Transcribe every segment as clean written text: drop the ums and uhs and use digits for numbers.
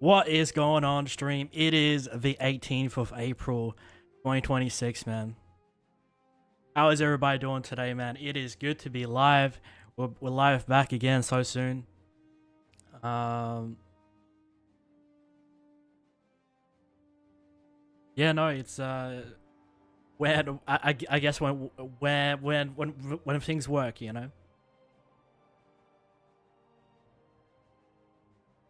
What is going on, stream? It is the 18th of April, 2026, man. How is everybody doing today, man? It is good to be live. We're live back again so soon. Yeah, no, it's when I guess when things work, you know.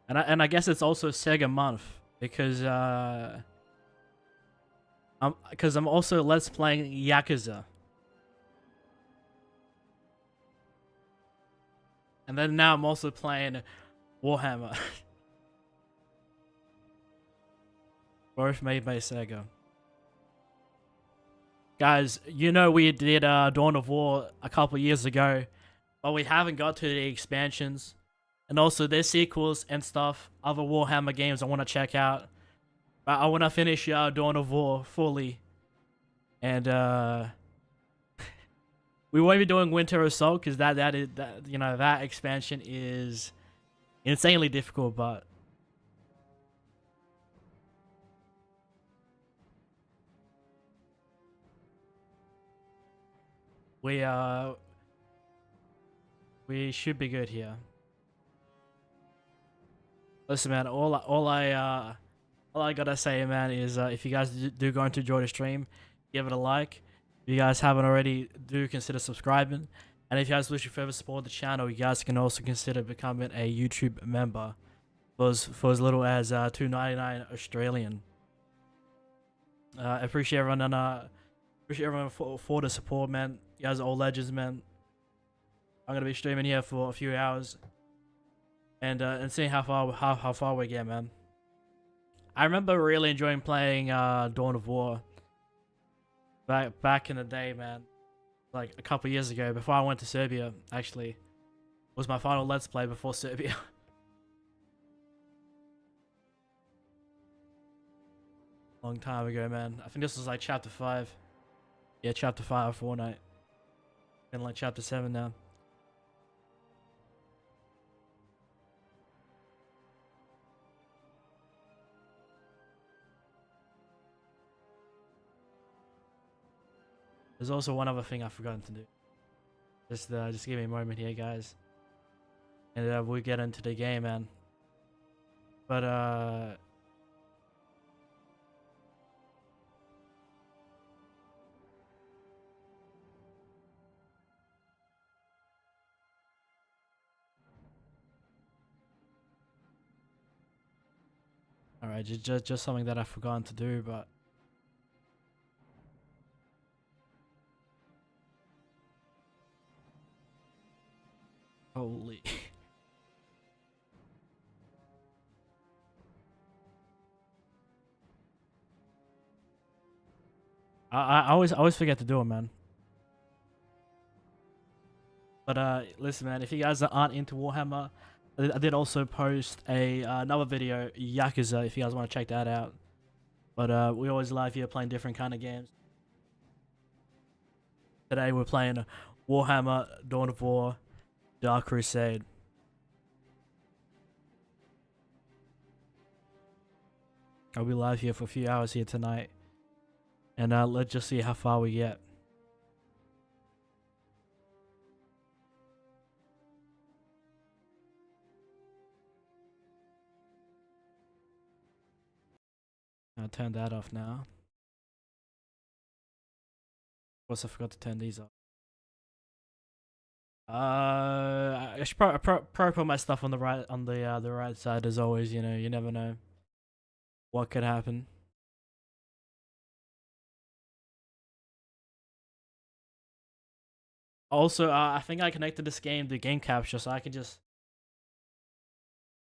And I guess it's also SEGA month because I'm also let's playing Yakuza. And then now I'm also playing Warhammer. Both made by SEGA. Guys, you know we did Dawn of War a couple years ago, but we haven't got to the expansions. And also there's sequels and stuff, other Warhammer games I want to check out. But I want to finish Dawn of War fully. And we won't be doing Winter Assault because that expansion is insanely difficult, but we should be good here. Listen, man, all I gotta say, man, is if you guys do going to enjoy the stream, give it a like. If you guys haven't already, do consider subscribing. And if you guys wish to further support the channel, you guys can also consider becoming a YouTube member for as little as $2.99 Australian. Appreciate everyone and appreciate everyone for the support, man. You guys are all legends, man. I'm gonna be streaming here for a few hours. And seeing how far we get, man. I remember really enjoying playing Dawn of War back in the day, man. Like a couple years ago, before I went to Serbia. Actually, was my final Let's Play before Serbia. Long time ago, man. I think this was like chapter 5. Yeah, chapter 5 of Fortnite. Been like chapter 7 now. There's also one other thing I've forgotten to do. Just give me a moment here, guys. And we'll get into the game, man. But alright, just something that I've forgotten to do, but holy. I always forget to do it, man. But listen, man, if you guys aren't into Warhammer, I did also post another video, Yakuza, if you guys want to check that out. But we always live here playing different kind of games. Today we're playing Warhammer Dawn of War Dark Crusade. I'll be live here for a few hours here tonight. And let's just see how far we get. I'll turn that off now. Of course, I forgot to turn these off. I should probably put my stuff on the right side as always. You know, you never know what could happen. Also, I think I connected this game to game capture, so I can just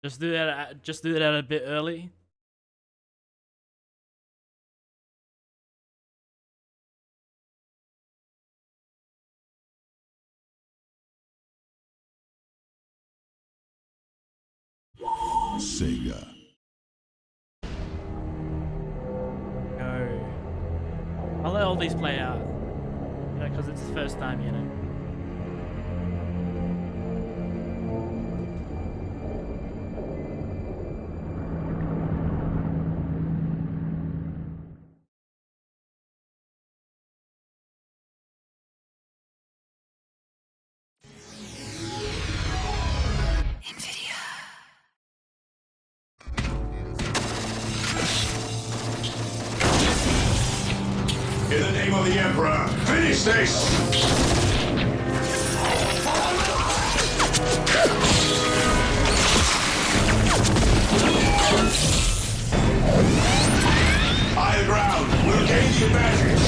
do that a bit early. SEGA. Go. I'll let all these play out. You know, because it's the first time, you know. In the name of the Emperor, finish this! High ground, we'll gain the advantage.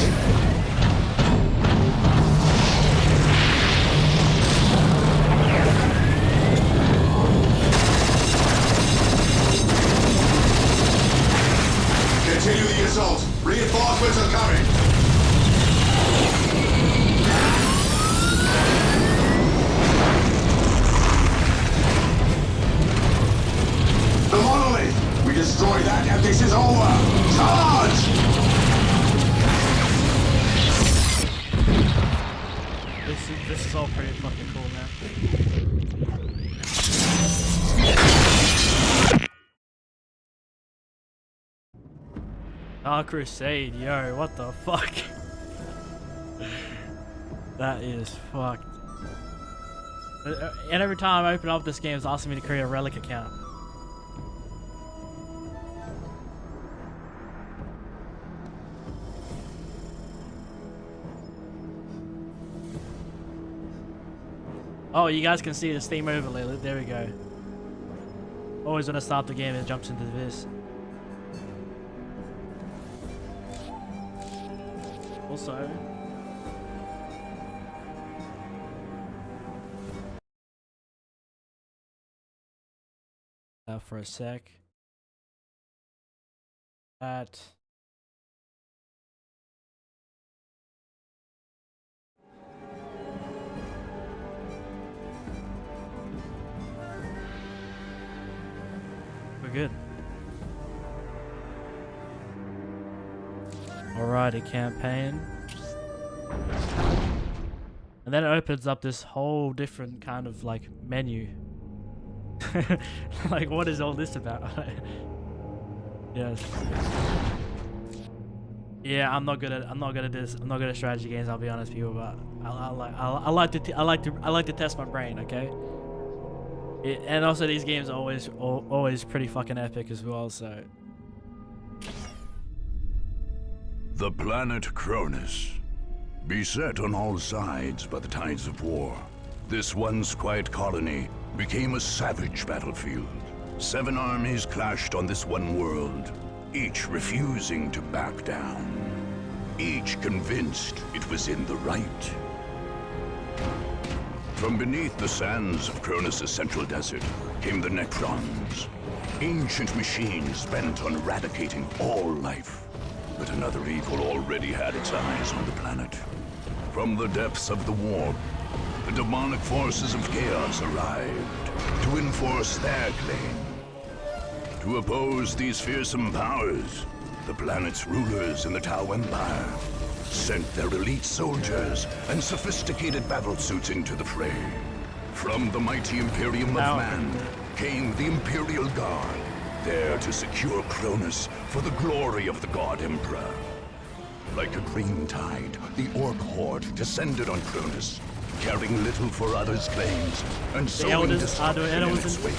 Continue the assault. Reinforcements are coming. The monolith! We destroy that and this is over! Charge! This is all pretty fucking cool, man. Oh, Crusade, yo, what the fuck? That is fucked. And every time I open up this game, it's asking me to create a Relic account. Oh, you guys can see the Steam overlay. There we go. Always when I start the game, it jumps into this. Also, for a sec. That. We're good. Alrighty, campaign. And then it opens up this whole different kind of like menu. Like, what is all this about? Yes. Yeah, I'm not good at strategy games. I'll be honest, people. But I like to test my brain. Okay. And also these games are always pretty fucking epic as well. So. The planet Cronus, beset on all sides by the tides of war, this once quiet colony became a savage battlefield. 7 armies clashed on this one world, each refusing to back down, each convinced it was in the right. From beneath the sands of Cronus' central desert came the Necrons, ancient machines bent on eradicating all life. But another evil already had its eyes on the planet. From the depths of the warp, the demonic forces of chaos arrived to enforce their claim. To oppose these fearsome powers, the planet's rulers in the Tau Empire sent their elite soldiers and sophisticated battlesuits into the fray. From the mighty Imperium of Man came the Imperial Guard, there to secure Cronus for the glory of the God Emperor. Like a green tide, the Orc Horde descended on Cronus, caring little for others' claims, and sowing destruction in its wake.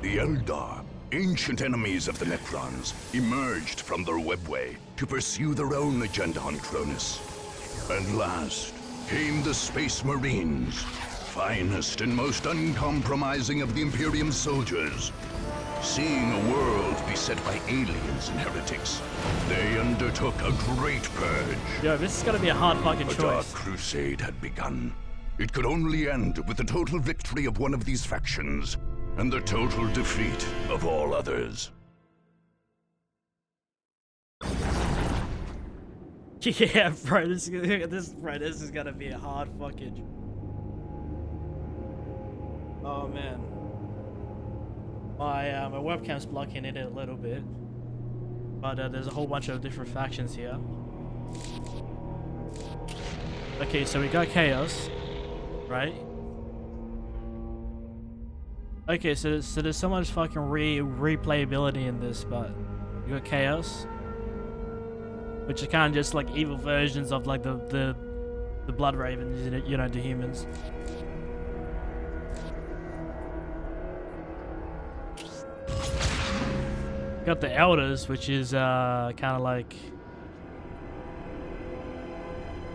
The Eldar, ancient enemies of the Necrons, emerged from their webway to pursue their own agenda on Cronus. And last came the Space Marines, finest and most uncompromising of the Imperium soldiers. Seeing a world beset by aliens and heretics, they undertook a great purge. Yo, this is gonna be a hard fucking choice. A dark crusade had begun. It could only end with the total victory of one of these factions, and the total defeat of all others. Yeah, bro, this is gonna be a hard fucking. Oh man, my webcam's blocking it a little bit, but there's a whole bunch of different factions here. Okay, so we got Chaos, right? Okay, so there's so much fucking replayability in this, but you got Chaos, which are kind of just like evil versions of like the Blood Ravens, you know, the humans. Got the Elders, which is kind of like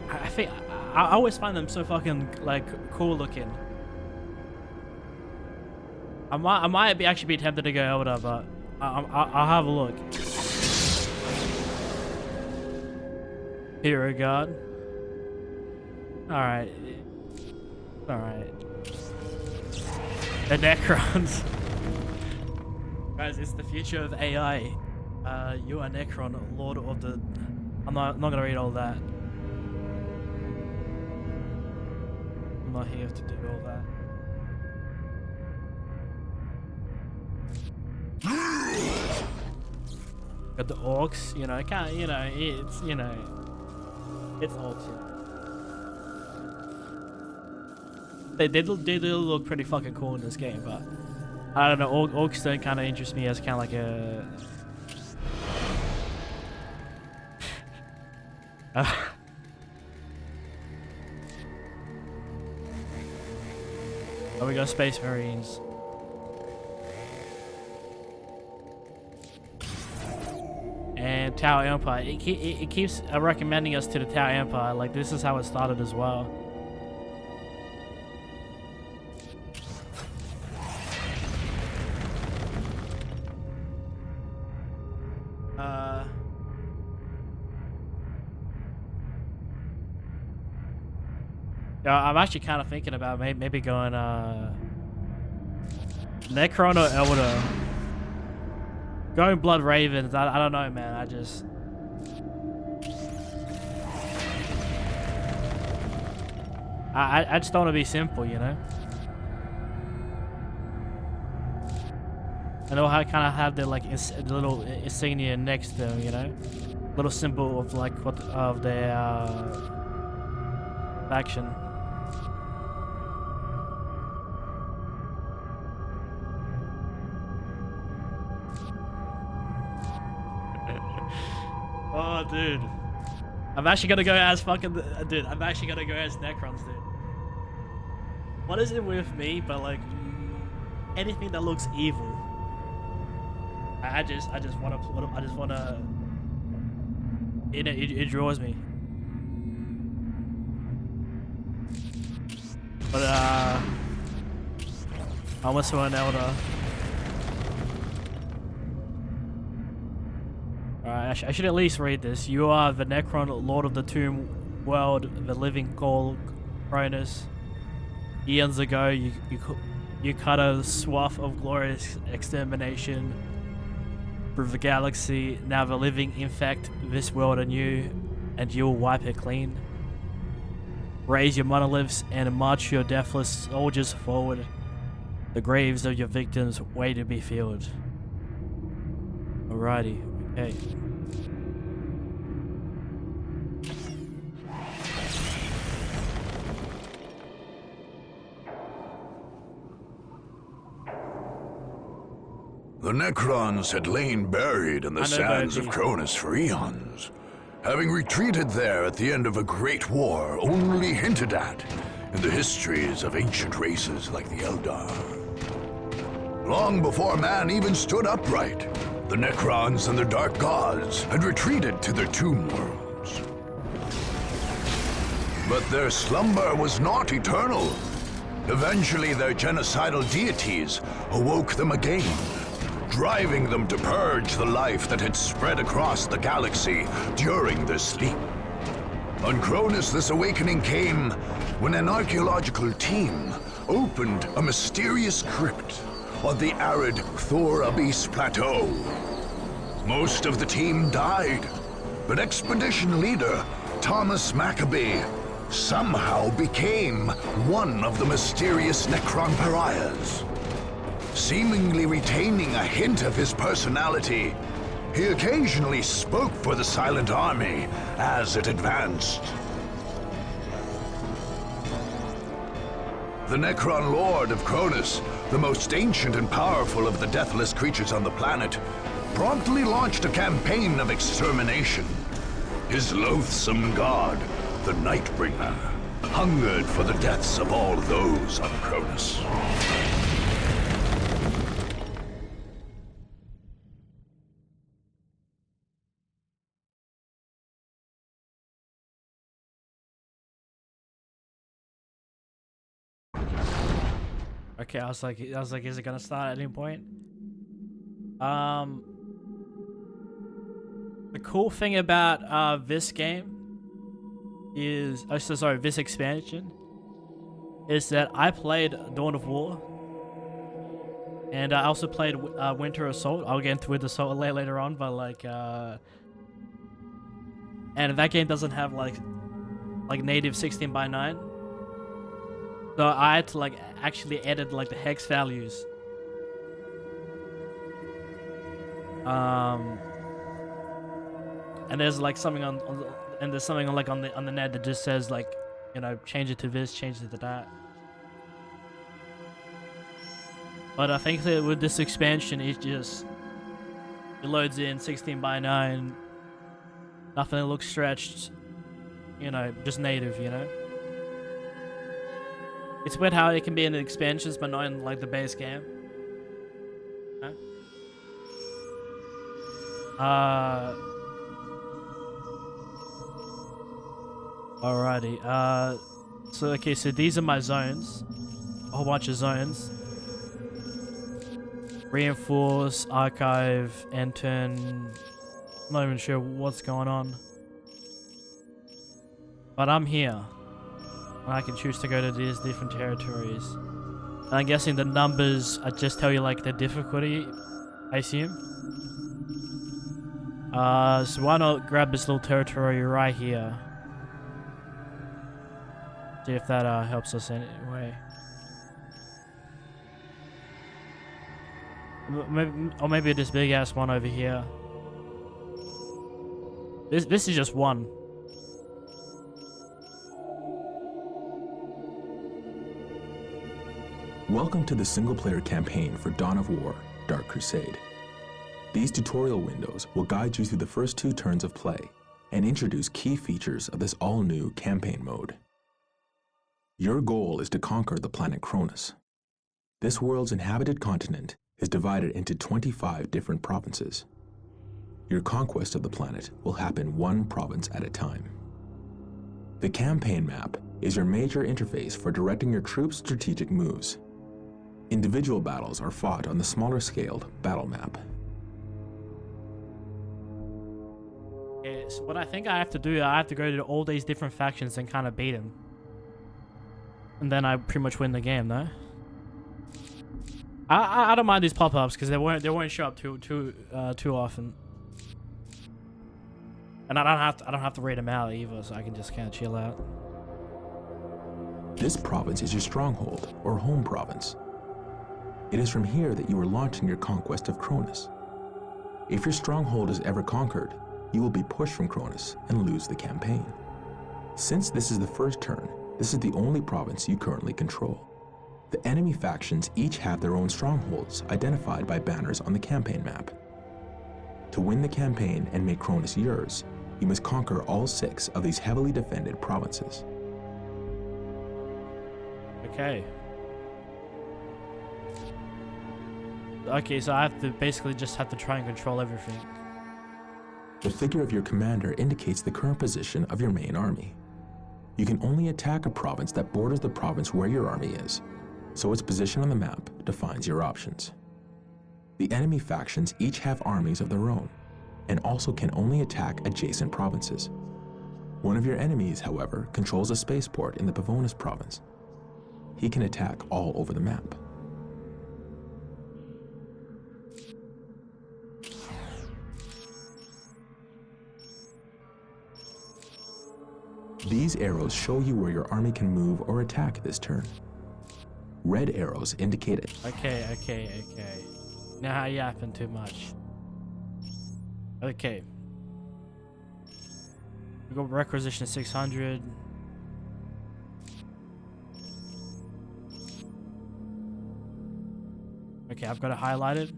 I think I always find them so fucking like cool looking. I might be actually be tempted to go older, but I'll have a look. Hero guard. All right. The Necrons. Guys, it's the future of AI. You are Necron, Lord of the... I'm not gonna read all that. I'm not here to do all that. Got the orcs, you know, can't, you know, it's, you know, it's orcs. They do look pretty fucking cool in this game, but I don't know, orcs don't kind of interest me as kind of like a... Oh, we got Space Marines. And Tower Empire. It keeps recommending us to the Tower Empire. Like, this is how it started as well. Yeah, I'm actually kind of thinking about maybe going Necron or Elder. Going Blood Ravens, I don't know, man. I just don't want to be simple, you know. And they'll kind of have their like little insignia next to them, you know, little symbol of like what of their faction. Oh, dude. I'm actually gonna go as fucking... Dude, I'm actually gonna go as Necrons, dude. What is it with me, but like... anything that looks evil. I just wanna... It draws me. But, I almost saw an Elder. Alright, I should at least read this. You are the Necron, Lord of the Tomb World, the living call Cronus. Eons ago, you cut a swath of glorious extermination through the galaxy. Now the living infect this world anew, and you'll wipe it clean. Raise your monoliths and march your deathless soldiers forward. The graves of your victims wait to be filled. Alrighty. Okay. The Necrons had lain buried in the sands of Cronus for eons, having retreated there at the end of a great war only hinted at in the histories of ancient races like the Eldar. Long before man even stood upright, the Necrons and the Dark Gods had retreated to their tomb worlds. But their slumber was not eternal. Eventually, their genocidal deities awoke them again, driving them to purge the life that had spread across the galaxy during their sleep. On Cronus, this awakening came when an archaeological team opened a mysterious crypt on the arid Thor Abyss Plateau. Most of the team died, but expedition leader Thomas Maccabee somehow became one of the mysterious Necron pariahs. Seemingly retaining a hint of his personality, he occasionally spoke for the Silent Army as it advanced. The Necron Lord of Cronus, the most ancient and powerful of the deathless creatures on the planet, promptly launched a campaign of extermination. His loathsome god, the Nightbringer, hungered for the deaths of all those on Cronus. Okay, I was like, is it gonna start at any point? The cool thing about this game is, this expansion is that I played Dawn of War, and I also played Winter Assault. I'll get into Winter Assault later on, but like, and that game doesn't have like native 16:9. So I had to like actually edit like the hex values. And there's like something and there's something like on the net that just says like, you know, change it to this, change it to that. But I think that with this expansion, it loads in 16:9. Nothing looks stretched. You know, just native. You know. It's weird how it can be in the expansions, but not in like the base game. Huh? Alrighty. So okay, so these are my zones. A whole bunch of zones. Reinforce, archive, Anton. I'm not even sure what's going on. But I'm here. And I can choose to go to these different territories. And I'm guessing the numbers just tell you like the difficulty, I assume. So why not grab this little territory right here? See if that helps us in any way. Or maybe this big ass one over here. This is just one. Welcome to the single-player campaign for Dawn of War, Dark Crusade. These tutorial windows will guide you through the first 2 turns of play and introduce key features of this all-new campaign mode. Your goal is to conquer the planet Cronus. This world's inhabited continent is divided into 25 different provinces. Your conquest of the planet will happen one province at a time. The campaign map is your major interface for directing your troops' strategic moves. Individual battles are fought on the smaller-scaled battle map. Okay, so what I think I have to do, I have to go to all these different factions and kind of beat them. And then I pretty much win the game, no? I don't mind these pop-ups because they won't show up too often. And I don't have to read them out either, so I can just kind of chill out. This province is your stronghold, or home province. It is from here that you are launching your conquest of Cronus. If your stronghold is ever conquered, you will be pushed from Cronus and lose the campaign. Since this is the first turn, this is the only province you currently control. The enemy factions each have their own strongholds identified by banners on the campaign map. To win the campaign and make Cronus yours, you must conquer all 6 of these heavily defended provinces. Okay. Okay, so I have to basically just have to try and control everything. The figure of your commander indicates the current position of your main army. You can only attack a province that borders the province where your army is, so its position on the map defines your options. The enemy factions each have armies of their own, and also can only attack adjacent provinces. One of your enemies, however, controls a spaceport in the Pavonis province. He can attack all over the map. These arrows show you where your army can move or attack this turn. Red arrows indicate it. Okay. Now you're yapping too much. Okay. We got requisition 600. Okay, I've got it highlighted.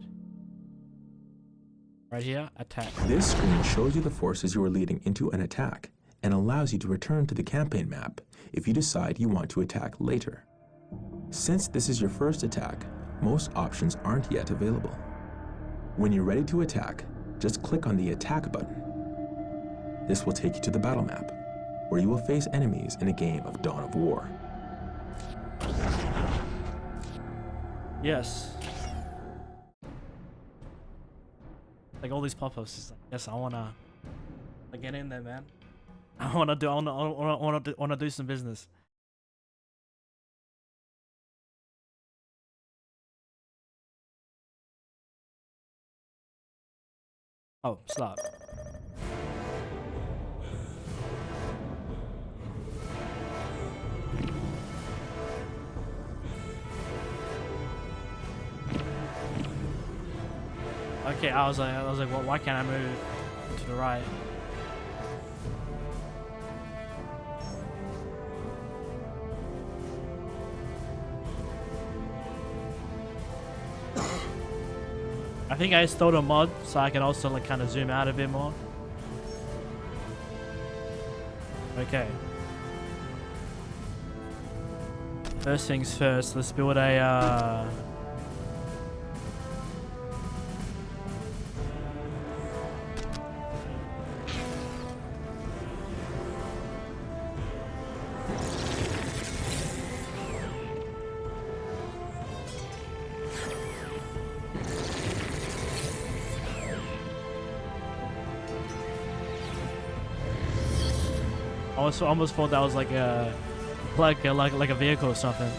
Right here, attack. This screen shows you the forces you are leading into an attack and allows you to return to the campaign map if you decide you want to attack later. Since this is your first attack, most options aren't yet available. When you're ready to attack, just click on the attack button. This will take you to the battle map, where you will face enemies in a game of Dawn of War. Yes. Like all these pop-ups, it's like, yes, I wanna get in there, man. I wanna do some business. Oh, stop. Okay, I was like, well, why can't I move to the right? I think I installed a mod so I can also like kind of zoom out a bit more. Okay. First things first, let's build a I almost thought that was like a like a vehicle or something.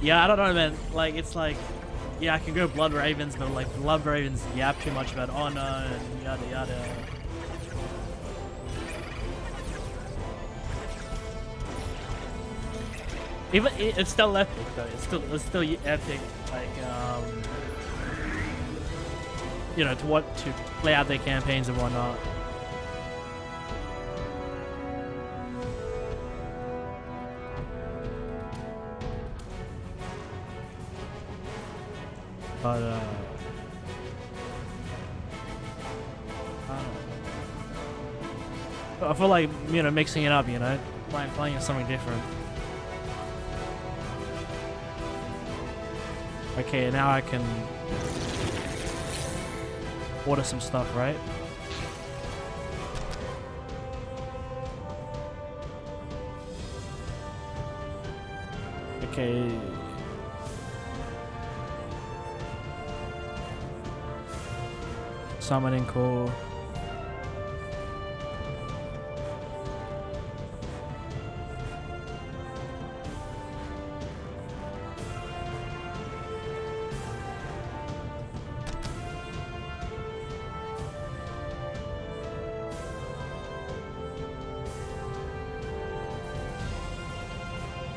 Yeah, I don't know, man. Like it's like, yeah, I can go Blood Ravens, but like Blood Ravens yap too much about honor and yada yada. Even it's still epic though. It's still epic. Like you know, to play out their campaigns and whatnot. But I don't know. I feel like, you know, mixing it up, you know, playing something different. Okay, now I can order some stuff, right? Okay. Summoning call.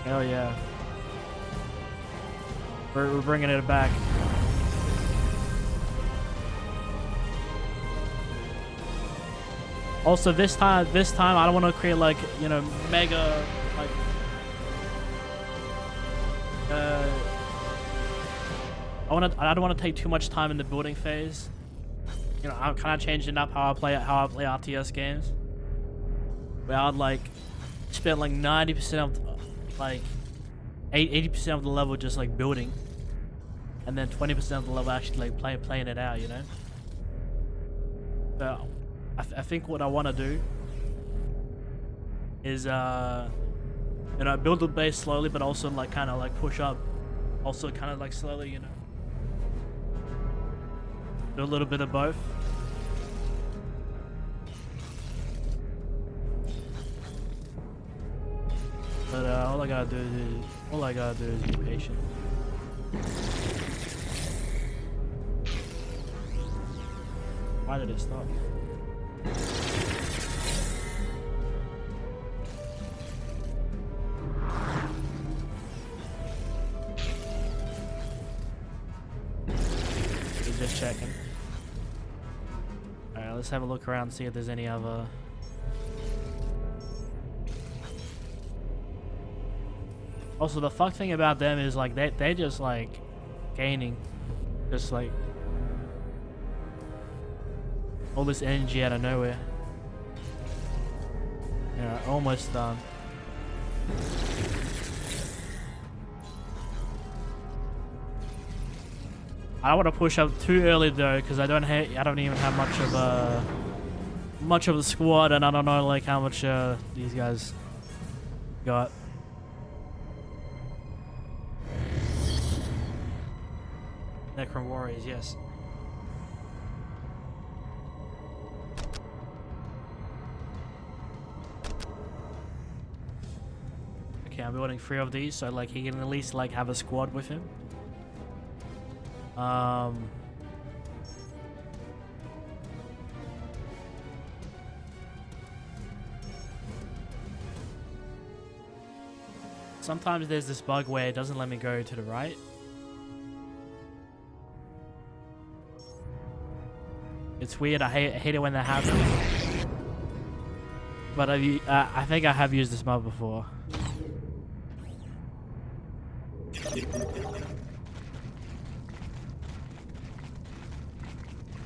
Hell yeah. We're bringing it back. Also, this time I don't want to create like, you know, mega like I don't want to take too much time in the building phase. You know, I'm kind of changing up how I play RTS games. Where I'd like spend like 90% of like 80% of the level just like building, and then 20% of the level actually like playing it out, you know. So I think what I want to do is you know, build the base slowly, but also like kind of like push up, also kind of like slowly, you know, do a little bit of both. But all I gotta do is be patient. Why did it stop? Just checking. Alright, let's have a look around and see if there's any other. Also, the fuck thing about them is like they just like gaining, just like all this energy out of nowhere. Yeah, almost done. I don't want to push up too early though, because I don't even have much of a much of a squad, and I don't know like how much these guys got. Necron Warriors, yes. Okay, I'm building 3 of these, so like he can at least like have a squad with him. Sometimes there's this bug where it doesn't let me go to the right. It's weird. I hate it when that happens. But I think I have used this mod before.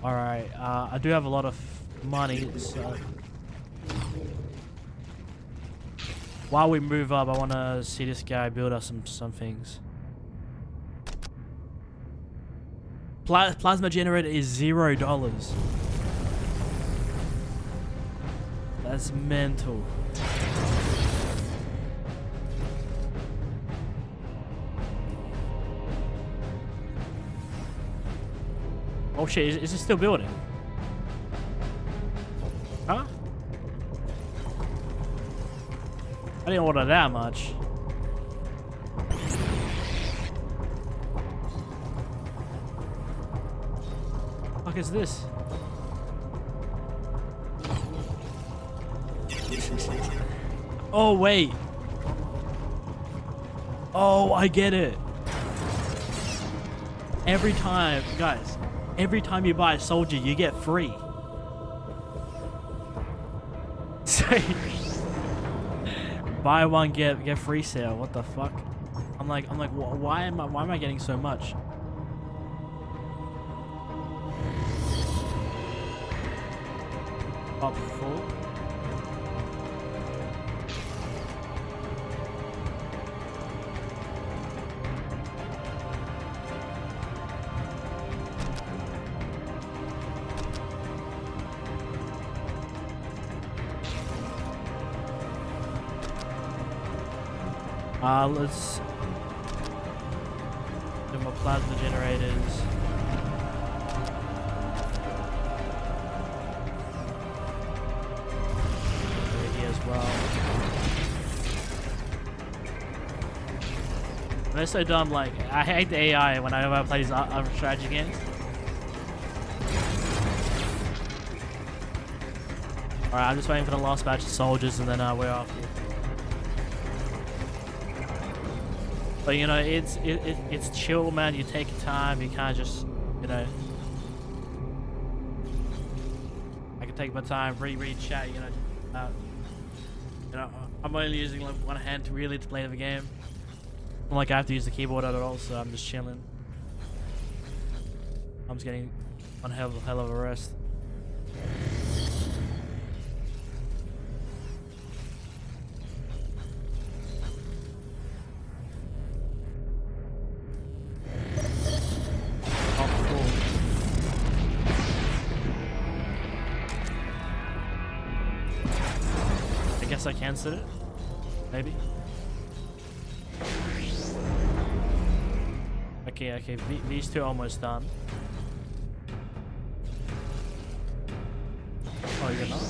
Alright, I do have a lot of money, so... While we move up, I want to see this guy build us some things. Plasma generator is $0. That's mental. Oh shit, is it still building? Huh? I didn't order that much. What the fuck is this? Oh wait. Oh, I get it. Every time, guys, every time you buy a soldier, you get free. So buy one get free sale. What the fuck? I'm like, why am I getting so much? Up full. Let's do my plasma generators. Over here as well. And they're so dumb, like, I hate the AI whenever I play these other strategy games. Alright, I'm just waiting for the last batch of soldiers and then we're off here. But you know, it's chill, man. You take your time. You can't just, you know. I can take my time, read chat. You know, I'm only using like one hand to really to play the game. Not like I have to use the keyboard at all, so I'm just chilling. I'm just getting one hell of a rest. I can set it, maybe. Okay, these two are almost done. Oh, you're not?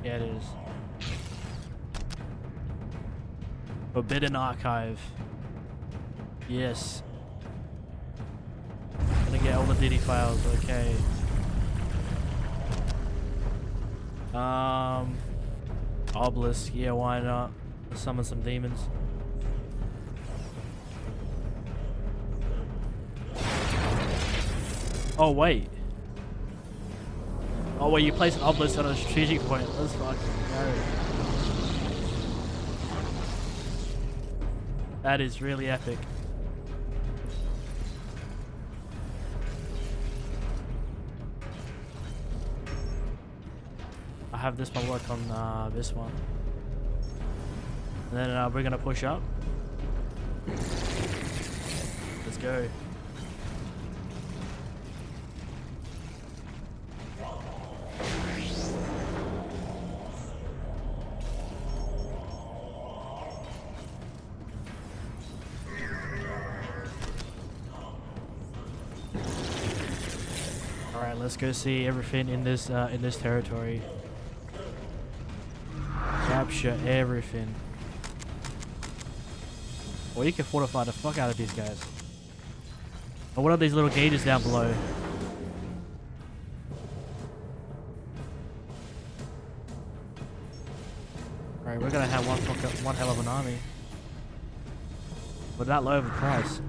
Yeah, it is. Forbidden Archive. Yes. Gonna get all the DD files, okay. Obelisk, yeah, why not? Let's summon some demons. Oh wait. Oh wait, you place an obelisk on a strategic point. Let's fucking go. That is really epic. I have this one work on this one. And then we're gonna push up. Let's go. Alright, let's go see everything in this territory. Capture everything. Well, you can fortify the fuck out of these guys. But what are these little gauges down below? Alright, we're gonna have one hell of an army. But that low of a price.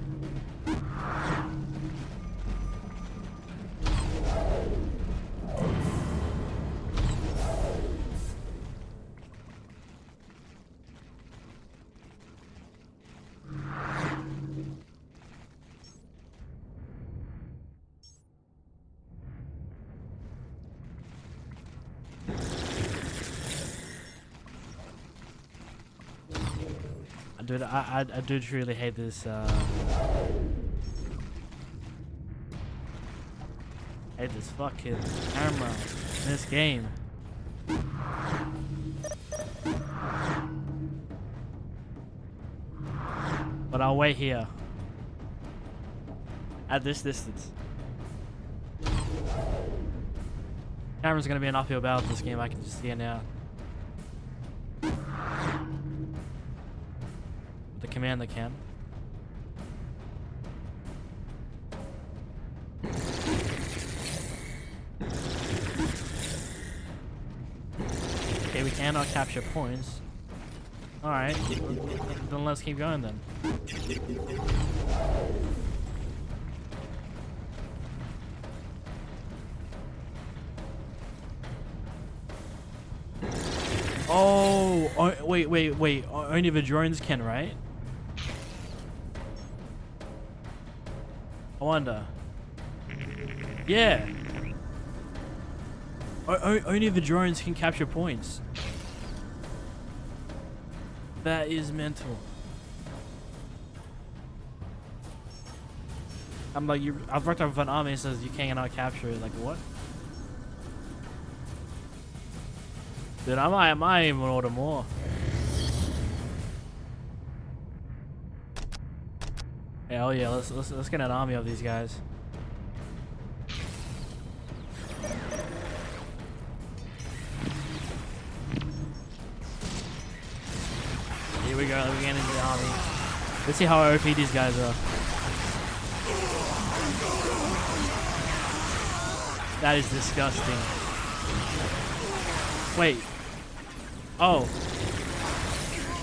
Dude, I do truly hate this, hate this fucking camera in this game. But I'll wait here. At this distance. Camera's gonna be an uphill battle this game, I can just see it now. The commander can. Okay, we cannot capture points. Alright, then let's keep going then. Oh, wait. Only the drones can, right? I wonder. Yeah. Only the drones can capture points. That is mental. I'm like, I've worked with an army that says you cannot capture it. Like, what? Dude, I might even order more. Hell yeah, let's get an army of these guys. Here we go, we're getting into the army. Let's see how OP these guys are. That is disgusting. Wait. Oh.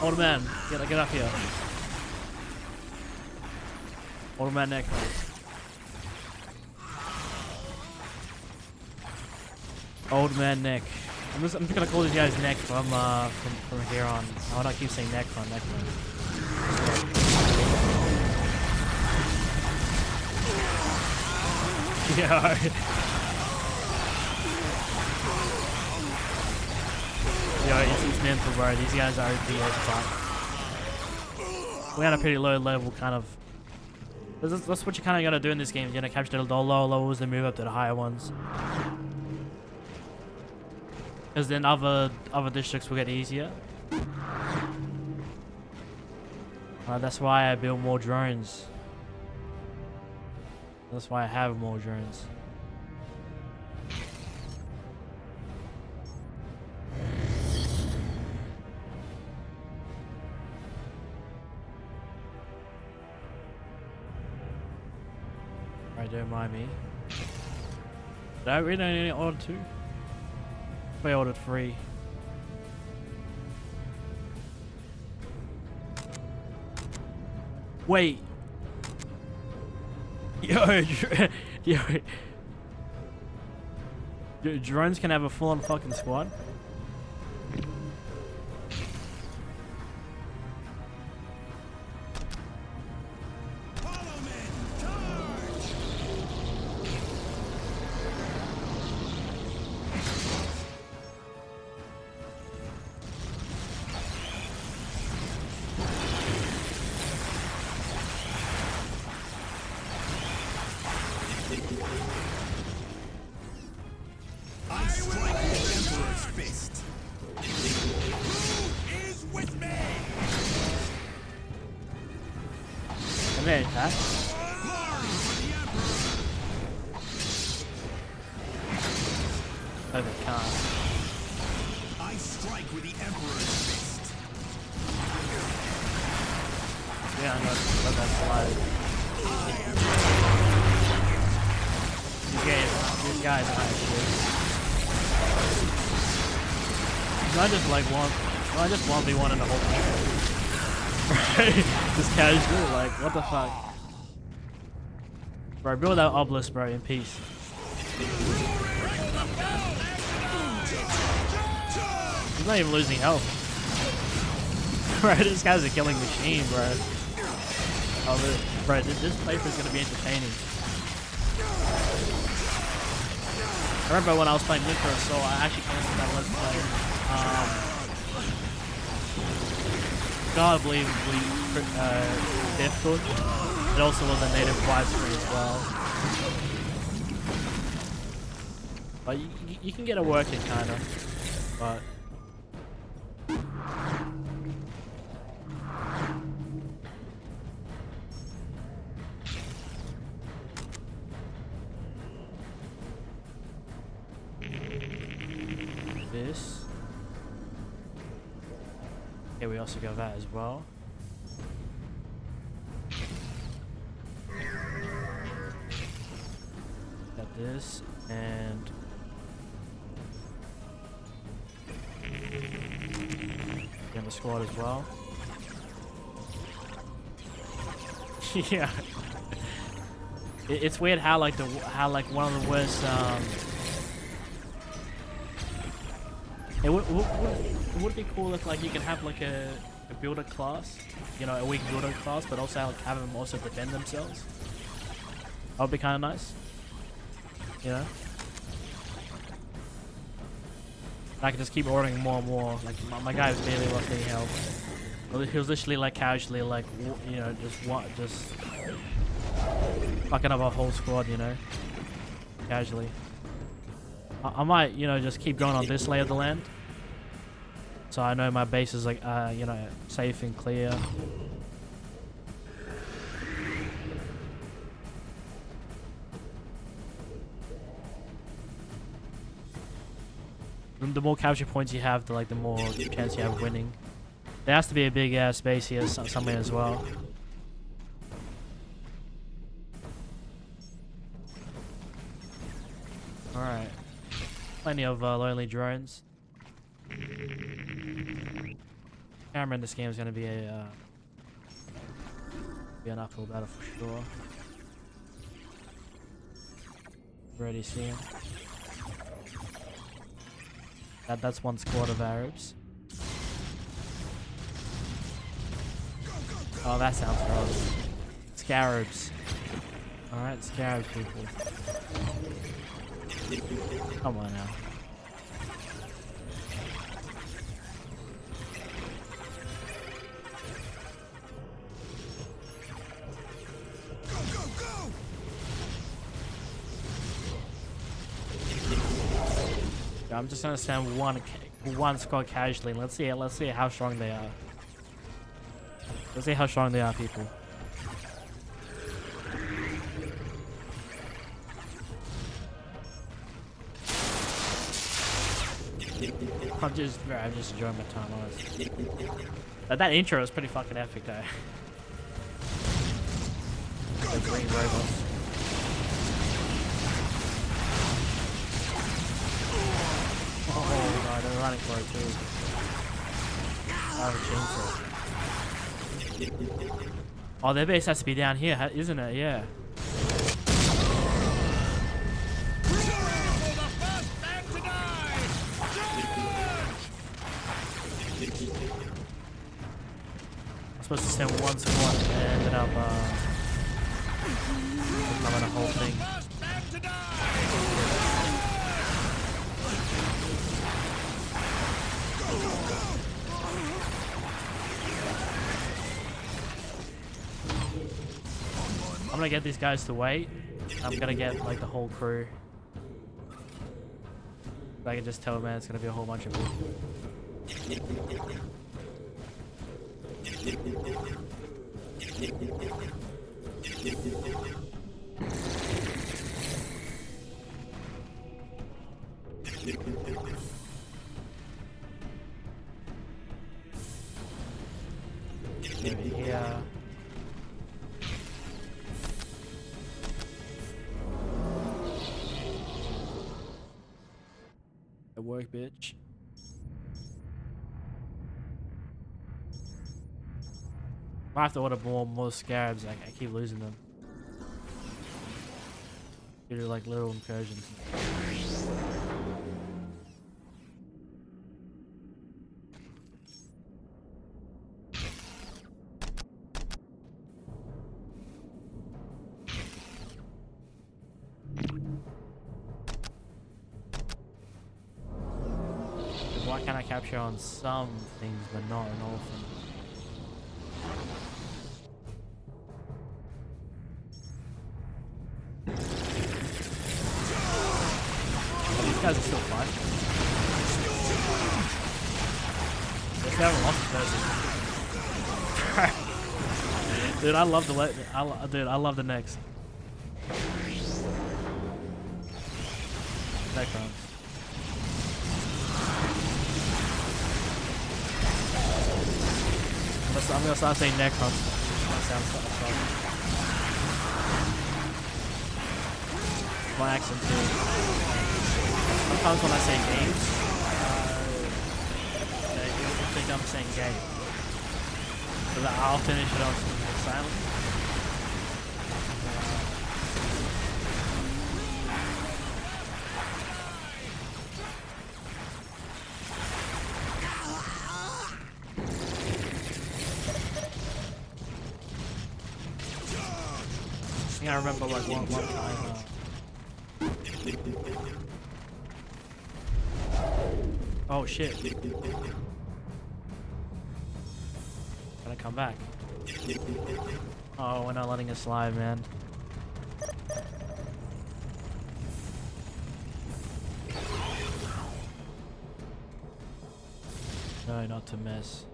Old man, get up here. Old man neck. Old man neck. I'm just gonna call these guys neck from here on. I wanna keep saying neck from. Yeah. Yo, it's mental, bro. These guys are OP as fuck. We're at a pretty low level, kind of. That's what you kind of gotta do in this game. You're gonna capture the lower levels and move up to the higher ones. Because then other districts will get easier. That's why I build more drones. That's why I have more drones. Alright, don't mind me. Did I really only order 2? I ordered 3. Wait. Yo, drones can have a full-on fucking squad. they attack? No, they can't. I strike with the Emperor's fist. Yeah, I know. Let that slide. These guys are kind of shit. I just like I just 1v1 in the whole thing. Right? Just casually, like, what the fuck? Bro, build that obelisk, bro, in peace. He's not even losing health. Bro, this guy's a killing machine, bro. Oh, bro, this playthrough is gonna be entertaining. I remember when I was playing Nikola, so I actually cancelled that let's play. God, I believe difficult. It also was a native widescreen as well. But you can get it working, kind of. But this. Okay, we also got that as well. Got this and in the squad as well. Yeah, it's weird how like one of the worst. It would be cool if like you can have like a builder class, you know, a weak builder class, but also like have them also defend themselves. That would be kind of nice, you know. I could just keep ordering more and more. Like my guy barely lost any health. He was literally like casually like you know just fucking up a whole squad, you know, casually. I might, you know, just keep going on this lay of the land, so I know my base is like, you know, safe and clear. The more capture points you have, the more chance you have of winning. There has to be a big ass base here somewhere as well. All right. Plenty of lonely drones. Camera in this game is going to be an uphill battle for sure. Already see him. That's one squad of Arabs. Oh, that sounds wrong. Scarabs. All right, Scarabs people. Come on now. I'm just gonna send one squad casually. Let's see how strong they are. Let's see how strong they are, people. I'm just enjoying my time, honestly. That intro is pretty fucking epic, though. The green robots. Oh no, they're running for it too. Oh, chainsaw. Oh, their base has to be down here, isn't it? Yeah. I'm supposed to send one squad and ended up becoming a whole thing. I'm gonna get these guys to wait. I'm gonna get like the whole crew. I can just tell, man, it's gonna be a whole bunch of people. Maybe here. Good work, bitch. I have to order more scarabs. I keep losing them. Due to like little incursions. Why can't I capture on some things but not on all things? Oh, these guys are still fun. If they haven't lost a person. Dude, I love the dude, I love the next. Necrons. I'm gonna start saying Necrons. That sounds so my accent too. Sometimes when I say games, you think I'm saying gay. So that I'll finish it off silent. I remember like one time. Oh shit! Gotta come back. Oh, we're not letting us slide, man. No, not to miss.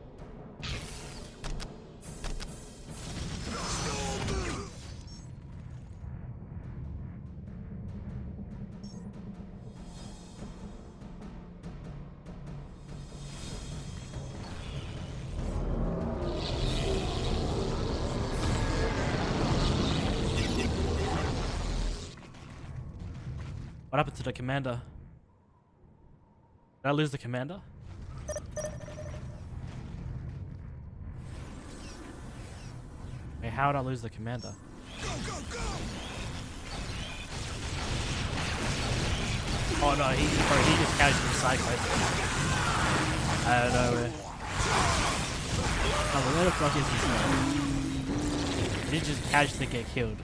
What happened to the commander? Did I lose the commander? Hey, how did I lose the commander? Go, go, go! Oh no, he just casually side-quested. I don't know where. Oh, but where the fuck is this guy? He just casually get killed.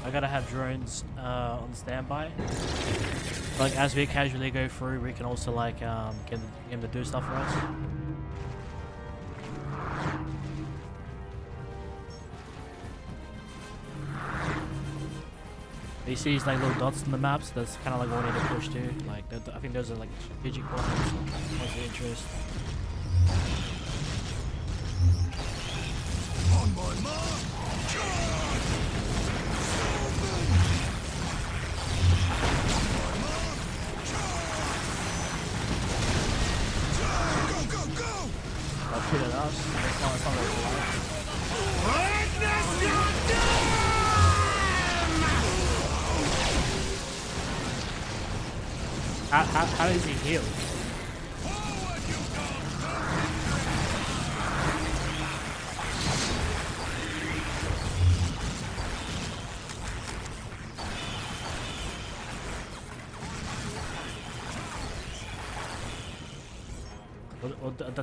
I gotta have drones on standby. Like as we casually go through, we can also like get them to do stuff for us. You see these like little dots in the maps. That's kind of like what we need to push to. Like I think those are like strategic points. Points of interest. On my mark! Shoot at us. It's not very polite. How does he heal?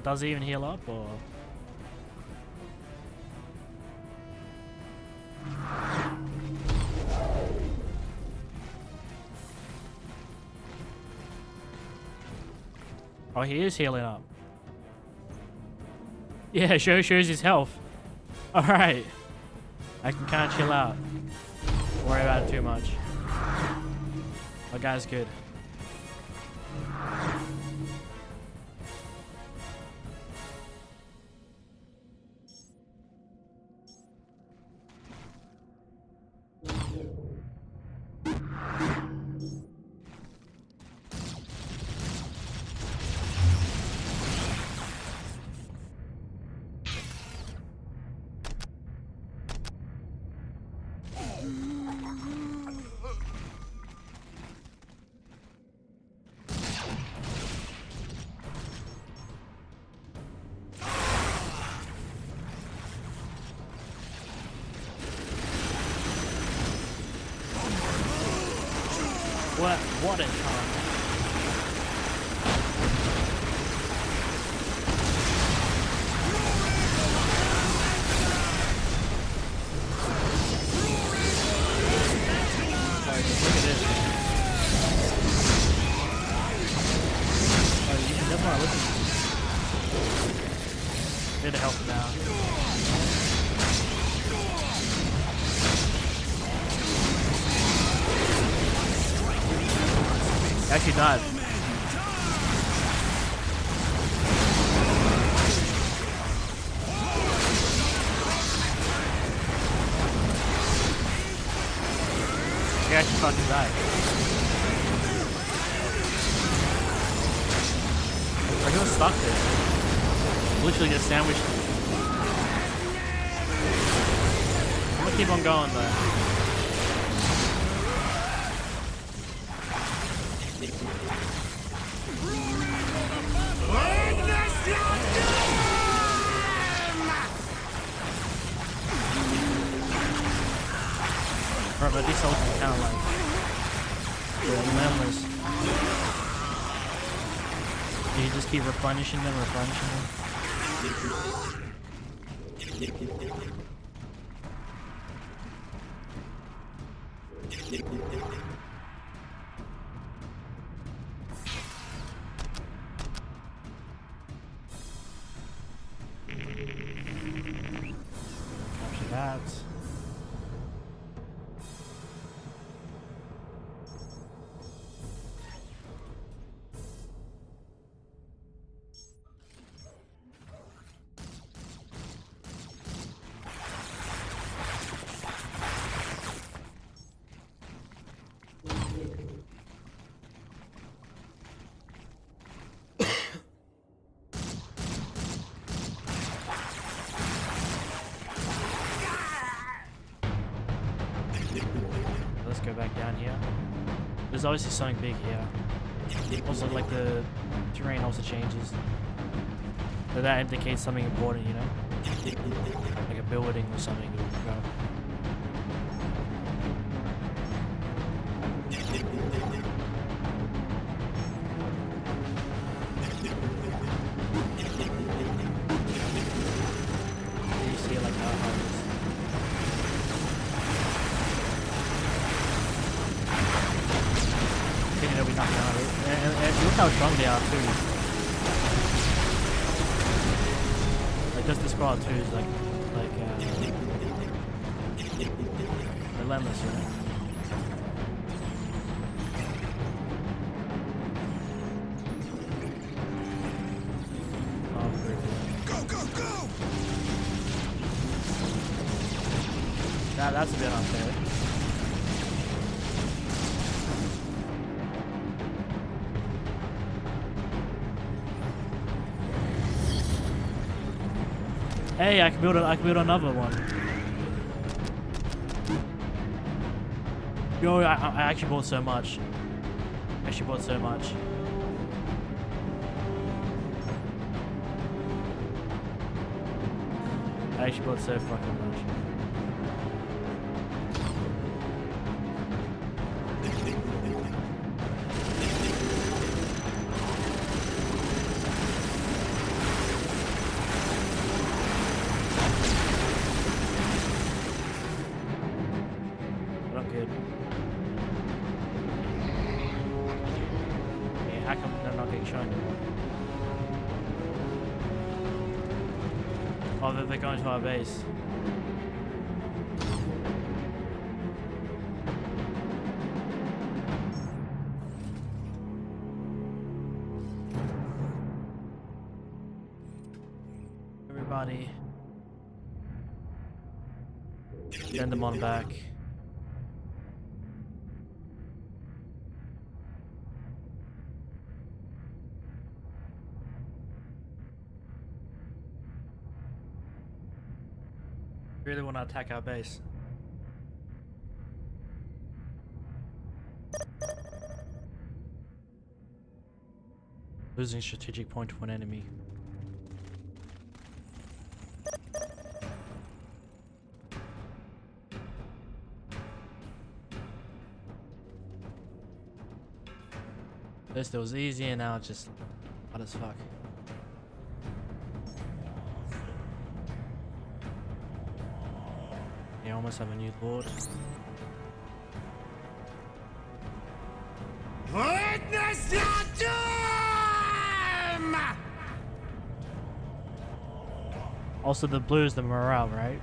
Does he even heal up, or? Oh, he is healing up. Yeah, shows his health. Alright. I can kind of chill out. Don't worry about it too much. My guy's good. What in time? Alright, just look at this. Oh, you can definitely listen to me. Need to help him out. Actually died. He actually fucking died. Or he was stuck there. Literally just sandwiched him. I'm gonna keep on going though. Right, but these soldiers are kind of like relentless. You just keep replenishing them. Capture that. Let's go back down here. There's obviously something big here. Also, like the terrain also changes. So that indicates something important, you know? Like a building or something. You see like how hard it is. They'll be knocking out of it. And look how strong they are too. Like just the squad too is like relentless, you know. Oh, very good. Go, go, go! That's a bit unfair. Hey, I can build another one. Yo, I actually bought so much. I actually bought so fucking much. Good. Yeah, how come they're not getting shown anymore? Oh, they're going to our base. Everybody. Send them on back. Really want to attack our base. Losing strategic point to an enemy. First it was easy and now it's just hard as fuck. I almost have a new lord. Witness your doom! Also the blue is the morale, right?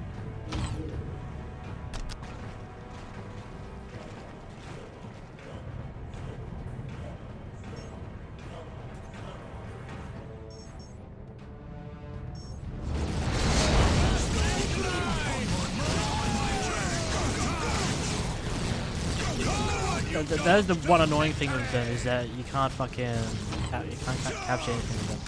That is the one annoying thing with them, is that you can't fucking capture anything with them.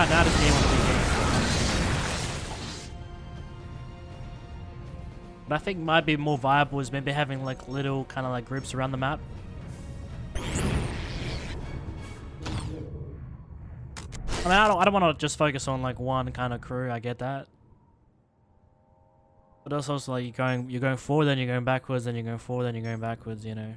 Now this game will be games. What I think might be more viable is maybe having like little kind of like groups around the map. I mean, I don't want to just focus on like one kind of crew. I get that, but it's also like you're going forward, then you're going backwards, then you're going forward, then you're going backwards. You know.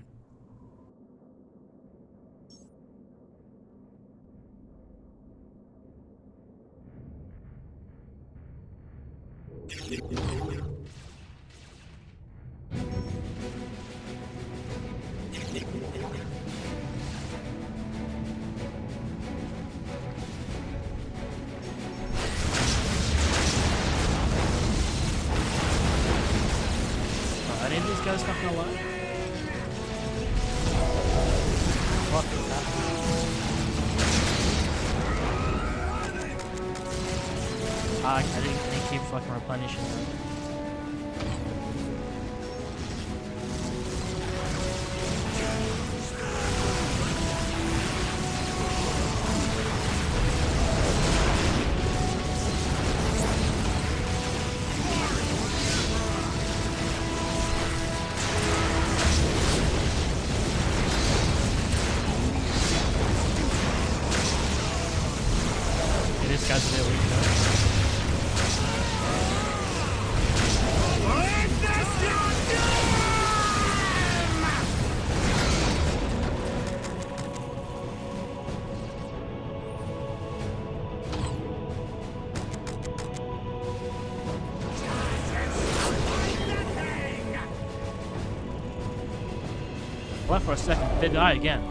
Are any of these guys fucking alive? What is happening? I didn't keep fucking replenishing them. This guy's a bit weak though. Left for a second, they die again.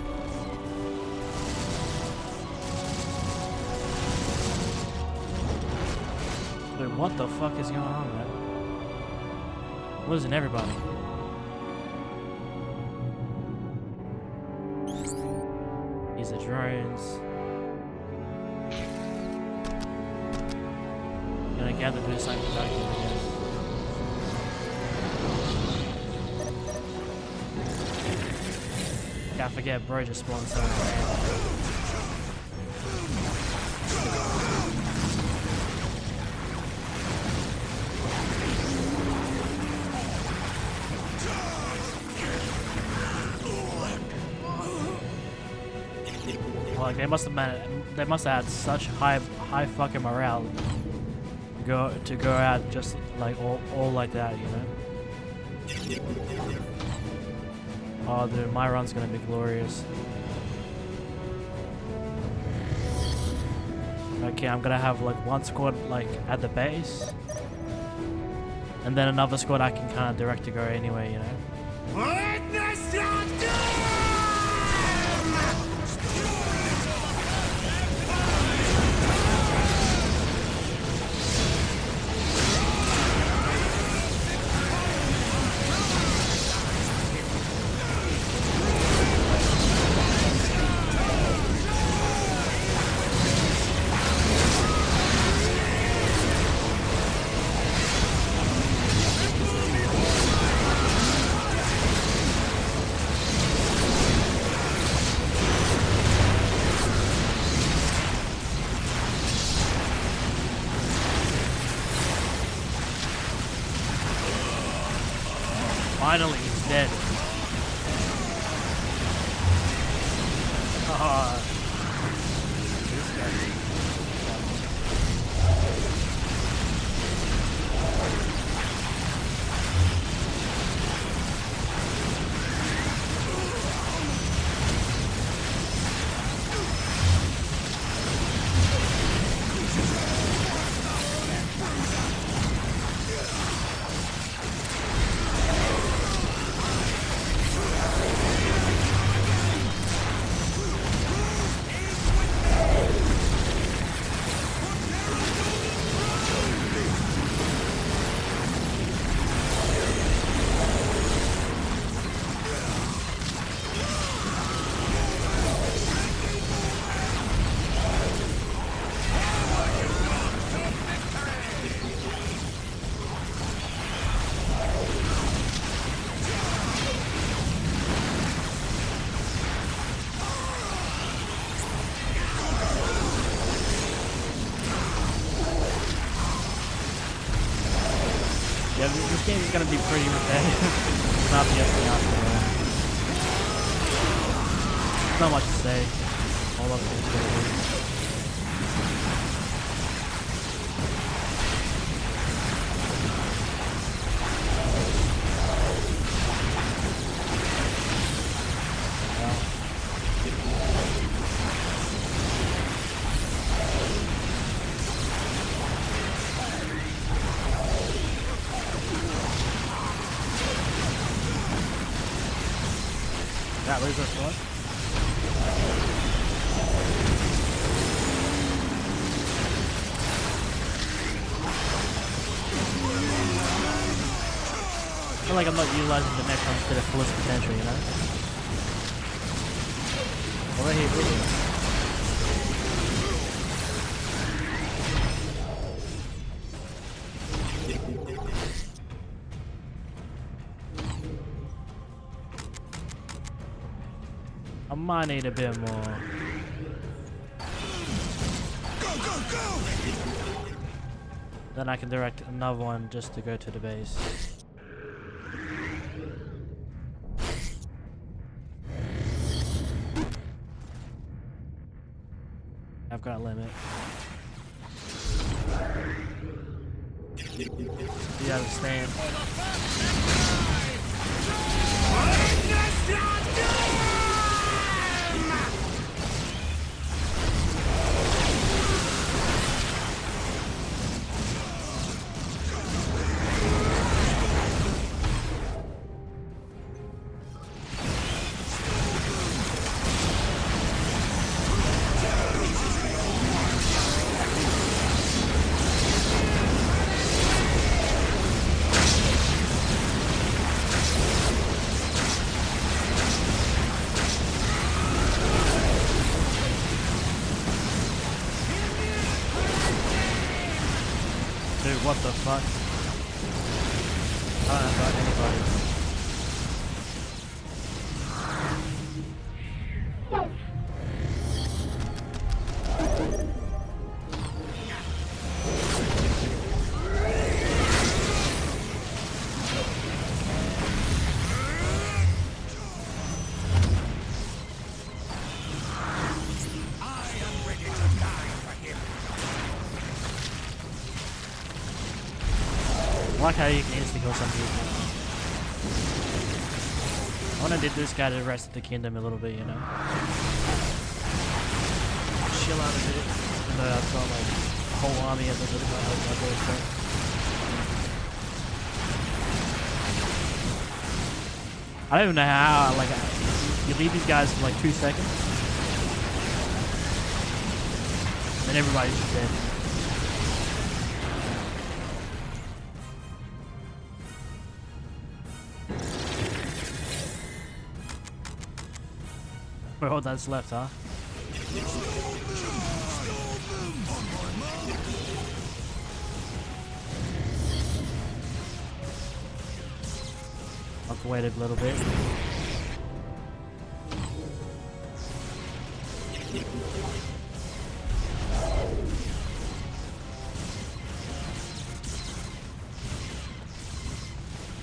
Wait, what the fuck is going on, man? I'm losing everybody. These are drones. I'm gonna gather to do something productive, I guess. Can't forget, bro just spawned so random. Like they must have had such high fucking morale to go out just like all like that, you know. Oh dude, my run's gonna be glorious. Okay, I'm gonna have like one squad like at the base, and then another squad I can kind of direct to go anyway, you know. Finally, he's dead. This guy. Yeah, this game is gonna be pretty repetitive. Not the There's not much to say. All of it's gonna be. That laser sword. I feel like I'm not utilizing the Necrons to their fullest potential, you know? Well, right here, I might need a bit more. Go, go, go! Then I can direct another one just to go to the base. I've got a limit. You understand? Dude, what the fuck? I don't have anybody. like how you can instantly kill some people. I wanna do this guy to the rest of the kingdom a little bit, you know? Chill out a bit. Even though I've got like a whole army of the doorstep. I don't even know how, like, you leave these guys for like 2 seconds. And everybody's just dead. Wait, hold on, that's left, huh? I'll have to wait a little bit.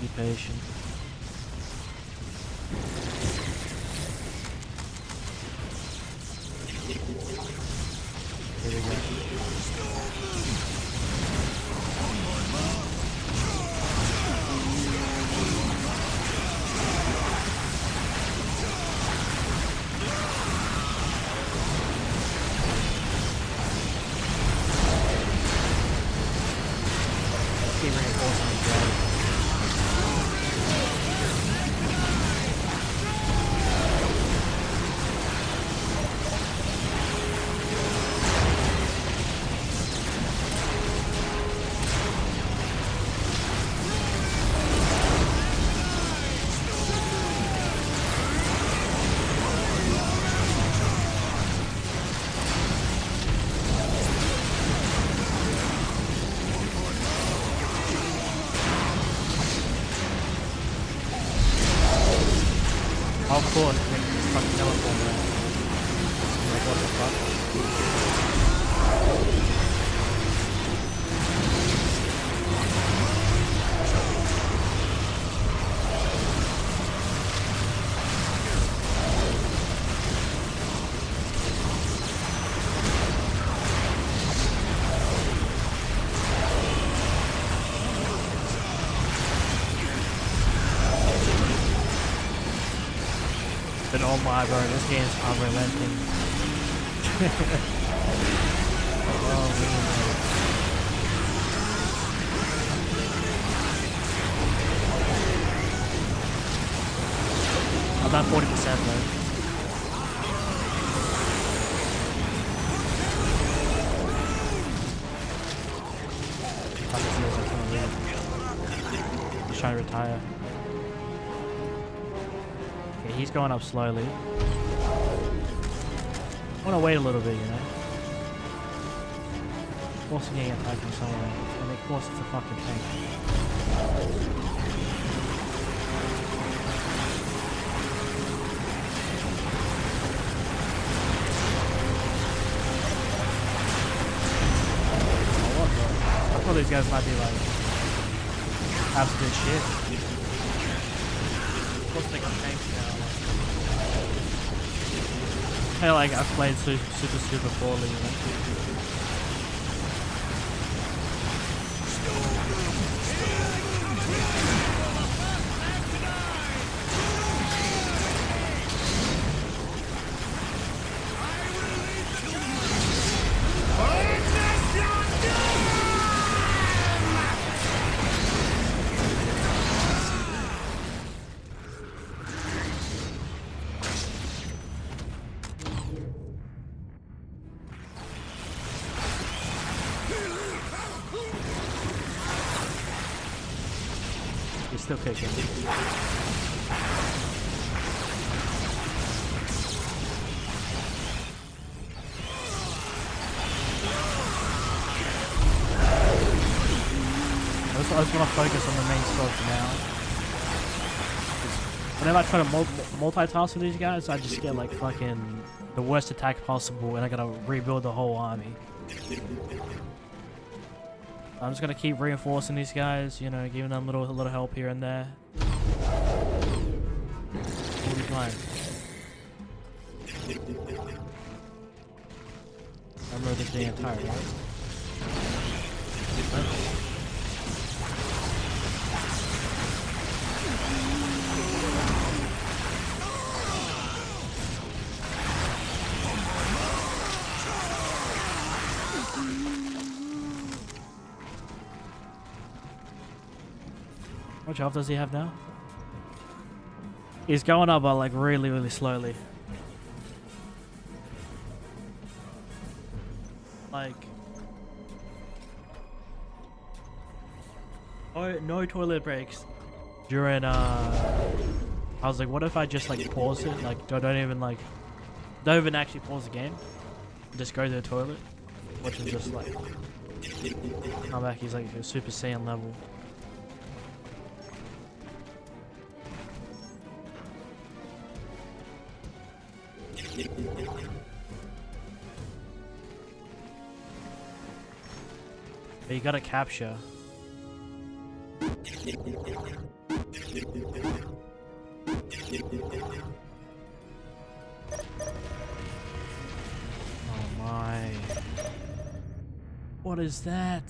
Be patient. Here we go. Keep reinforcing the dragon. Of course, this fucking teleport man. Like, what the fuck? But oh my bro, this game's unrelenting. Oh man. I'm not 40% though. He's trying to retire. Okay, he's going up slowly. I want to wait a little bit, you know. Forcing getting attacked from somewhere, and they force it to fucking tank. Oh, what the? I thought these guys might be like absolute shit. What's they got tanks now? I feel like I've played super poorly, you know? He's still kicking. I just want to focus on the main squad for now. Whenever I try to multitask with these guys, I just get like fucking the worst attack possible and I gotta rebuild the whole army. I'm just gonna keep reinforcing these guys, you know, giving them a little help here and there. We'll be fine. I remember this being a tire, right? How much health does he have now? He's going up, but like really, really slowly. Like, no toilet breaks during I was like, what if I just like pause it? Like, don't even actually pause the game. Just go to the toilet. Watch him just like come back. He's like a Super Saiyan level. But you gotta capture. Oh my. What is that?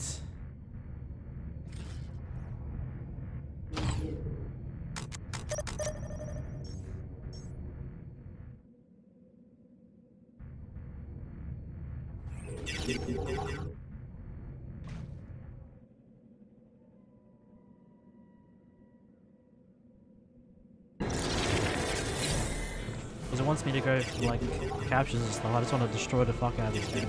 Because it wants me to go for like captures and stuff. I just want to destroy the fuck out of these guys.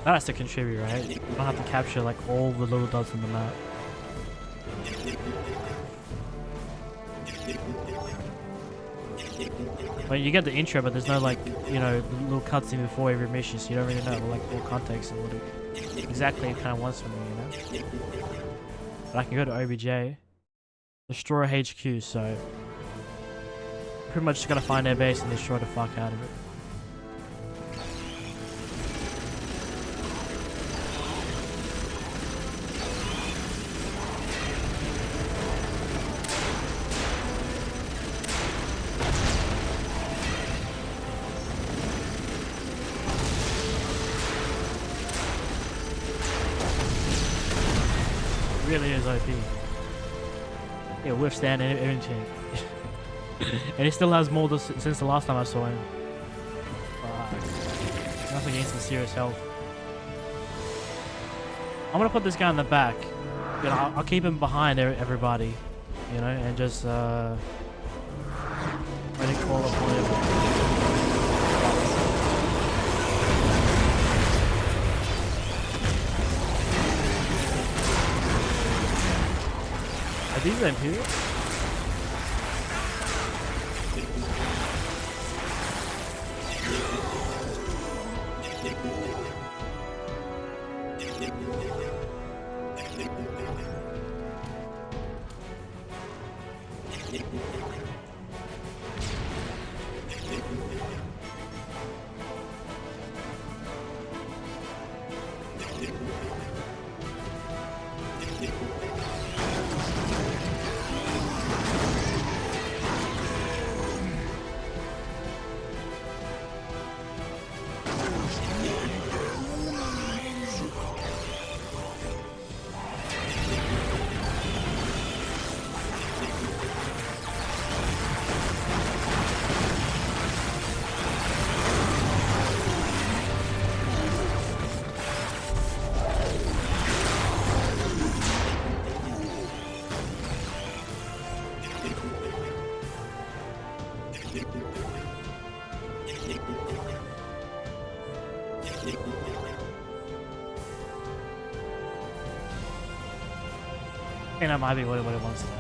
That has to contribute, right? You don't have to capture like all the little dots on the map. Well, you get the intro, but there's no like, you know, little cutscene before every mission, so you don't really know like what context and what it exactly it kind of wants from you, you know? But I can go to OBJ, destroy HQ, so pretty much just gotta find their base and destroy the fuck out of it. Really is OP. He'll withstand anything. And he still has more since the last time I saw him. Nothing against some serious health. I'm gonna put this guy in the back. You know, I'll keep him behind everybody. You know, and just ready call upon him. Are these the Imperials? I think that might be what it wants to do.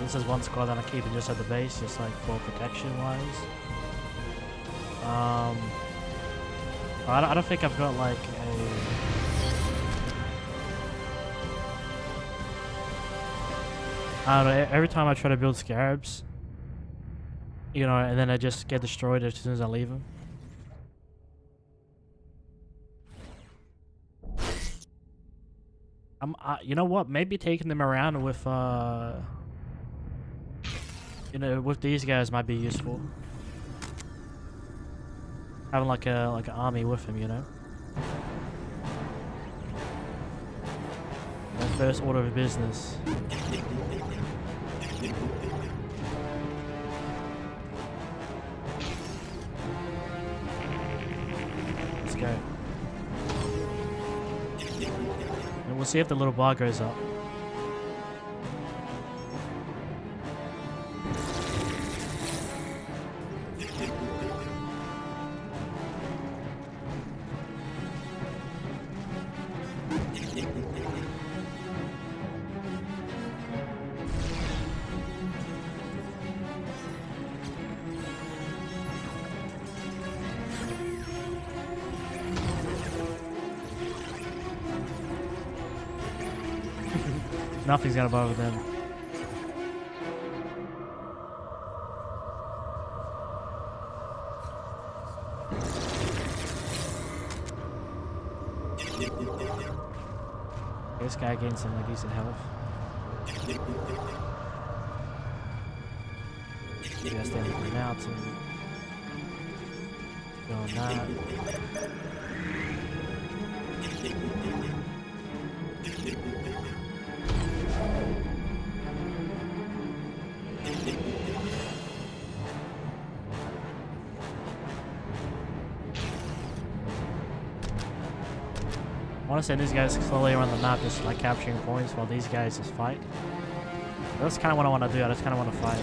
This is one squad that I'm keeping just at the base, just like for protection wise. I don't think I've got like a... I don't know, every time I try to build scarabs, you know, and then I just get destroyed as soon as I leave them. You know what? Maybe taking them around with, you know, with these guys might be useful. Having like an army with him, you know. The first order of business. Let's go. We'll see if the little bar goes up. Nothing's gonna bother them. This guy getting some like decent health. You gotta stand up on the mountain. Go on that. I want to send these guys slowly around the map, just like capturing points while these guys just fight. That's kind of what I want to do. I just kind of want to fight.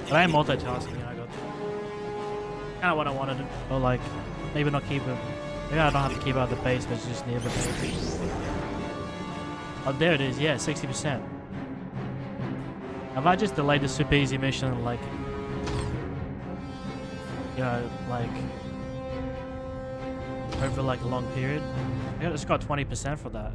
But I am multitasking. I got kind of what I wanted to do. Or like, maybe not keep it. Maybe I don't have to keep it at the base, but it's just near the base. Oh, there it is. Yeah, 60%. Have I just delayed the super easy mission, like, you know, like, over like a long period? I just got 20% for that.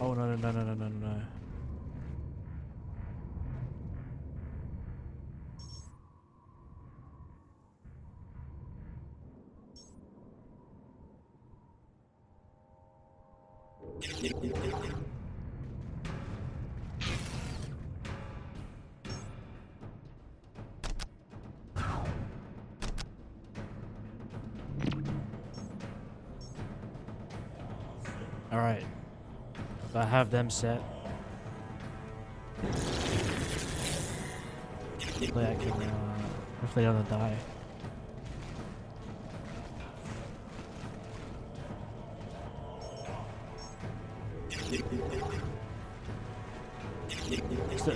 Oh no. All right. So I have them set. Hopefully I can, hopefully I don't die.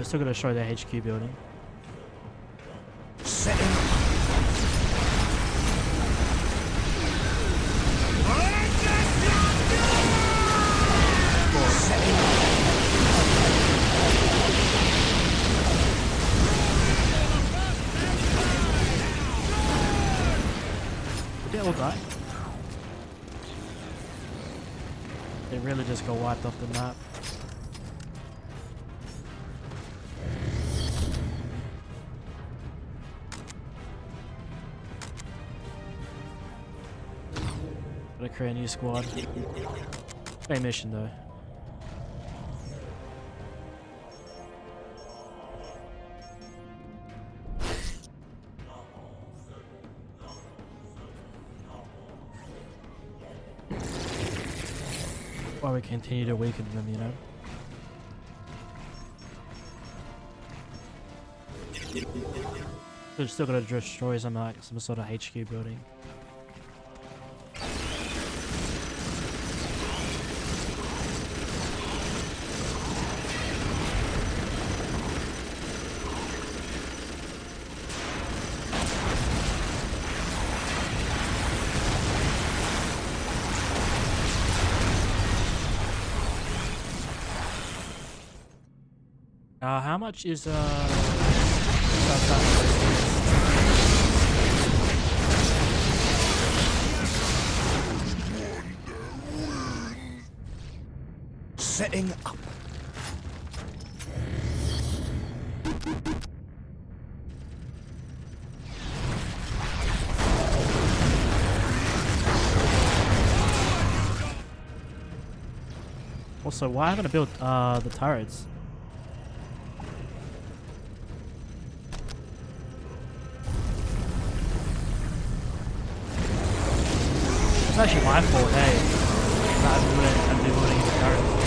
Still gonna show their HQ building. Did they all die? They really just got wiped off the map. Gotta create a new squad. Same mission though. While we continue to weaken them, you know. They're still gonna destroy some sort of HQ building. How much is Setting up. Also, why haven't I built the turrets? It's actually my fault, hey. I'm building the turrets.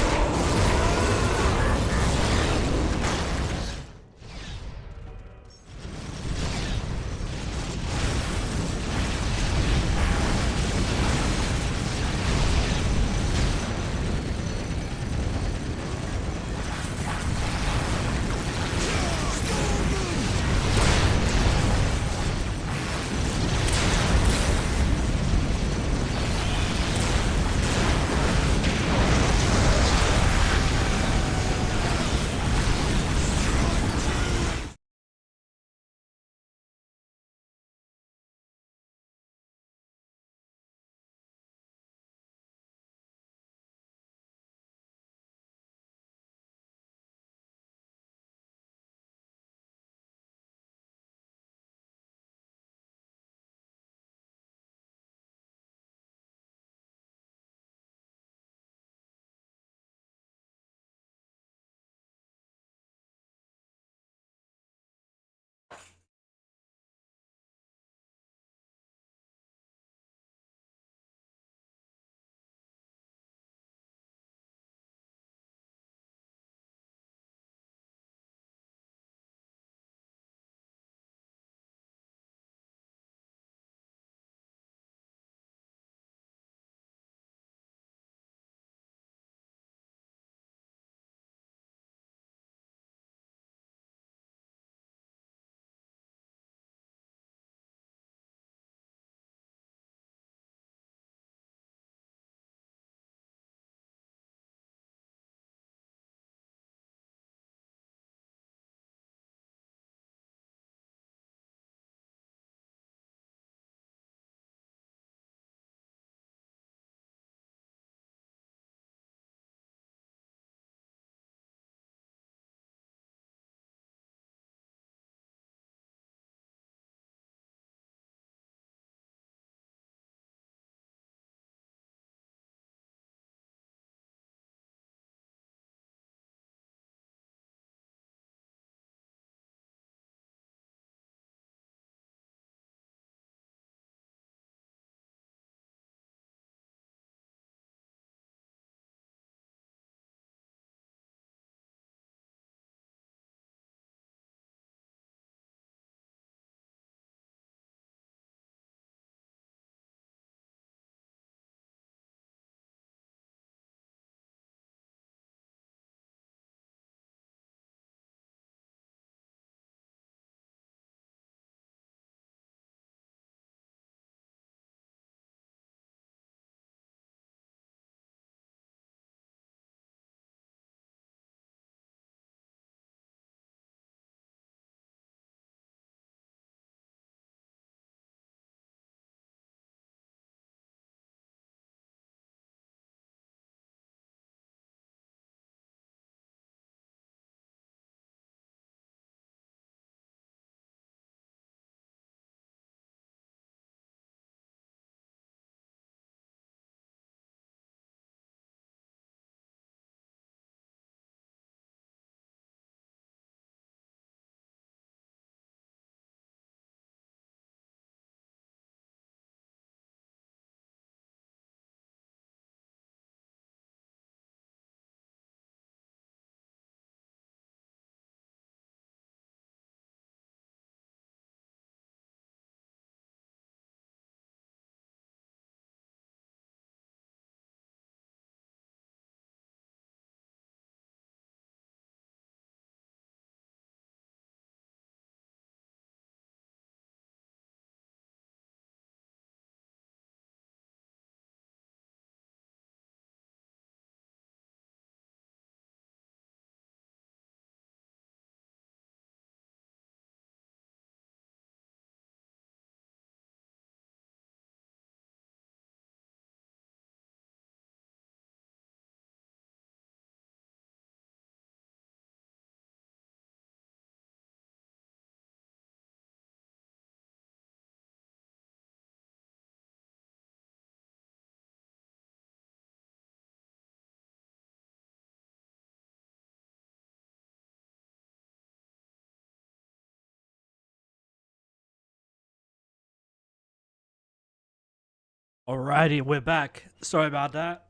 Alrighty, we're back. Sorry about that.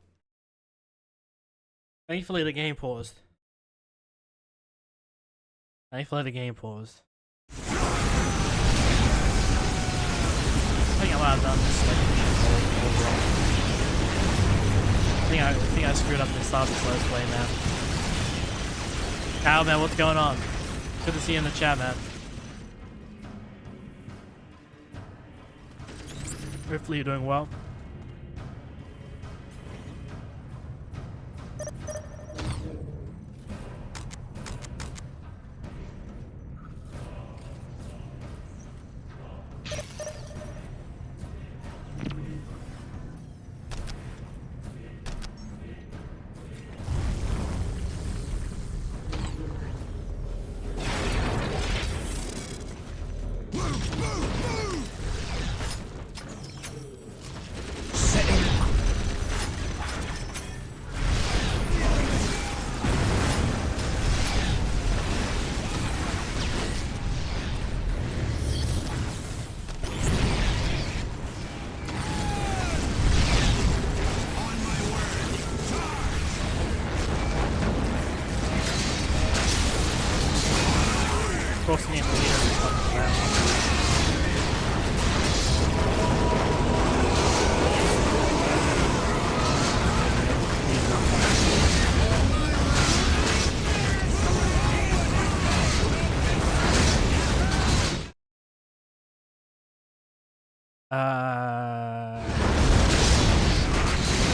Thankfully the game paused. I think I might have done this like overall. I think I screwed up the start of this let's play, man. Kyle, man, what's going on? Good to see you in the chat, man. Hopefully you're doing well. Crossing in the leader is fucking bad.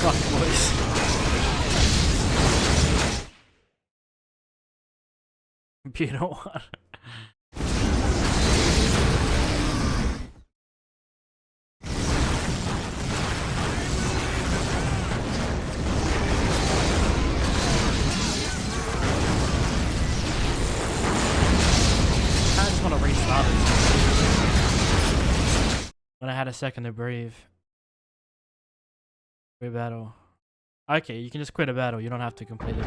Fuck boys. Computer one. When I had a second to breathe. Quit battle. Okay, you can just quit a battle. You don't have to complete it.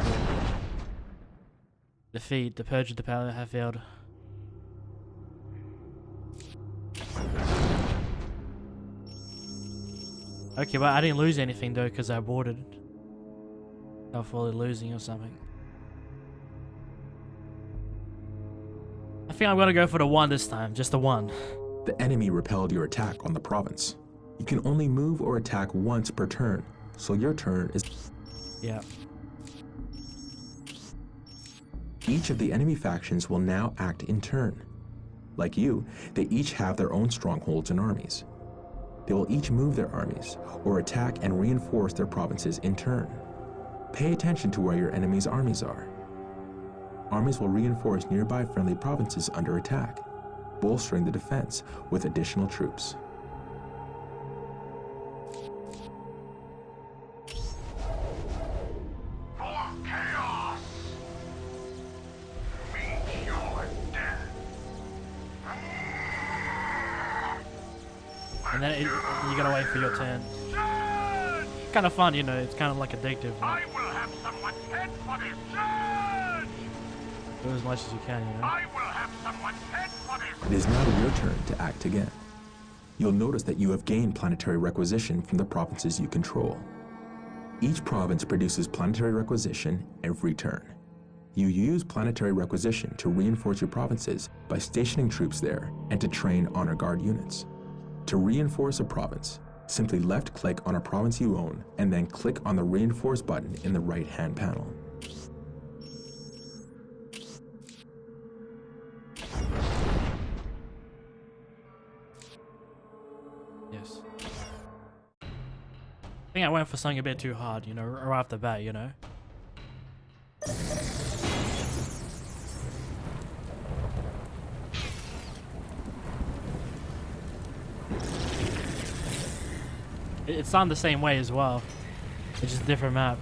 Defeat. The purge of the power have failed. Okay, but I didn't lose anything though because I aborted. I was fully losing or something. I think I'm gonna go for the 1 this time. Just the 1. The enemy repelled your attack on the province. You can only move or attack once per turn, so your turn is... Yeah. Each of the enemy factions will now act in turn. Like you, they each have their own strongholds and armies. They will each move their armies, or attack and reinforce their provinces in turn. Pay attention to where your enemy's armies are. Armies will reinforce nearby friendly provinces under attack, bolstering the defense with additional troops. For chaos! Meet your death! And then you gotta wait for your turn. Kind of fun, you know, it's kind of like addictive. I will have someone's head for this surge! Do as much as you can, you know? I will have someone's head for this! It is now your turn to act again. You'll notice that you have gained planetary requisition from the provinces you control. Each province produces planetary requisition every turn. You use planetary requisition to reinforce your provinces by stationing troops there and to train honor guard units. To reinforce a province, simply left-click on a province you own and then click on the Reinforce button in the right-hand panel. Yes. I think I went for something a bit too hard, you know, right off the bat, you know? It's on the same way as well. It's just a different map.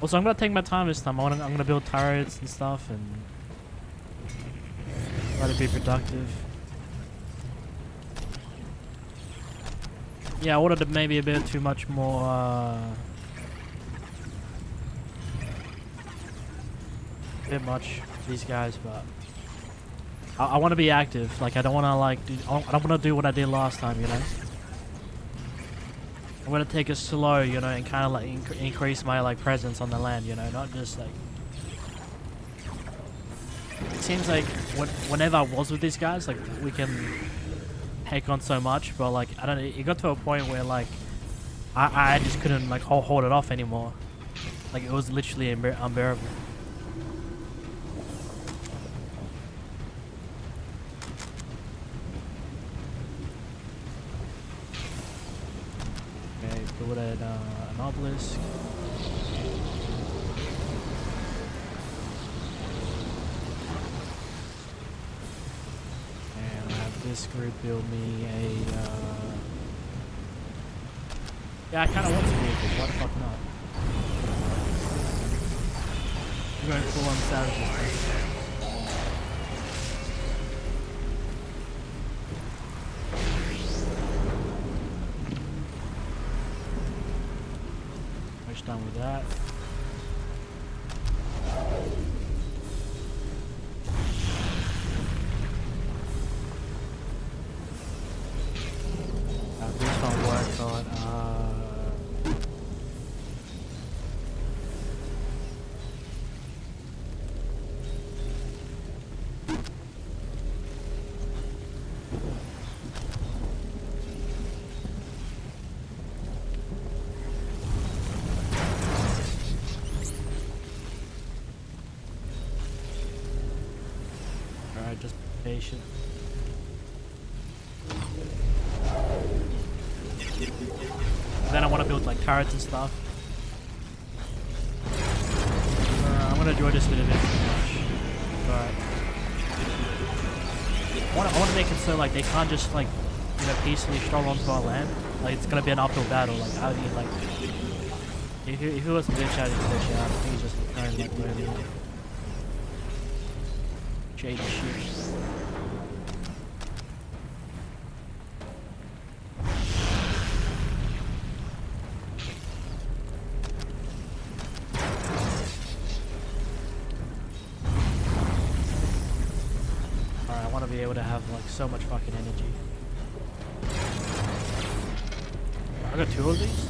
Also, I'm gonna take my time this time. I'm gonna build turrets and stuff and try to be productive. Yeah, I wanted maybe a bit too much more. A bit much for these guys, but I want to be active. Like, I don't want to like do. I don't want to do what I did last time. You know. I'm gonna take it slow, you know, and kind of like increase my like presence on the land. You know, not just like. It seems like whenever I was with these guys, like we can take on so much, but like I don't know, it got to a point where like I just couldn't like hold it off anymore. Like it was literally unbearable. Okay, build an obelisk. This group build me a yeah, I kind of want some vehicles, why the fuck not? I'm going full on savages. Much done with that. Just patient. Then I want to build like turrets and stuff. I'm gonna enjoy this bit of it too much, but I want to make it so like they can't just like peacefully stroll onto our land. Like it's gonna be an uphill battle. Like how do you like if he was to bitch out, he's bitch out. I think he's just trying to like really shady shit. Be able to have like so much fucking energy. I got 2 of these.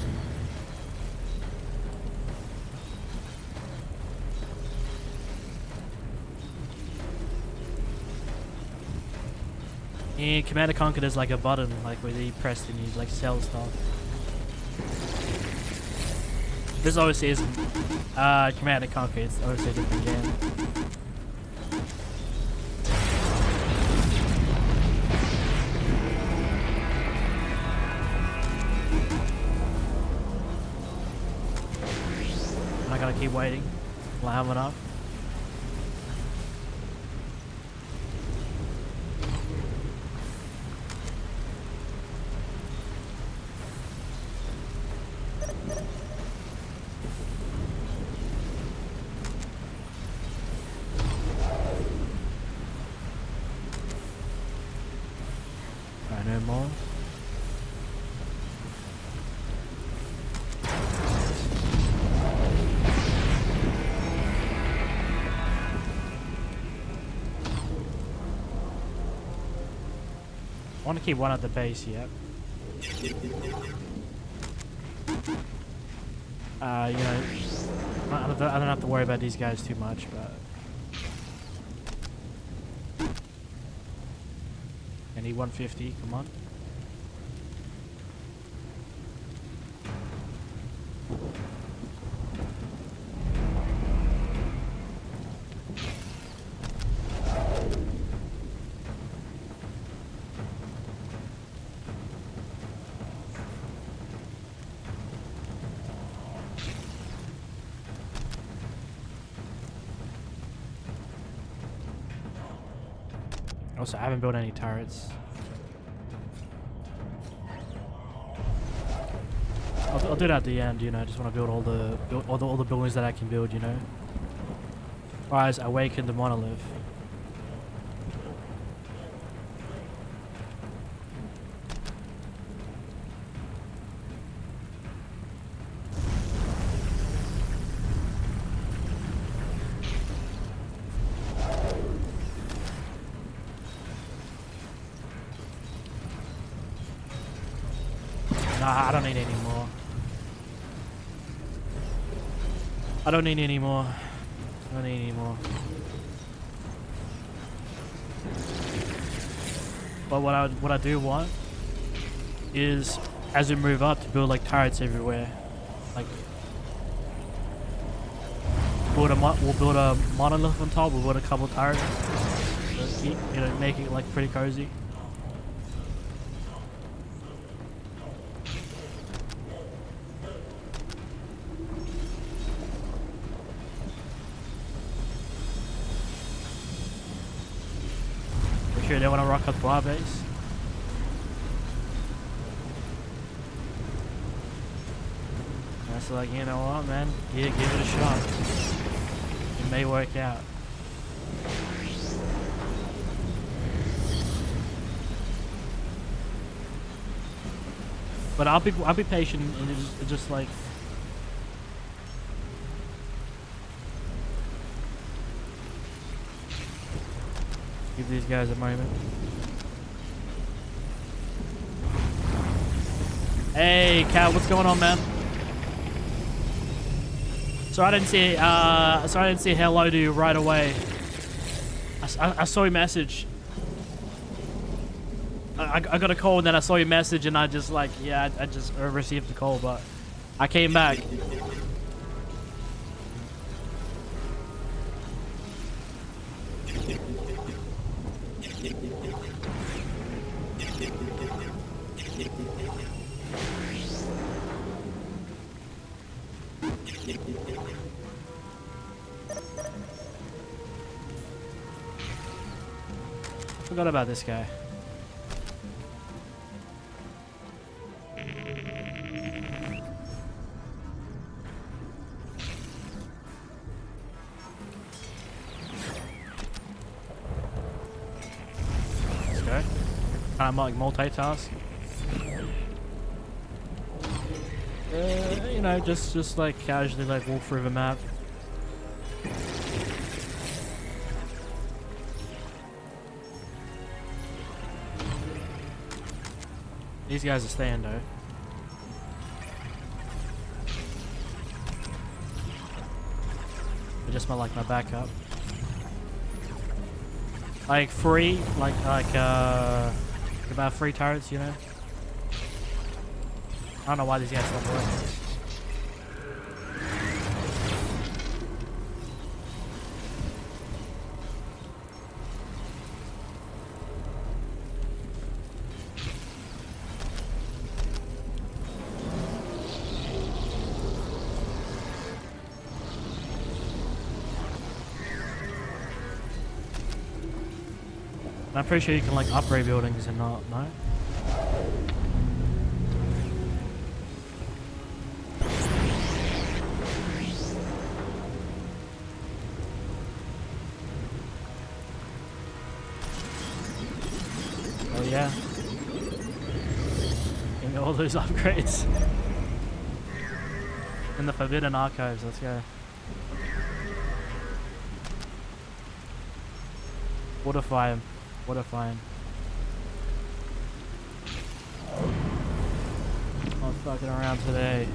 Yeah, Command & Conquer is like a button, like where you press and you like sell stuff. This obviously is Command & Conquer. It's obviously a different game. Gotta keep waiting till I have enough. Alright, no more. I want to keep one at the base, yep. You know, I don't have to worry about these guys too much, but I need 150, come on. Also, I haven't built any turrets. I'll do it at the end, you know. I just want to build all the buildings that I can build, you know. Rise, awaken the monolith. Nah, I don't need any more. I don't need any more. I don't need any more. But what I do want is, as we move up, to build like turrets everywhere. Like, we'll build a monolith on top. We'll build a couple turrets. You know, make it like pretty cozy. Sure they want to rock up to our base. That's like, you know what, man? Give it a shot. It may work out. But I'll be patient and just like. Give these guys a moment. Hey, Cat, what's going on, man? Sorry I didn't say hello to you right away. I saw your message. I got a call and then I saw your message and I just like, yeah, I just received the call, but I came back. Forgot about this guy. This guy. Kind of like multitask. You know, just like casually like walk through the map. These guys are staying though. They're just like my backup. Like free, like about 3 turrets, you know. I don't know why these guys don't work. I'm pretty sure you can like upgrade buildings and not, no? Oh yeah. Give me all those upgrades. In the Forbidden Archives, let's go. Fortify him. Fortify him. Not fucking around today.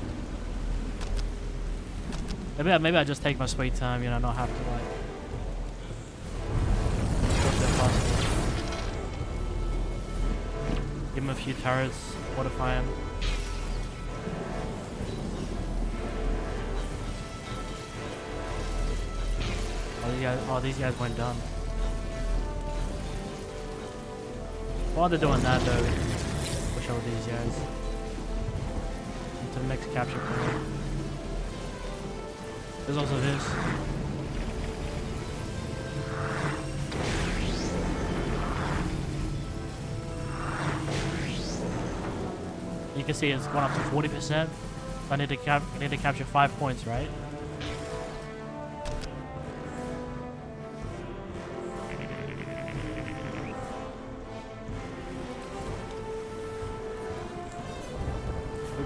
Maybe I just take my sweet time, you know, not have to like. Give him a few turrets, fortify him. Oh, these guys went done. While they're doing that though, we can push over these guys into the next capture point. There's also this. You can see it's gone up to 40%. I need to capture 5 points, right?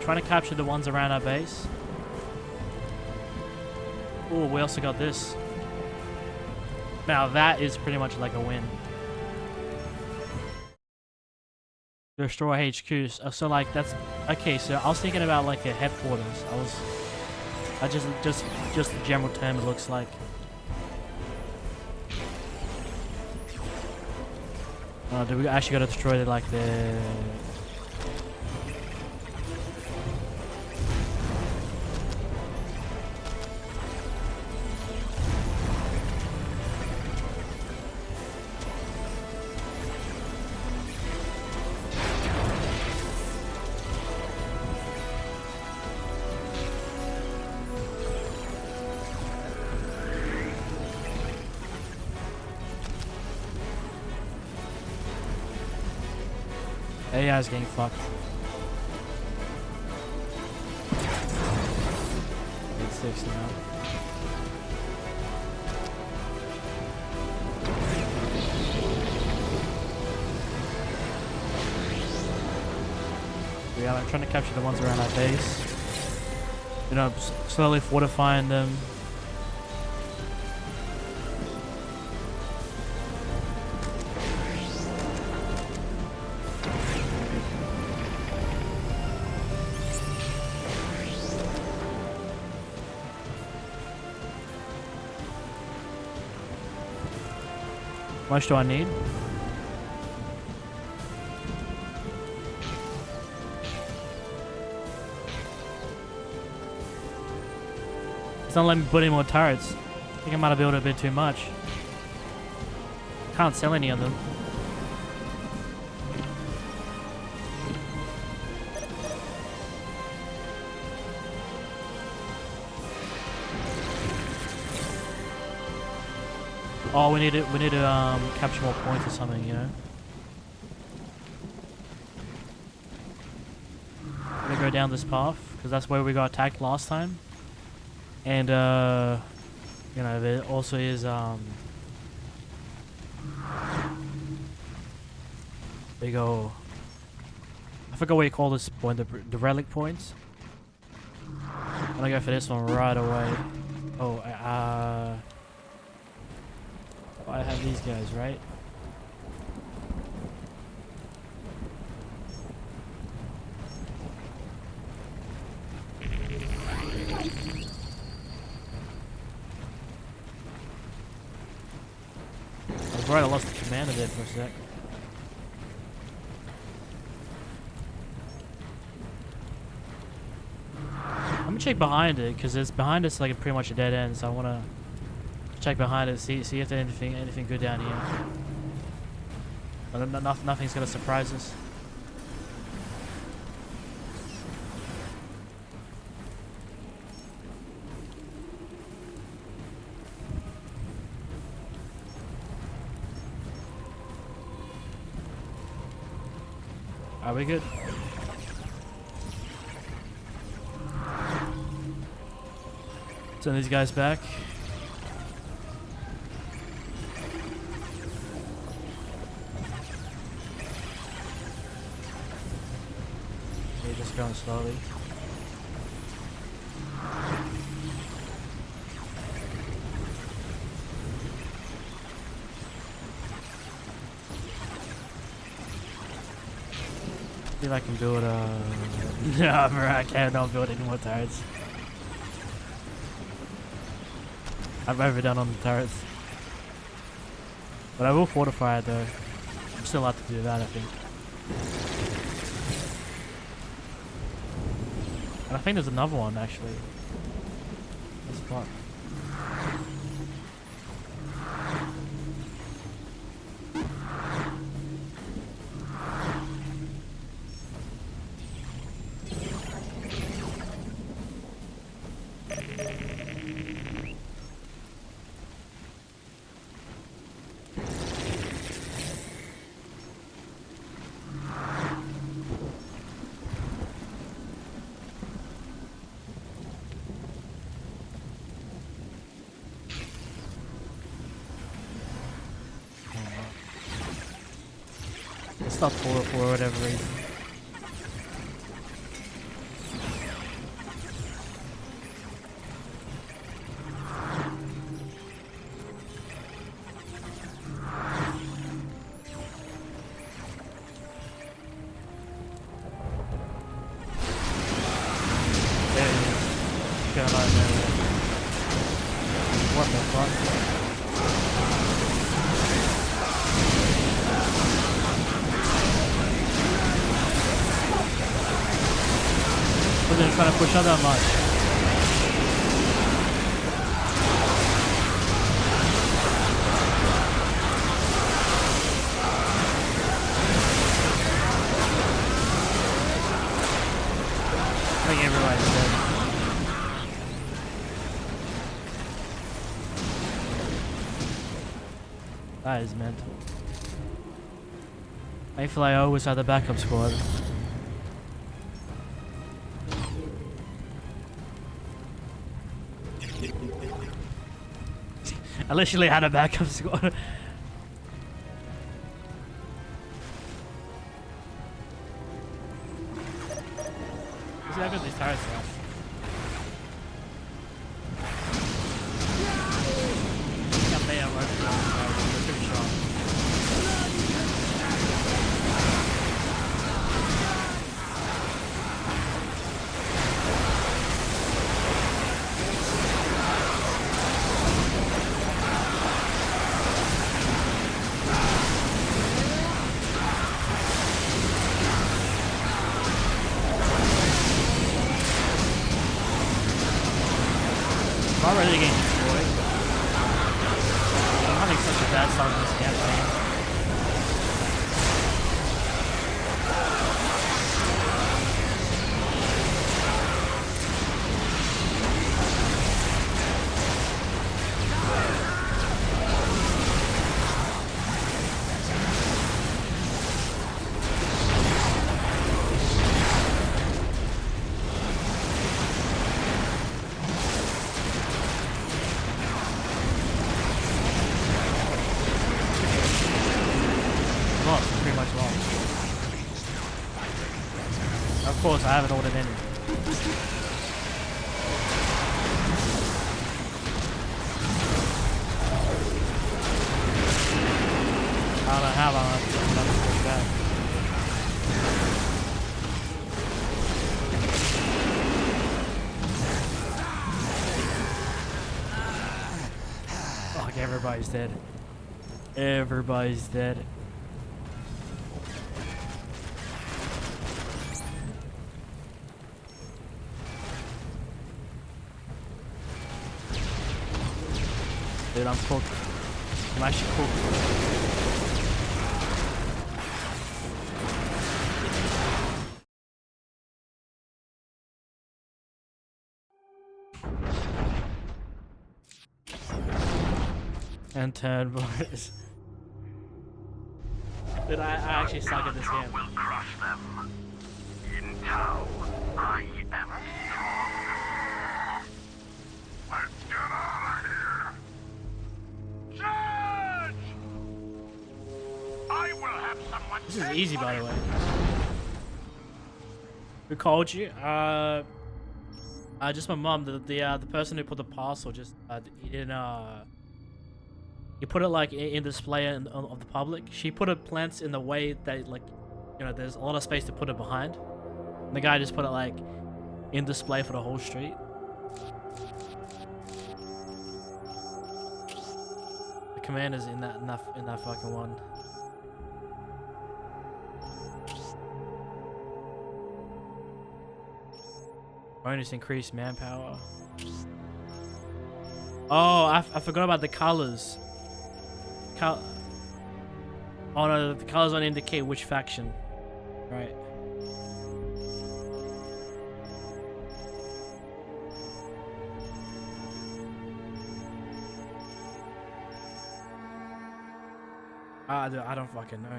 Trying to capture the ones around our base. Oh, we also got this. Now that is pretty much like a win. destroy HQs. So like that's okay. So I was thinking about like a headquarters. I just the general term it looks like. Do we actually gotta destroy like the? AI is getting fucked. 8-6 now. Yeah, I'm trying to capture the ones around our base. You know, slowly fortifying them. How much do I need? It's not letting me put any more turrets. I think I might have built a bit too much. Can't sell any of them. Oh, we need to capture more points or something, you know. We're gonna go down this path because that's where we got attacked last time, and you know there also is big ol', I forgot what you call this point, the relic points. I'm gonna go for this one right away. Oh, I have these guys, right? I was right, I lost the commander there for a sec. I'm gonna check behind it, because it's behind us like pretty much a dead end, so I wanna check behind it, see if there's anything good down here. But nothing's gonna surprise us. Are we good? Send these guys back. Just going slowly. See if I can build no, bro, I can't not build any more turrets. I've overdone on the turrets. But I will fortify it though. I'm still allowed to do that, I think. And I think there's another one actually. That's fuck. It's not for whatever reason. going on there? What the fuck? Wasn't trying to push out that much. I think everybody's dead. That is mental. Thankfully, I always had the backup squad. I literally had a backup squad. See how good these tires are. Yeah, they are working on the tires. They're pretty strong. I'm already getting destroyed. I'm having such a bad start in this campaign. Pretty much lost. Of course, I haven't ordered any. I don't know how long I'm going to push back. Fuck, everybody's dead. Everybody's dead. Dude, I'm cooked. I'm actually cooked. And turn boys. Dude, I actually suck at this game. Will crush them. In Tau, I am strong. Let's get out of here. Judge! I will have someone. This is easy, by the way. Who called you? Just my mom. The person who put the parcel just he didn't you put it like in display of the public. She put it plants in the way that, like, you know, there's a lot of space to put it behind. And the guy just put it like in display for the whole street. The commander's in that fucking one. Bonus increased manpower. Oh, I forgot about the colors. Oh no, the colors don't indicate which faction. Right. I don't fucking know.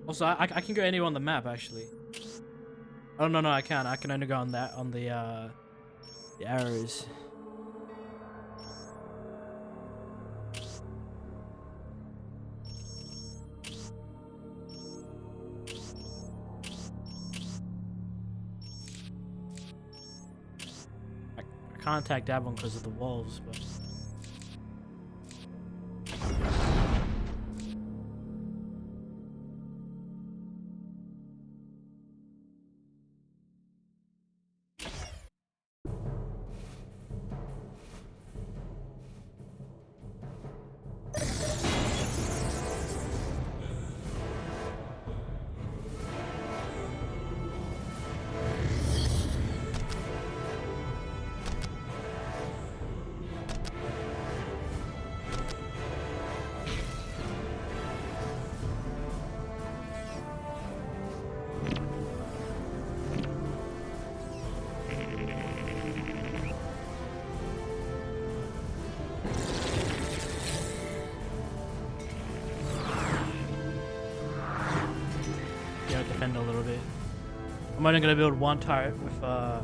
Also, I can go anywhere on the map, actually. Oh, no, I can't. I can only go on that, on the arrows. can't attack that one because of the wolves, but... Defend a little bit. I'm only gonna build one turret with I'm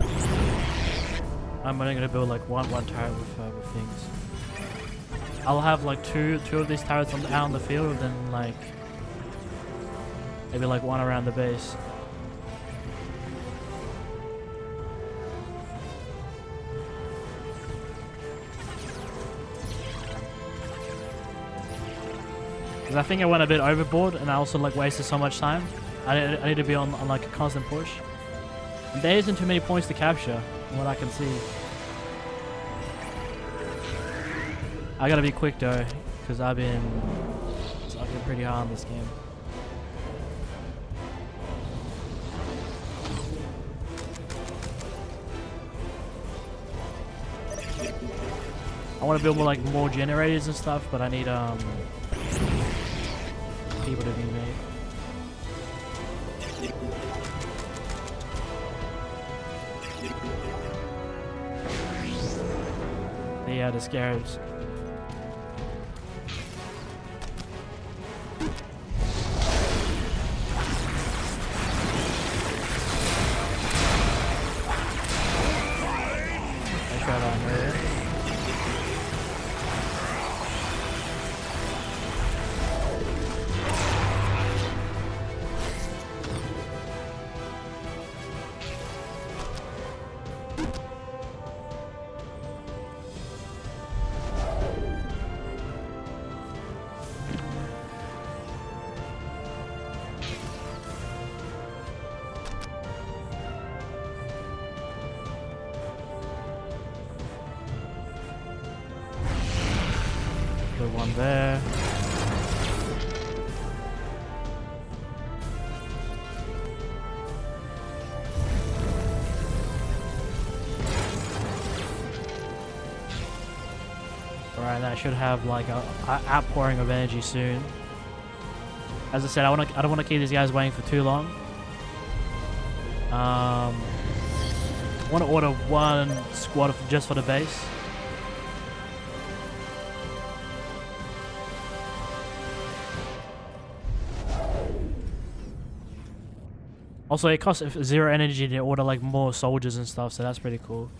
only gonna build like one turret with things. I'll have like two of these turrets out on the field, and then like maybe like one around the base. Because I think I went a bit overboard, and I also like wasted so much time. I need to be on like a constant push. And there isn't too many points to capture, from what I can see. I gotta be quick though, because I've been sucking pretty hard on this game. I want to build more generators and stuff, but I need people to be made. Yeah, the scarabs. Nice shot on there. Put one there. Alright, that should have like a outpouring of energy soon. As I said, I don't want to keep these guys waiting for too long. I want to order one squad just for the base. Also, it costs 0 energy to order like more soldiers and stuff, so that's pretty cool.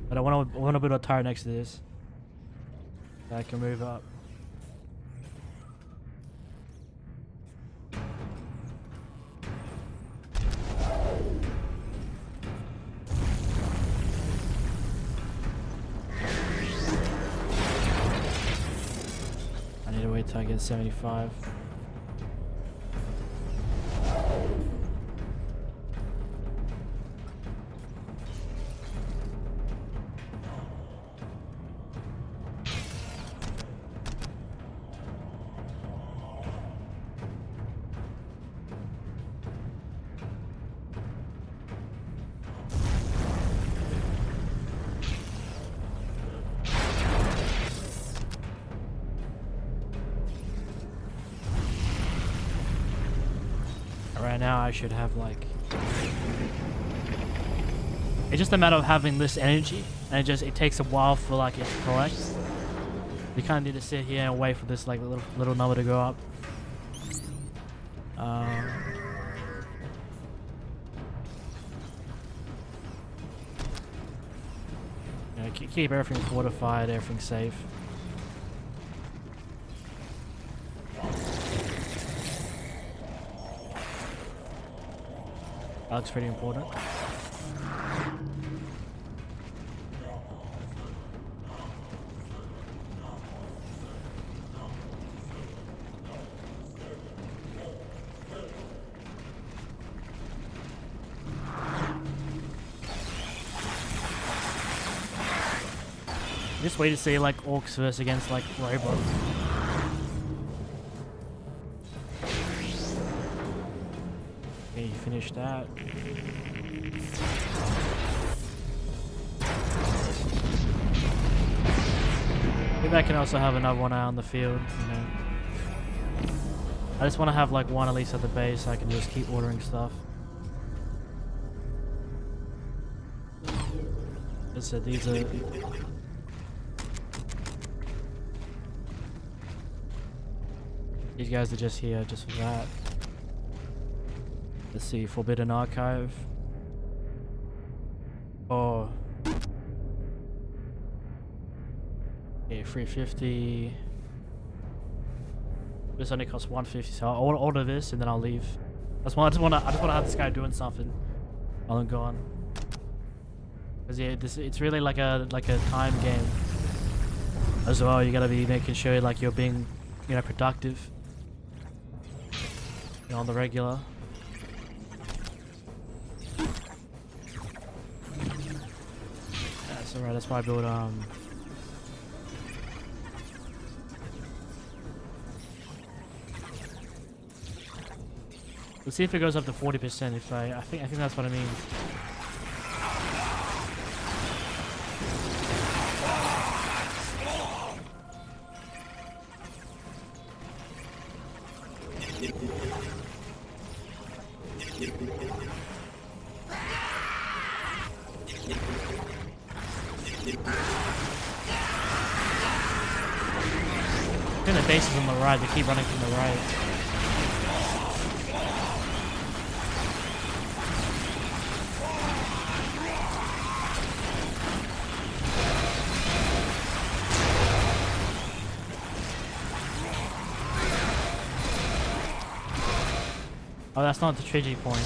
But I want to build a turret next to this, so I can move up. Wait till I get 75. Right now I should have like... It's just a matter of having this energy, and it takes a while for like it to collect. You kind of need to sit here and wait for this like little number to go up. Keep everything fortified, everything safe. looks pretty important. Just wait to see like orcs versus against like robots. Okay, you finished that. Maybe I can also have another one out on the field, you know. I just want to have like one at least at the base so I can just keep ordering stuff. As I said, these are... These guys are just here just for that. Let's see, Forbidden Archive. Oh. Okay, 350. This only costs 150, so I'll order this and then I'll leave. I just wanna have this guy doing something while I'm gone. Cause yeah, it's really like a time game as well. You gotta be making sure like you're being, you know, productive. You know, on the regular. That's alright, that's why I built Let's see if it goes up to 40%. If I think that's what it means. I think the base is on the right. They keep running from the right. Oh, that's not the strategy point.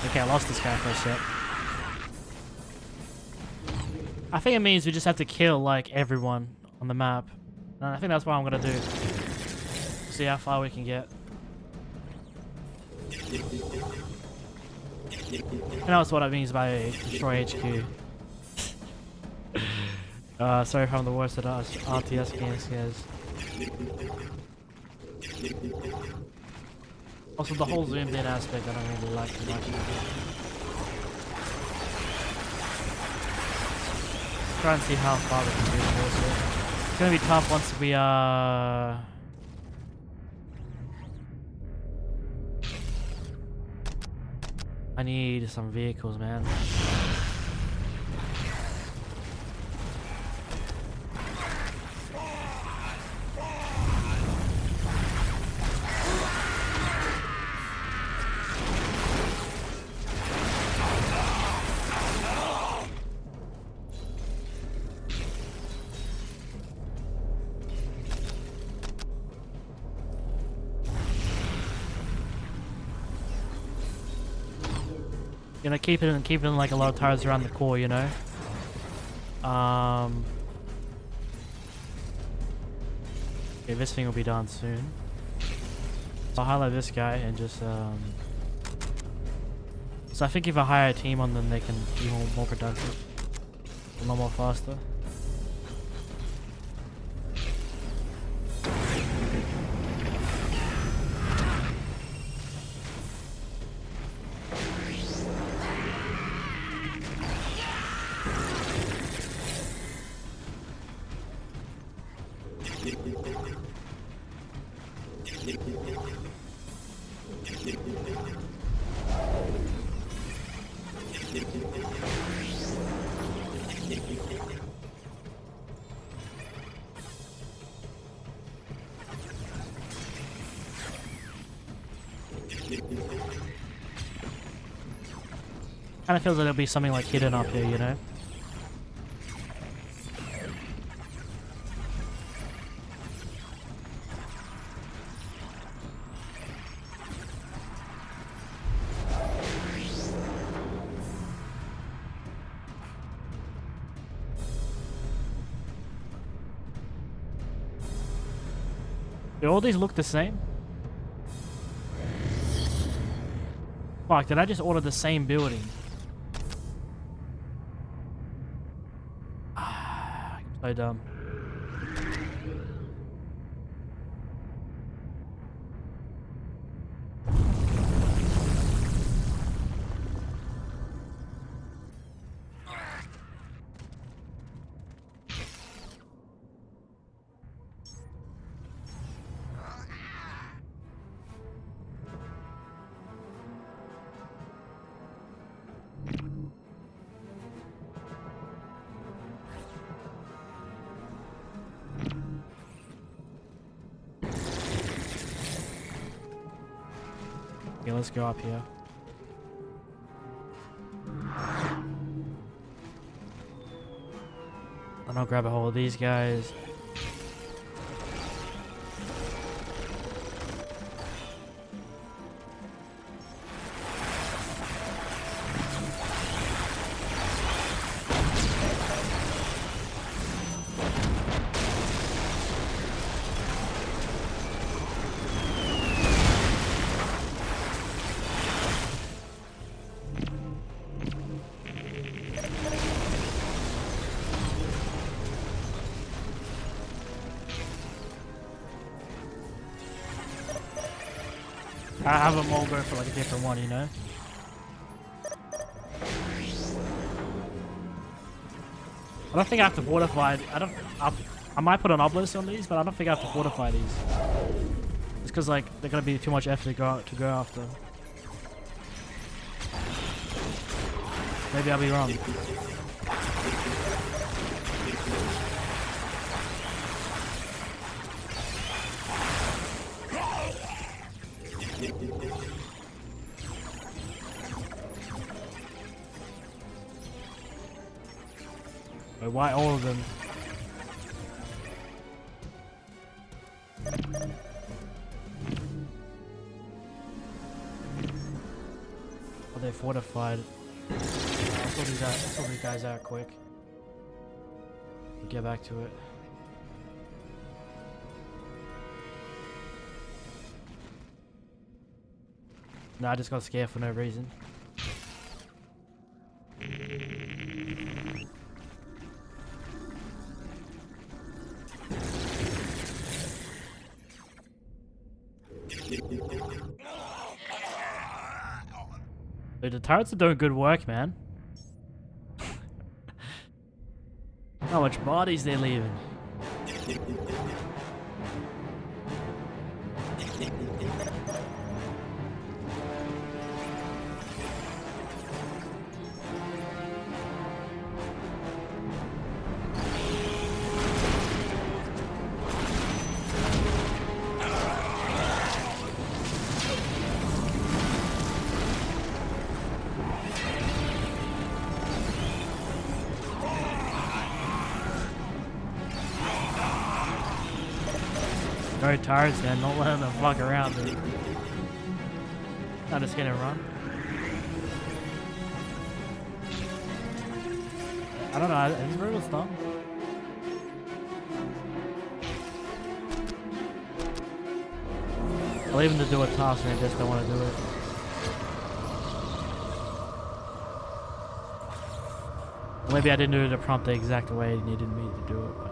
Okay, I lost this guy for a sec. I think it means we just have to kill, like, everyone on the map. And I think that's what I'm gonna do. See how far we can get. You know, that's what it means by destroy HQ. Sorry if I'm the worst at RTS games, guys. Also, the whole zoomed in aspect I don't really like too much. Try and see how far we can do it. It's gonna be tough once we I need some vehicles, man. You know, keeping like a lot of tires around the core, you know. Okay, this thing will be done soon. So I'll highlight this guy and just So I think if I hire a team on them, they can be more productive, a lot more faster. Kind of feels like there'll be something like hidden up here, you know? Do all these look the same? Fuck, did I just order the same building? I'm so dumb. Okay, let's go up here. And I'll grab a hold of these guys. I have them all go for like a different one, you know? I don't think I have to fortify. I might put an obelisk on these, but I don't think I have to fortify these. It's because like they're gonna be too much effort to go after. Maybe I'll be wrong. Wait, why all of them? Are they fortified? I'll sort these guys out quick. We'll get back to it. No, I just got scared for no reason. Dude, the turrets are doing good work, man. How much bodies they're leaving. Go turrets, man. Don't let them fuck around, dude. I'm just gonna run. I don't know. Are these riddles dumb? I'll leave them to do a task and I just don't want to do it. Maybe I didn't do the prompt the exact way it needed me to do it, but...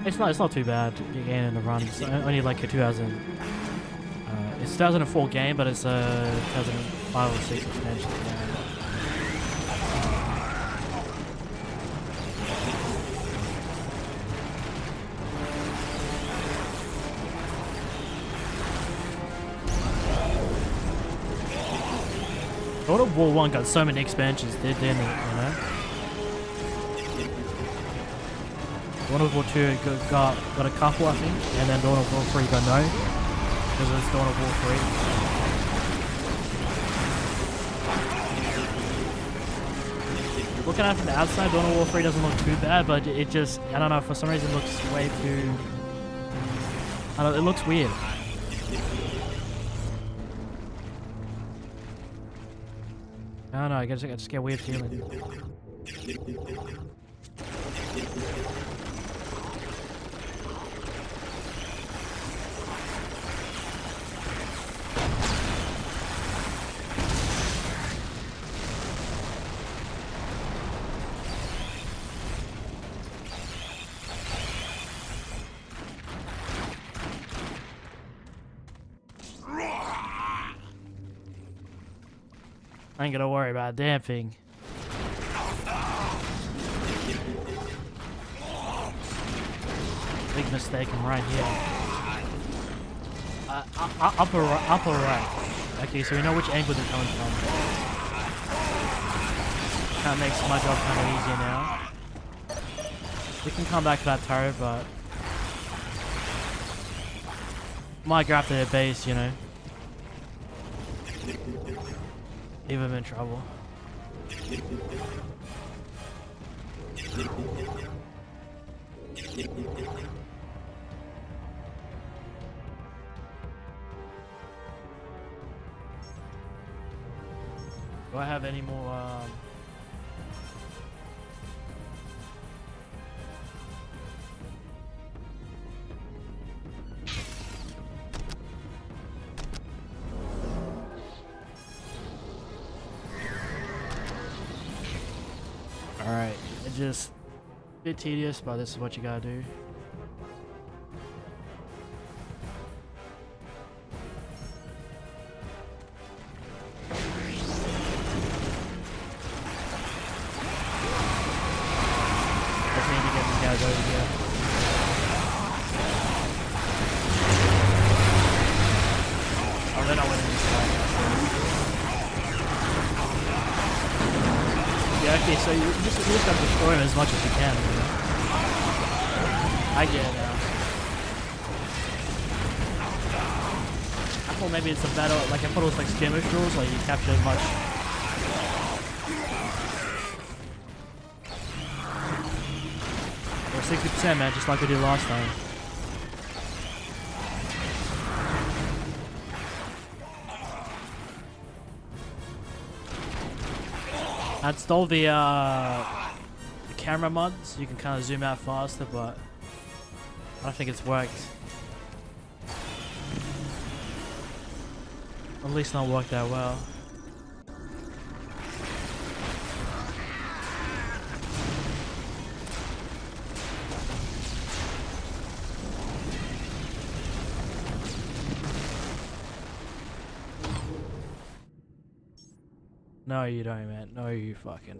It's not too bad to get in the run. It's only like a 2000. It's 2004 game, but it's a 2005 or 6 expansion game. Dawn of War 1 got so many expansions, didn't it, you know? Dawn of War 2 got a couple, I think, and then Dawn of War 3 got no, because it's Dawn of War 3. Looking at it from the outside, Dawn of War 3 doesn't look too bad, but it just, I don't know, for some reason it looks way too, I don't know, it looks weird. I don't know, I just get a weird feeling. I ain't gonna worry about a damn thing. Big mistake, I'm right here. Upper right. Okay, so we know which angle they're coming from. That makes my job kind of easier now. We can come back to that turret, but might go after their base, you know. Leave him in trouble. Do I have any more, Alright, it's just a bit tedious, but this is what you gotta do. Just need to get these guys over here. Oh, they're not winning this fight. Yeah, okay, so you just gotta destroy him as much as you can. You know? I get it now. I thought maybe it's a battle, like I thought it was like skirmish rules, like you capture as much. We're 60%, man, just like we did last time. I installed the camera mod so you can kind of zoom out faster, but I don't think it's worked. At least not worked that well. No, you don't, man. No, you fucking.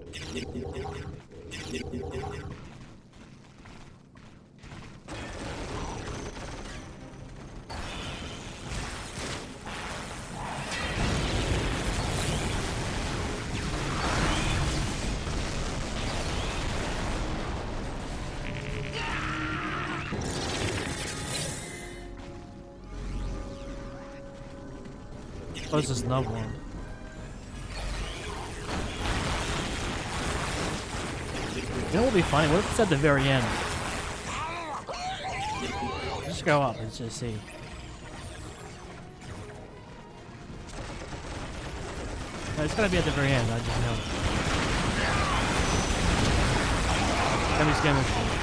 Oh, this is another one. You know what would be funny? What if it's at the very end? Just go up and just see. No, it's gotta be at the very end, I just know. Let me scan this one.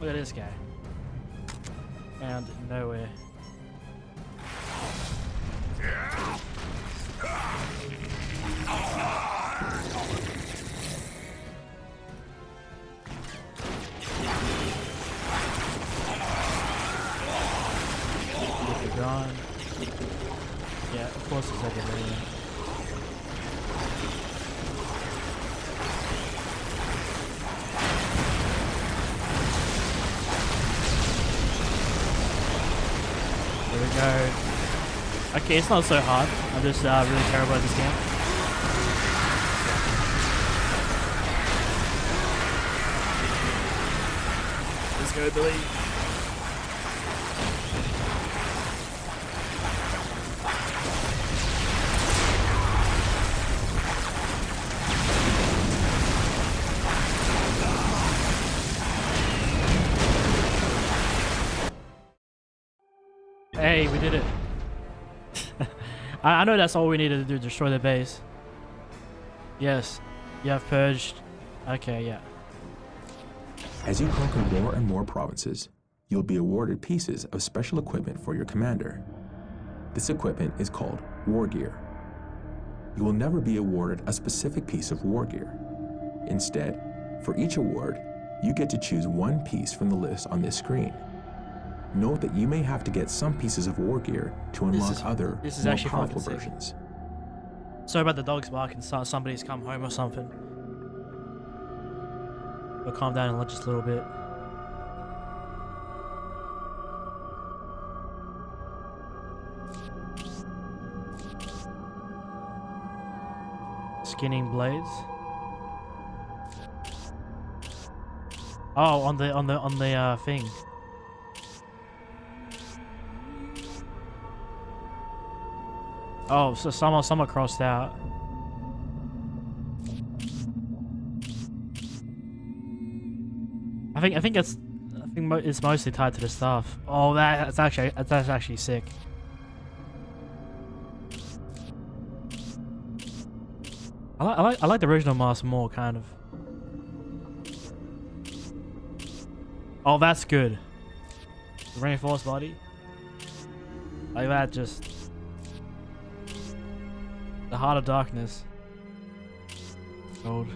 Look at this guy. Found nowhere. They're gone. Yeah, of course it's like a million. go. Okay, it's not so hard. I'm just really terrible at this game. Let's go, Billy. Hey, we did it. I know that's all we needed to do, destroy the base. Yes, you have purged. Okay, yeah. As you conquer more and more provinces, you'll be awarded pieces of special equipment for your commander. This equipment is called war gear. You will never be awarded a specific piece of war gear. Instead, for each award, you get to choose one piece from the list on this screen. Note that you may have to get some pieces of war gear to unlock other, more powerful versions. Sorry about the dogs barking. Somebody's come home or something. We'll calm down and let just a little bit. Skinning blades. Oh, on the thing. Oh, so some are crossed out. I think it's mostly tied to the staff. Oh, that's actually sick. I like the original mask more, kind of. Oh, that's good. The reinforced body. Like that, just. The Heart of Darkness. Gold.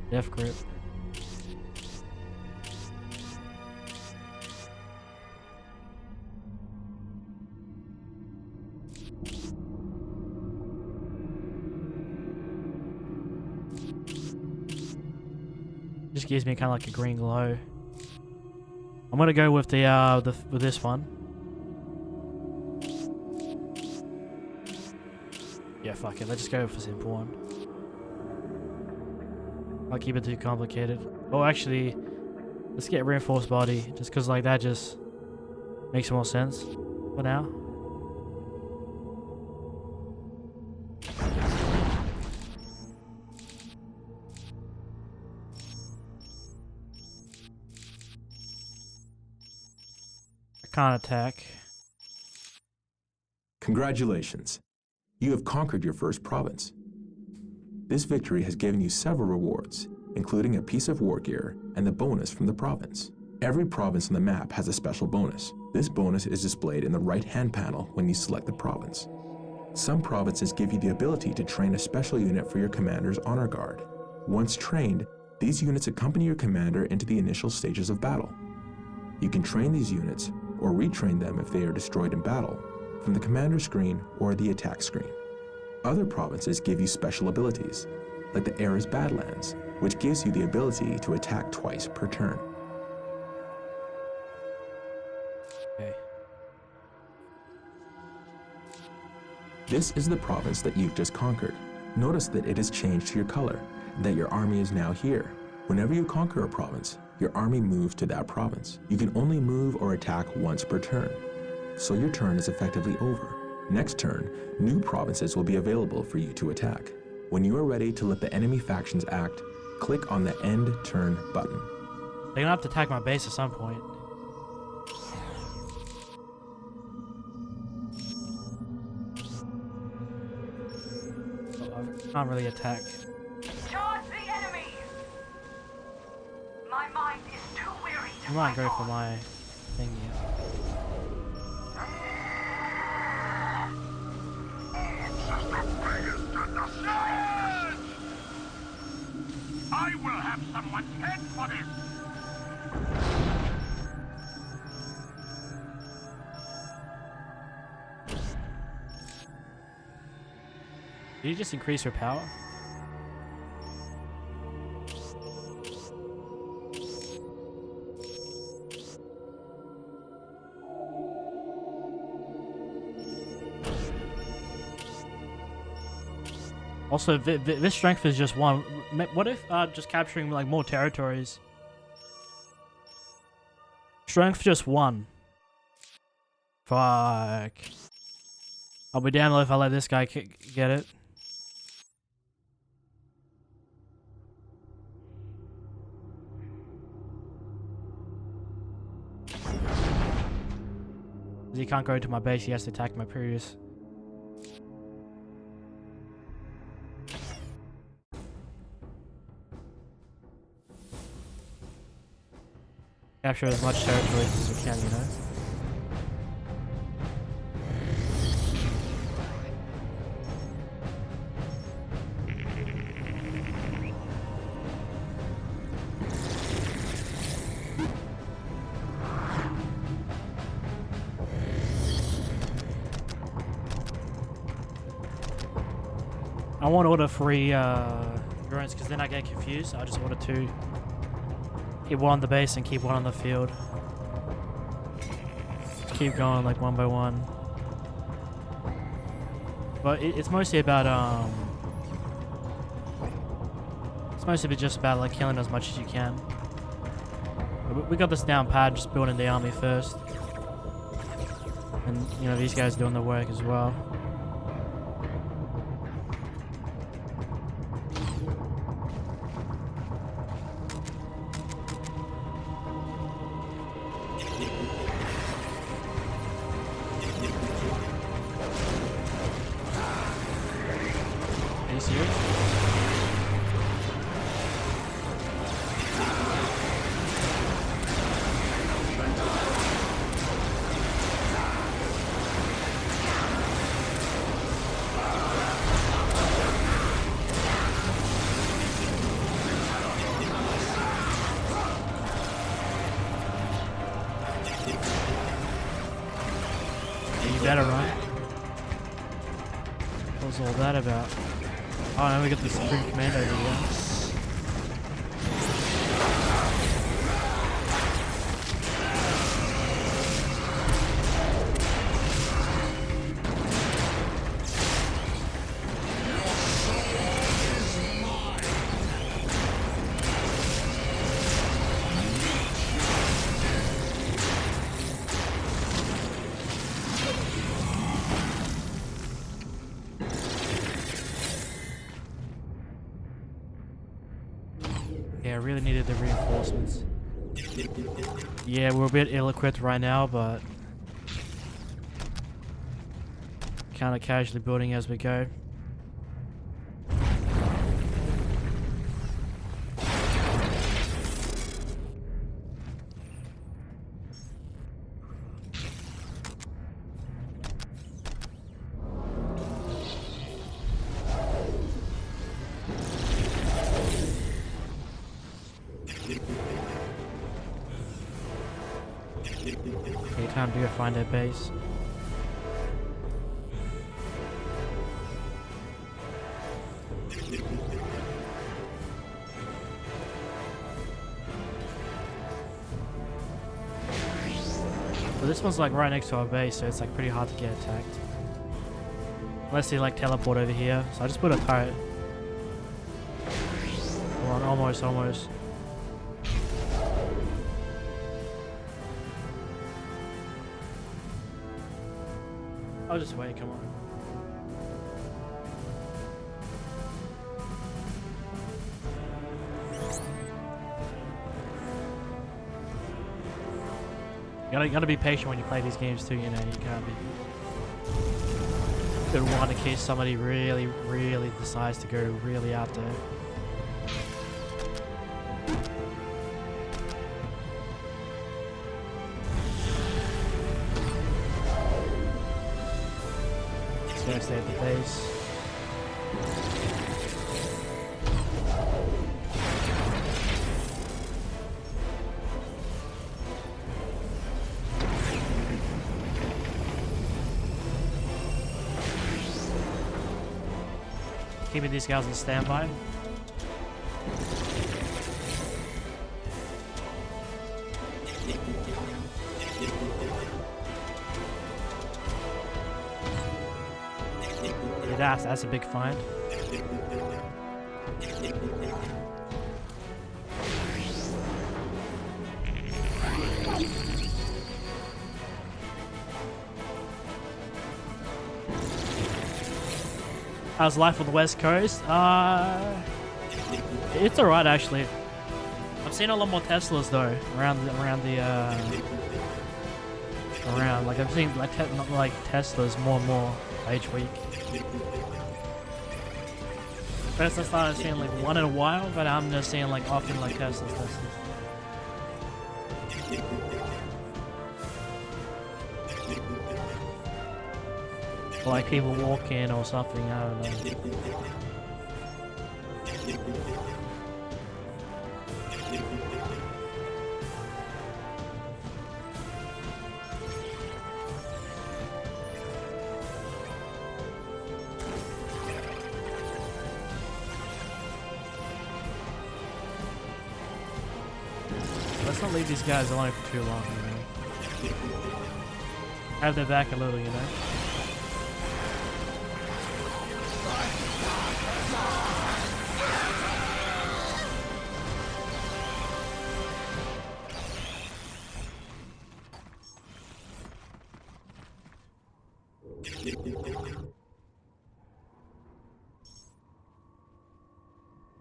Death Grip. Just gives me kind of like a green glow. I'm gonna go with with this one. Yeah, fuck it. Let's just go for the simple one. I'll keep it too complicated. Oh, actually, let's get reinforced body, just because like that just makes more sense for now. I can't attack. Congratulations. You have conquered your first province. This victory has given you several rewards, including a piece of war gear and the bonus from the province. Every province on the map has a special bonus. This bonus is displayed in the right-hand panel when you select the province. Some provinces give you the ability to train a special unit for your commander's honor guard. Once trained, these units accompany your commander into the initial stages of battle. You can train these units, or retrain them if they are destroyed in battle, from the commander screen or the attack screen. Other provinces give you special abilities, like the Era's Badlands, which gives you the ability to attack twice per turn. Okay. This is the province that you've just conquered. Notice that it has changed to your color, and that your army is now here. Whenever you conquer a province, your army moves to that province. You can only move or attack once per turn, so your turn is effectively over. Next turn, new provinces will be available for you to attack. When you are ready to let the enemy factions act, click on the End Turn button. They're gonna have to attack my base at some point. Oh, I can't really attack. Charge the enemy! My mind is too weary to I might fight go for on. my thing here. I will have someone's head for this! Did you just increase your power? Also, this strength is just one. What if just capturing like more territories? Strength just one. Fuck. I'll be damned if I let this guy get it. He can't go to my base, he has to attack my previous. Capture as much territory as we can, you know? I want order 3 drones because then I get confused. I just order 2. Keep 1 on the base and keep 1 on the field. Just keep going like 1 by 1. But it's mostly about it's mostly just about like killing as much as you can. We got this down pat, just building the army first. And you know, these guys doing the work as well. Better run. What was all that about? Oh, now we got the Supreme Commander over here. Yeah, I really needed the reinforcements. Yeah, we're a bit ill-equipped right now, but kind of casually building as we go. Okay, time to go find their base. But this one's like right next to our base, so it's like pretty hard to get attacked. Unless they like teleport over here. So I just put a turret. Come on, almost. I'll just wait, come on. You gotta be patient when you play these games too, you know, you can't be good one in case somebody really decides to go really out there. Gonna stay at the base. Keeping these guys on standby. That's a big find. How's life on the West Coast? It's alright actually. I've seen a lot more Teslas though around like I'm seeing like Teslas more and more each week. First I started seeing like one in a while, but I'm just seeing like often like Teslas. Like people walk in or something, I don't know. Let's not leave these guys alone for too long, you know. Have their back a little, you know.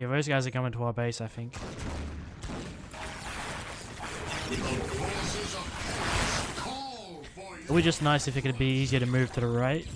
Yeah, those guys are coming to our base, I think. It would be just nice if it could be easier to move to the right.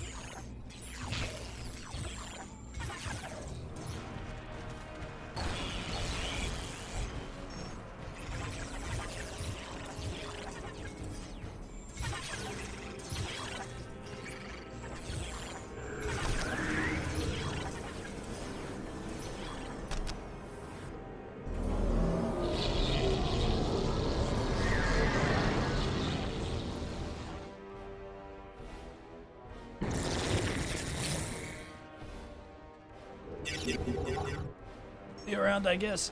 Be around, I guess.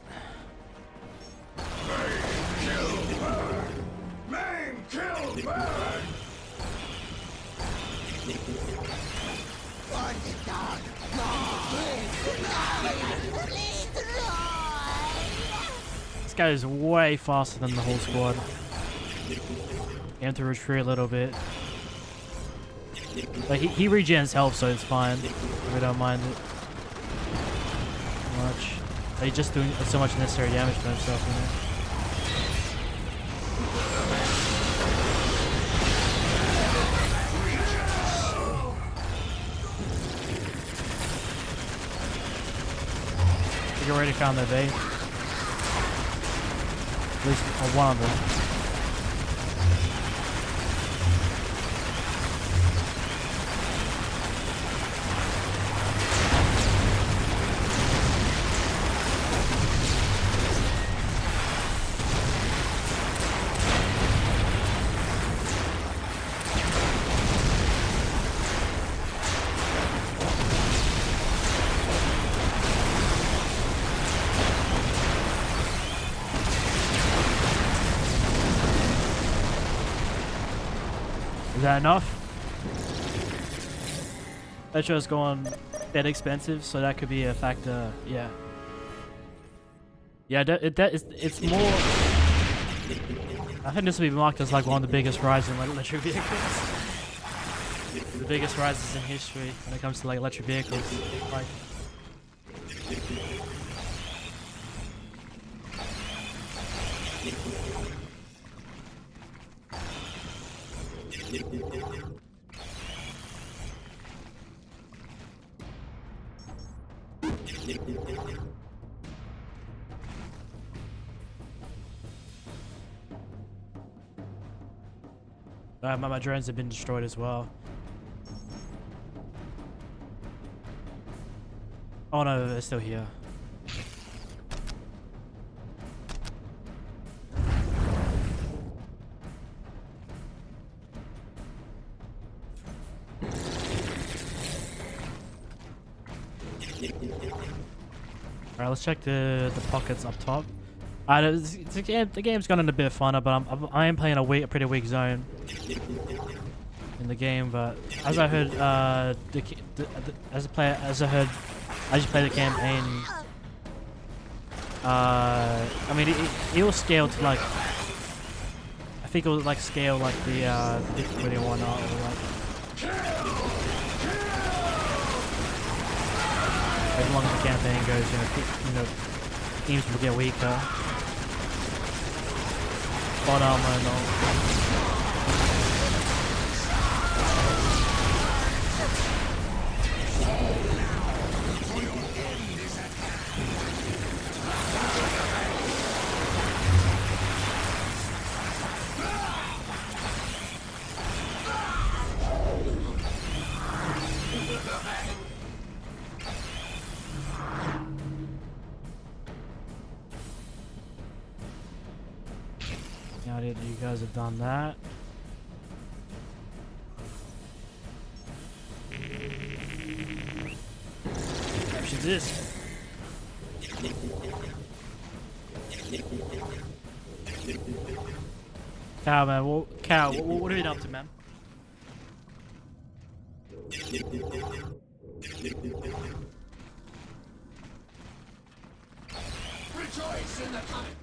Main kill bird! This guy is way faster than the whole squad. You have to retreat a little bit. But he regens health, so it's fine. We don't mind it much. But he's just doing so much necessary damage to himself, you know. You already found their base. At least one of them. Is that enough? That show's going that expensive, so that could be a factor. Yeah. Yeah, it's more. I think this will be marked as like one of the biggest rides in like electric vehicles. The biggest rises in history when it comes to like electric vehicles. Like. My drones have been destroyed as well. Oh no, they're still here. Alright, let's check the pockets up top. The game's gotten a bit funner, but I am playing a pretty weak zone. in the game, but as I heard, as a player, as I heard, as you play the campaign, I mean, it will scale to like, I think it will like scale like the difficulty and whatnot, or like, as long as the campaign goes, teams will get weaker. Bot armor and all. Now that you guys have done that. Capture this. Cow, man. Cow, what are you up to, man? Rejoice in the coming.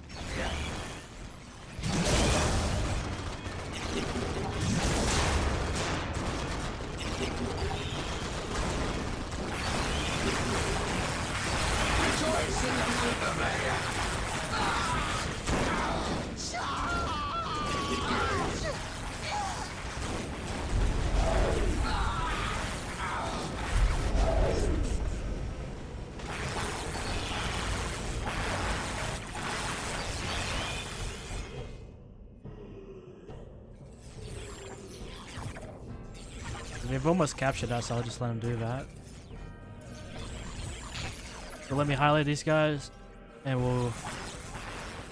They've almost captured us, I'll just let them do that. So let me highlight these guys, and we'll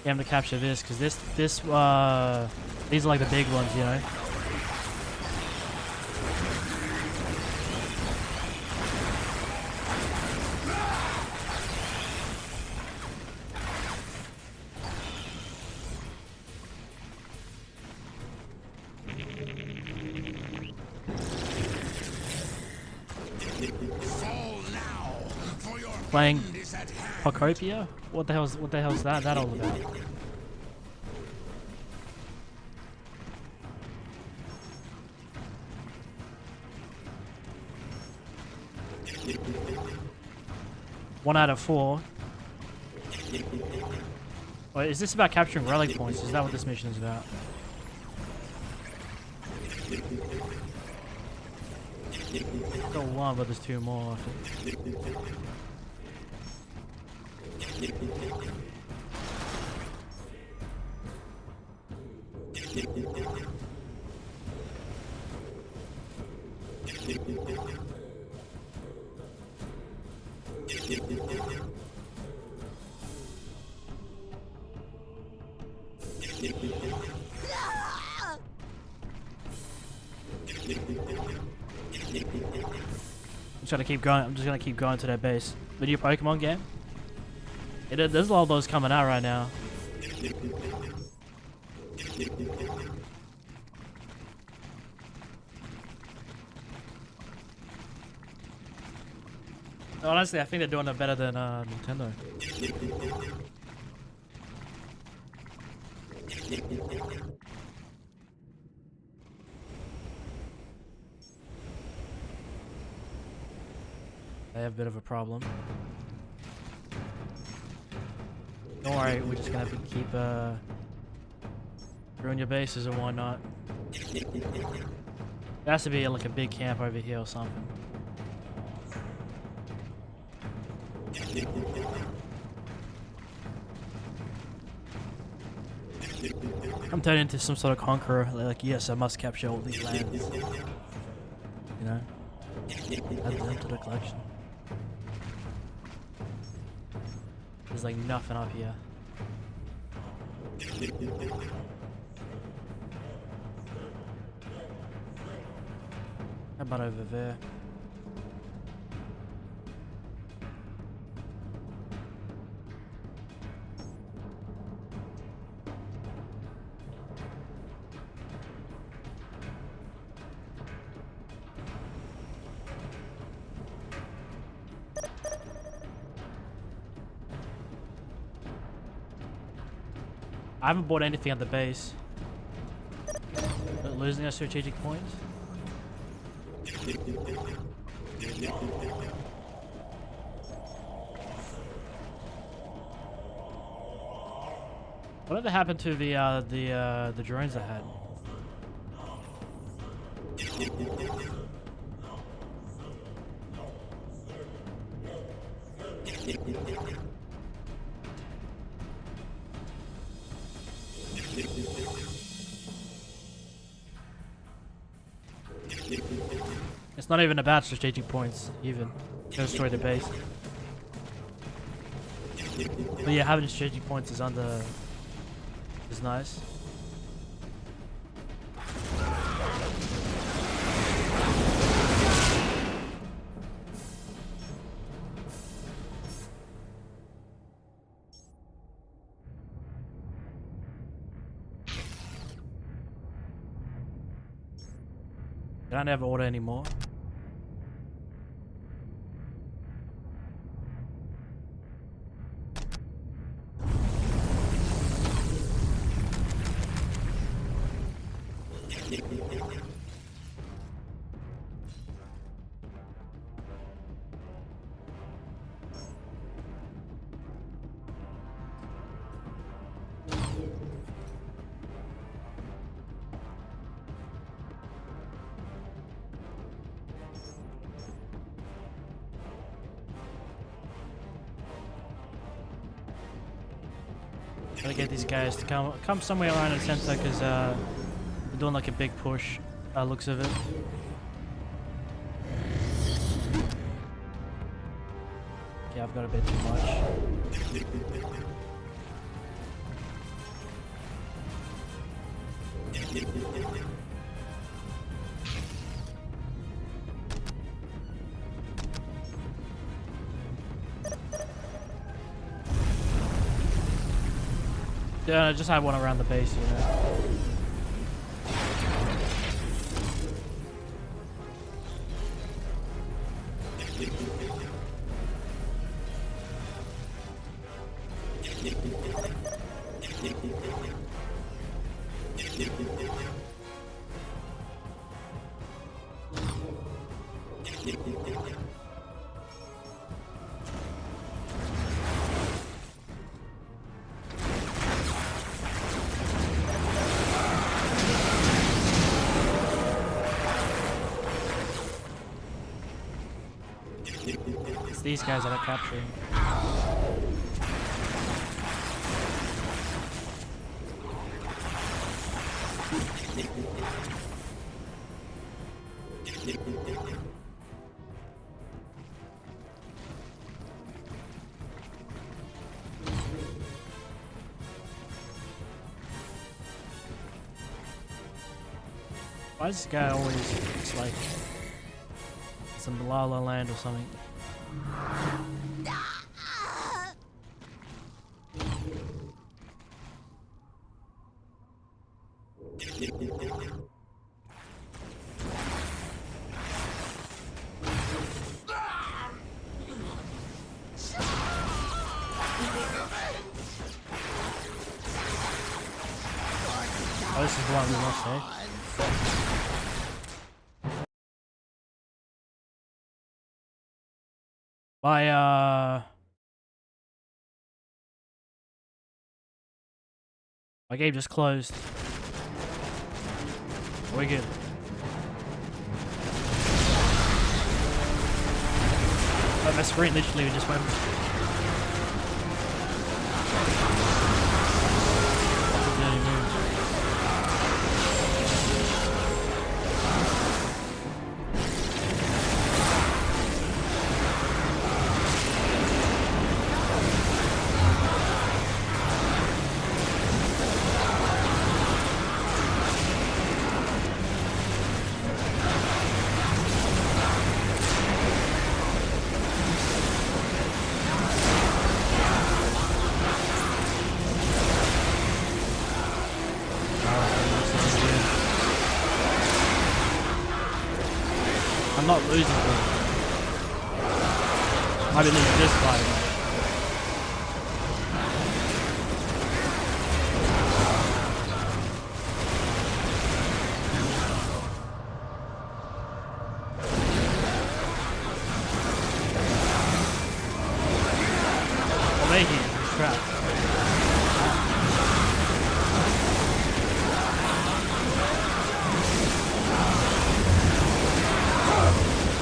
get them to capture this, because these are like the big ones, you know? Playing Pocopia? What the hell's that all about? One out of 4. Wait, is this about capturing relic points? Is that what this mission is about? Got one, but there's 2 more, I think. I'm just gonna keep going. I'm just gonna keep going to that base. The new Pokemon game. There's a lot of those coming out right now. Honestly, I think they're doing it better than Nintendo. They have a bit of a problem. Don't worry, we're just gonna keep ruin your bases and whatnot. There has to be like a big camp over here or something. I'm turning into some sort of conqueror. Like, yes, I must capture all these lands. You know, add them to the collection. There's like nothing up here. How about over there? I haven't bought anything at the base. Losing a strategic point. Whatever happened to the drones I had? It's not even about strategic points, even. To destroy the base. But yeah, having strategic points is nice. I don't have order anymore. Gotta get these guys to come somewhere around the center because they're doing like a big push. Looks of it. Okay, I've got a bit too much. Yeah, I just had one around the base, you know. It's these guys that are capturing. Why is this guy always, it's like some La La Land or something? Oh, this is the one we lost, eh? My game just closed. We're good. But my screen literally just went. That's a dirty move. I'm not losing them. Might be losing this fight. trapped.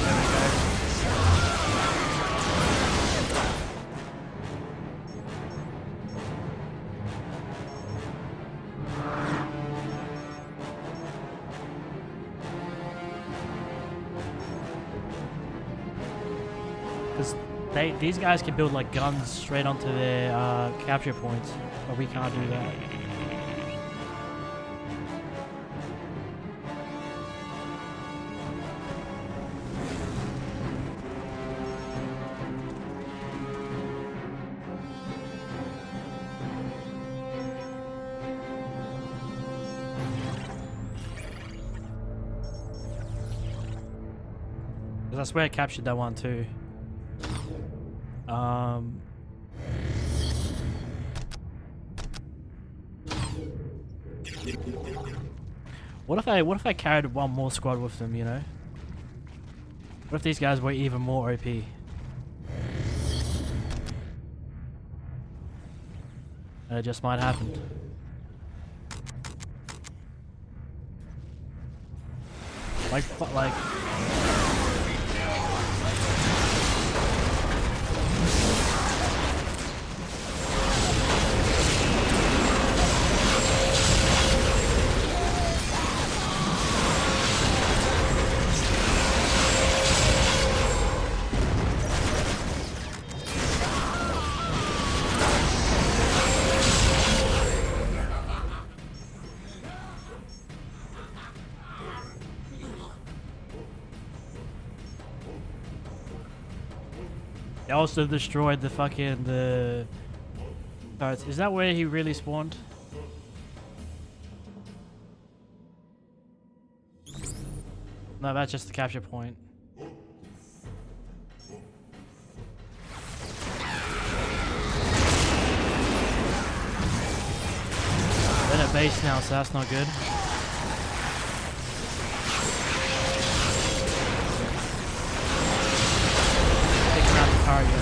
There we go. Because these guys can build like guns straight onto their capture points, but we can't do that. Because I swear I captured that one too. What if I carried one more squad with them, you know? What if these guys were even more OP? And it just might happen. Like they also destroyed the fucking is that where he really spawned? No, that's just the capture point. They're at base now, so that's not good. Taking out the target.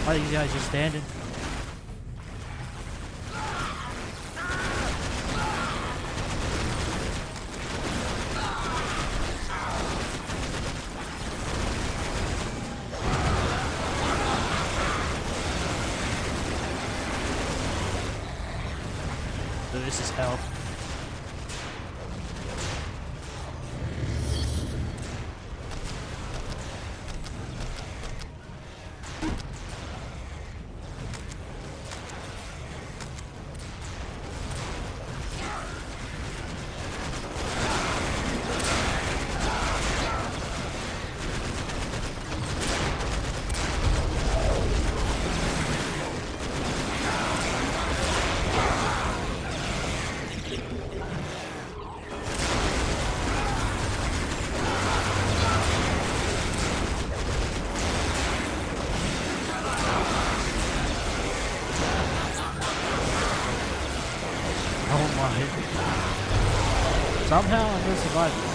Why are these guys just standing? So this is hell. Somehow I'm gonna survive this.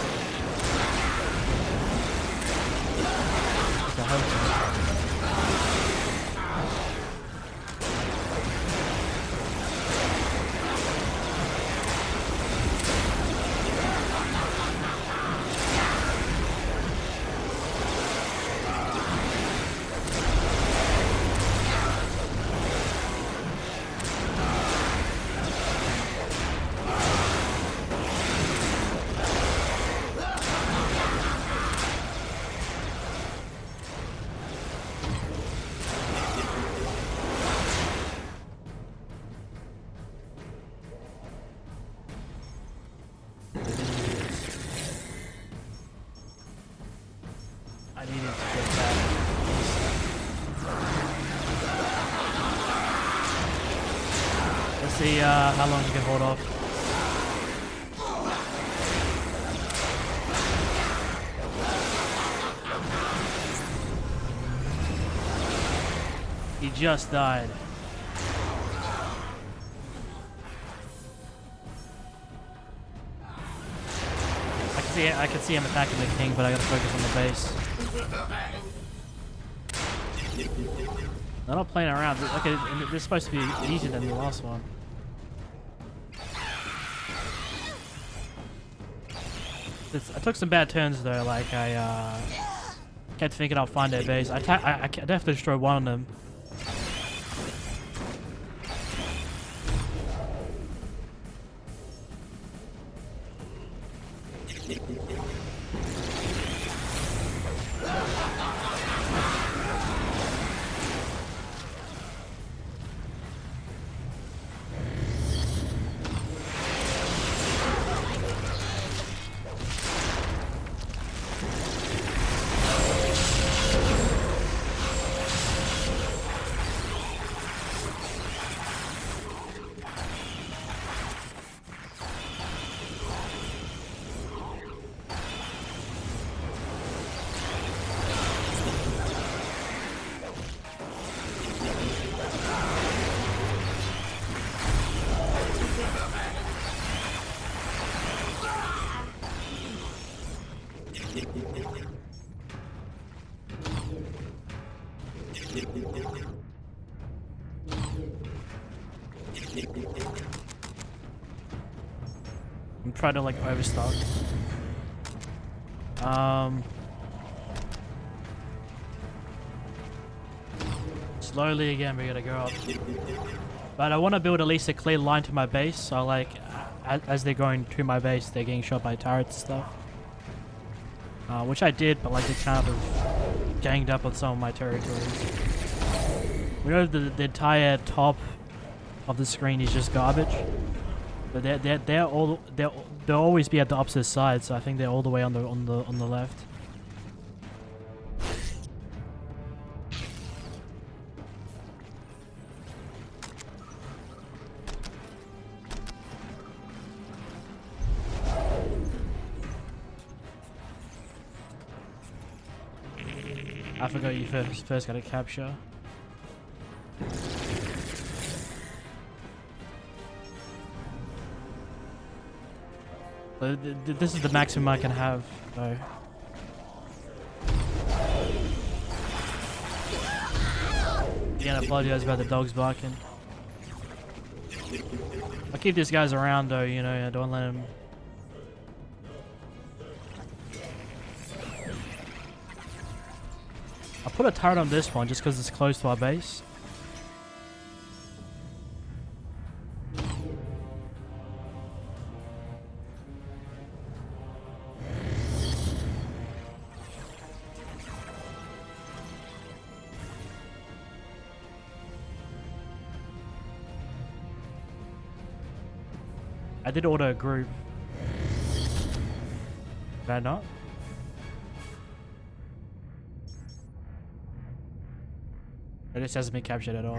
I hope so. I needed to get back. Let's see how long you can hold off. He just died. I can see him attacking the king, but I gotta focus on the base. They're not playing around. Okay, this is supposed to be easier than the last one. I took some bad turns though. Like I kept thinking I'll find their base. I definitely destroyed one of them. I'm trying to like overstock. Slowly again, we gotta go up. But I want to build at least a clear line to my base, so like as they're going to my base, they're getting shot by turrets and stuff. Which I did, but like they kind of ganged up on some of my territories. We know the entire top of the screen is just garbage, but they'll always be at the opposite side, so I think they're all the way on the left. I forgot you first got to capture. This is the maximum I can have, though. Again, I apologize about the dogs barking. I'll keep these guys around, though, you know, I don't let them... I'll put a turret on this one just because it's close to our base. I did auto group. Did I not? This hasn't been captured at all.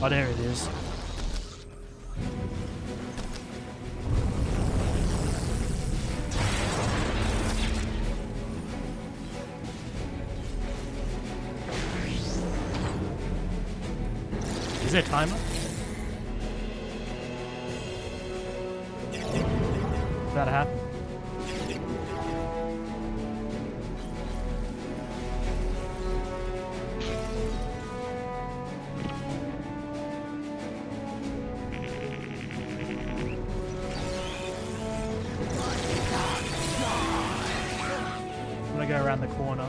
Oh, there it is. Is there a timer? What's about to happen? I'm gonna go around the corner.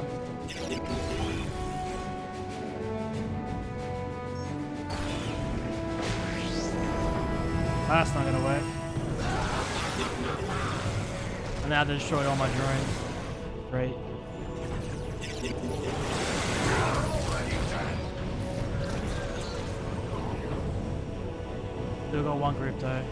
That's not gonna work. And now they destroyed all my drones. Great. Still got one group though.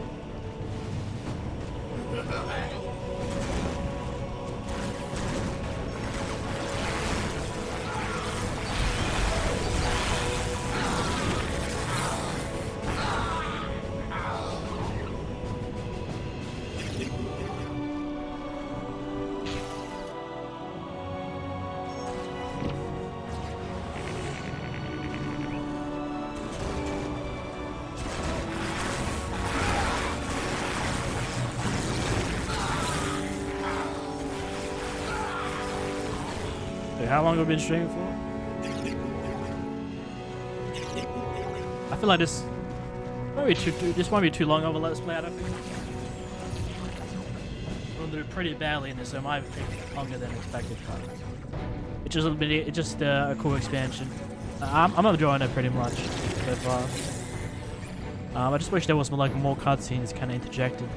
how long have we been streaming for? I feel like this might be too long of a let's play. I don't think. We'll do pretty badly in this, so it might take longer than expected. But it's just a cool expansion. I'm enjoying it pretty much so far. I just wish there was more cutscenes kind of interjected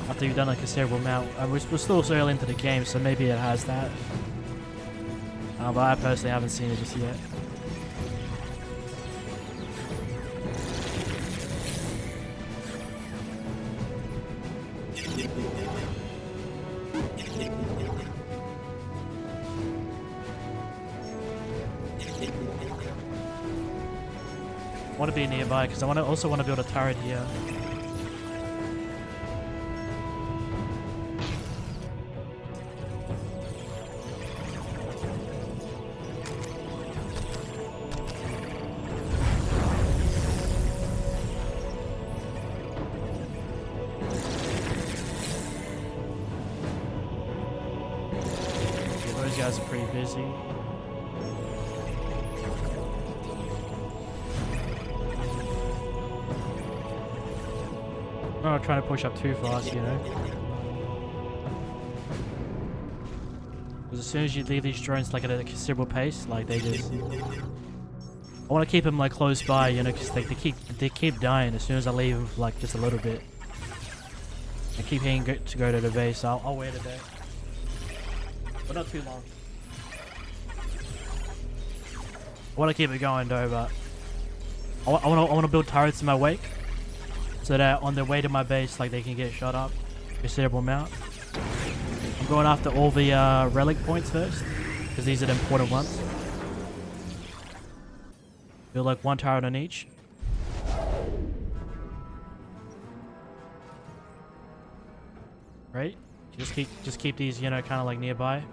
after you've done like a considerable amount. We're still so early into the game, so maybe it has that. But I personally haven't seen it just yet. I want to be nearby because I also want to build a turret here. Yeah, those guys are pretty busy. I'm not trying to push up too fast, you know. Because as soon as you leave these drones like at a considerable pace, like they just... I want to keep them like close by, you know, because they keep dying as soon as I leave them for like just a little bit. I keep hitting to go to the base, so I'll wait a bit. But not too long. I want to keep it going though, but... I want to build turrets in my wake. So that on their way to my base, like they can get shot up a considerable amount. I'm going after all the relic points first, because these are the important ones. Build like one turret on each. Right? Just keep these, you know, kind of like nearby.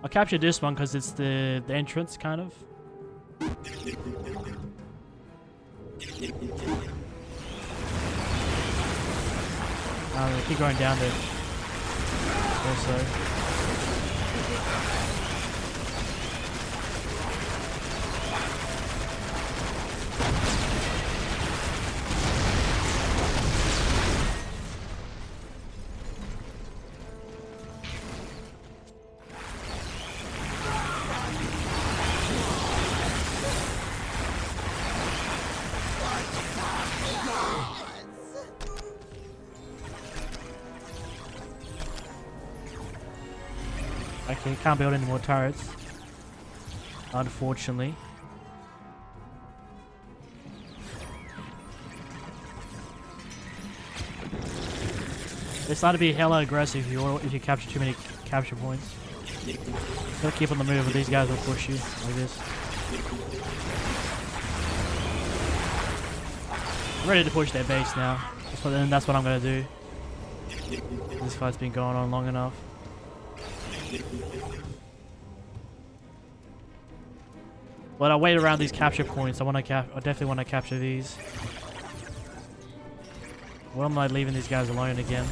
I'll capture this one because it's the entrance, kind of. Keep going down there. Also. Okay, can't build any more turrets, unfortunately. They start to be hella aggressive if you capture too many capture points. Gotta keep on the move, or these guys will push you like this. I'm ready to push their base now. That's what I'm gonna do. This fight's been going on long enough. But I'll wait around these capture points. I definitely want to capture these. Why am I leaving these guys alone again?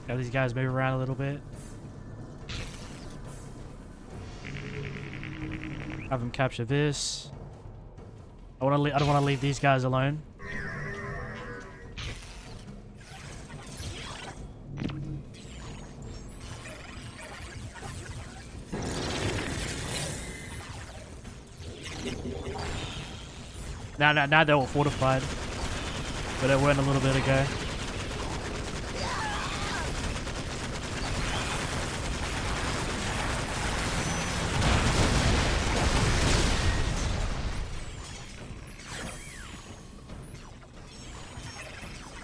Got these guys move around a little bit. Have them capture this. I don't want to leave these guys alone. Now they're all fortified. But they weren't a little bit ago.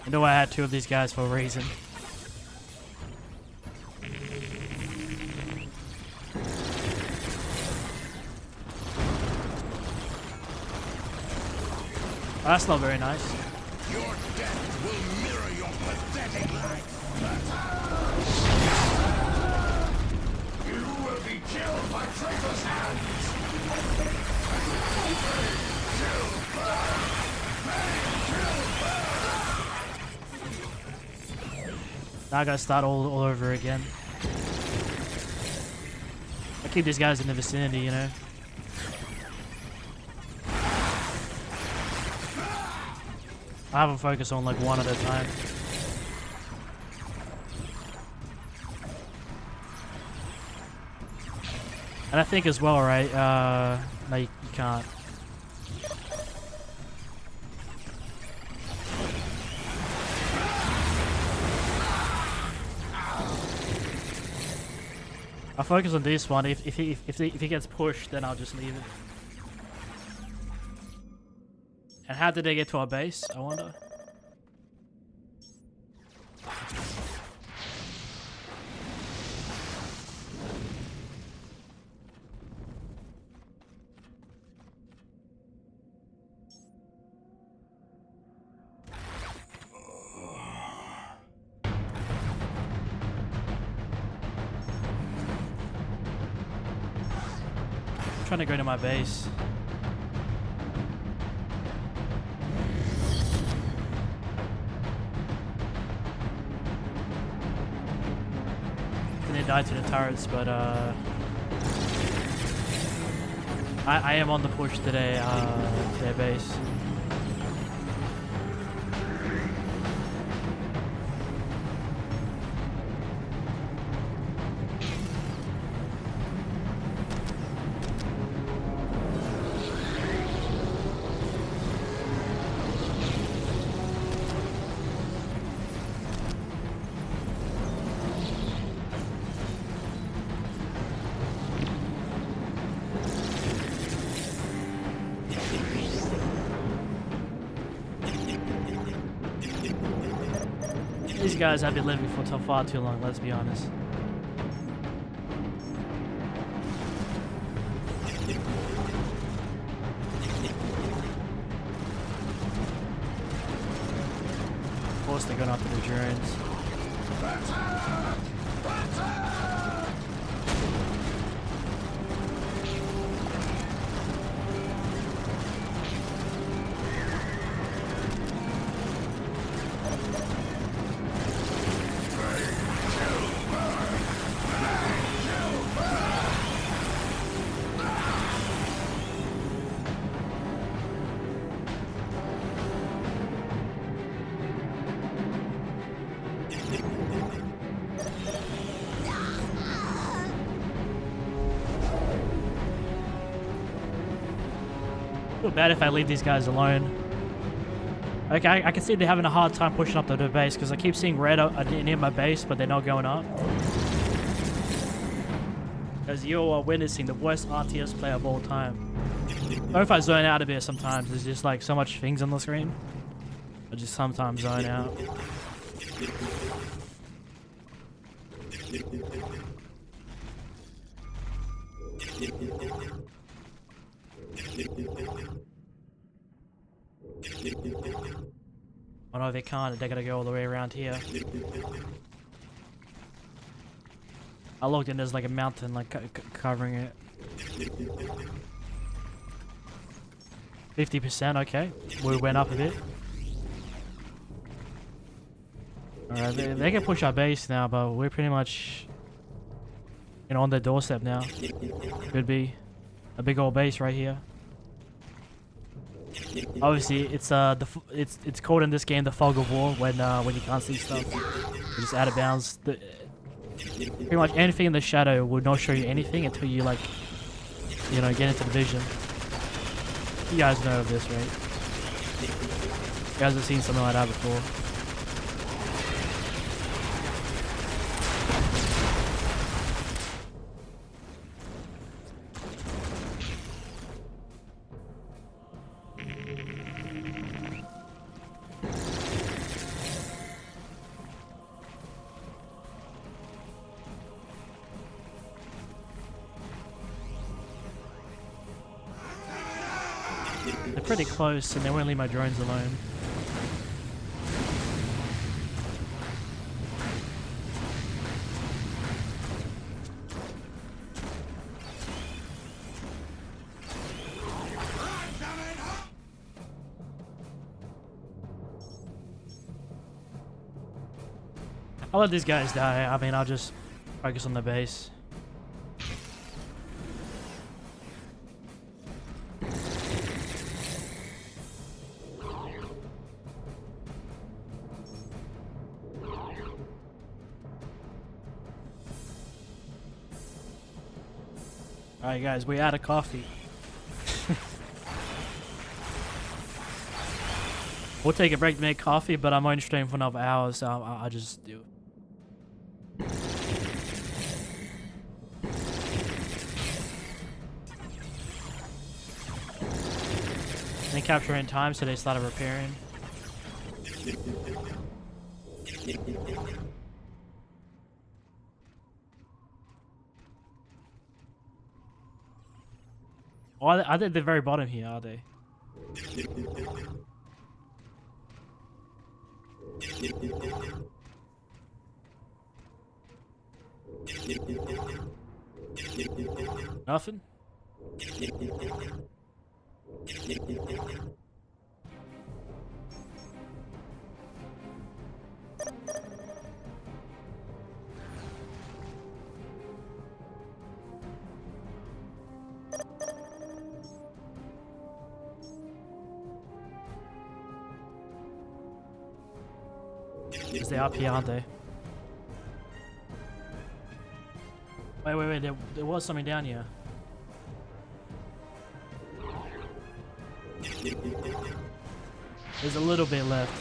I know I had two of these guys for a reason. That's not very nice. Your death will mirror your pathetic life. You will be killed by traitor's hands! Now I gotta start all over again. I keep these guys in the vicinity, you know. I have them focus on like one at a time. And I think as well, right? No, you can't. I'll focus on this one. If he gets pushed, then I'll just leave it. And how did they get to our base? I wonder. I'm trying to go to my base. They died to the turrets, but I am on the push today to their base. These guys have been living for far too long, let's be honest. Of course they're going after the drones. I feel bad if I leave these guys alone. Okay, I can see they're having a hard time pushing up to the base because I keep seeing red near my base, but they're not going up. As you are witnessing the worst RTS player of all time. Or if I zone out a bit sometimes, there's just like so much things on the screen. I just sometimes zone out. Oh no, they can't. They're gonna go all the way around here. I looked and there's like a mountain like covering it. 50%, okay. We went up a bit. Alright, they can push our base now, but we're pretty much, you know, on their doorstep now. Could be a big old base right here. Obviously, it's called in this game the fog of war when you can't see stuff. You're just out of bounds. Pretty much anything in the shadow will not show you anything until you like, you know, get into the vision. You guys know of this, right? You guys have seen something like that before. They're pretty close and they won't leave my drones alone. I'll let these guys die. I mean, I'll just focus on the base. Alright guys, we're out of coffee. We'll take a break to make coffee, but I'm only streaming for another hour, so I'll just do it. They capture in time, so they started repairing. Oh, are they at the very bottom here, are they? Nothing? Because they are up here, aren't they? Wait, there was something down here. There's a little bit left.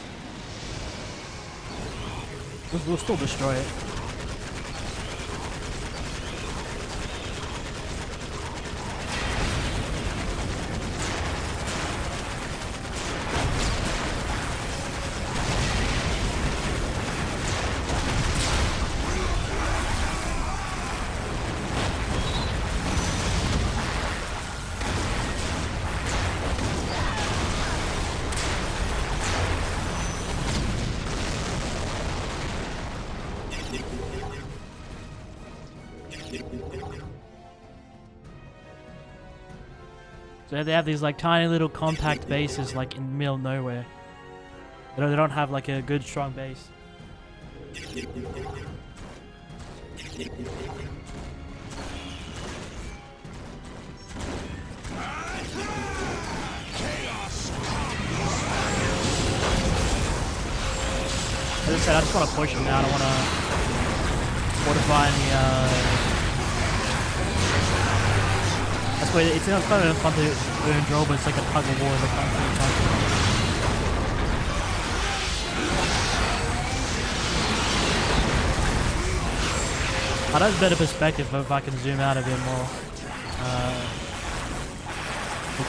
We'll still destroy it. So they have these like tiny little compact bases like in the middle of nowhere. They don't have like a good strong base. As I said, I just want to push them now. I don't want to fortify any that's why it's not kind of fun to earn draw, but it's like a tug of war. Like I'd have a better perspective if I can zoom out a bit more.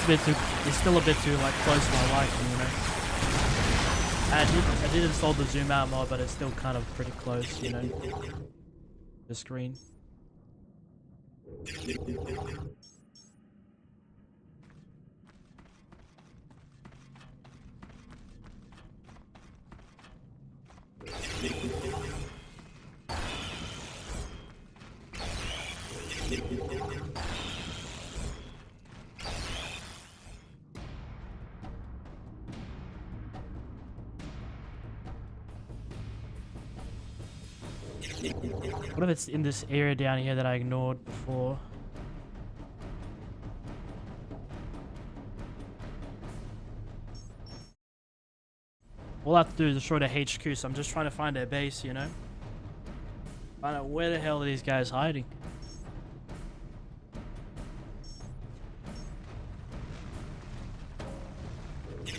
It's still a bit too like close to my liking, you know. I did install the zoom out mod, but it's still kind of pretty close, you know. The screen. What if it's in this area down here that I ignored before? All I have to do is destroy the HQ, so I'm just trying to find their base, you know? Find out where the hell are these guys hiding.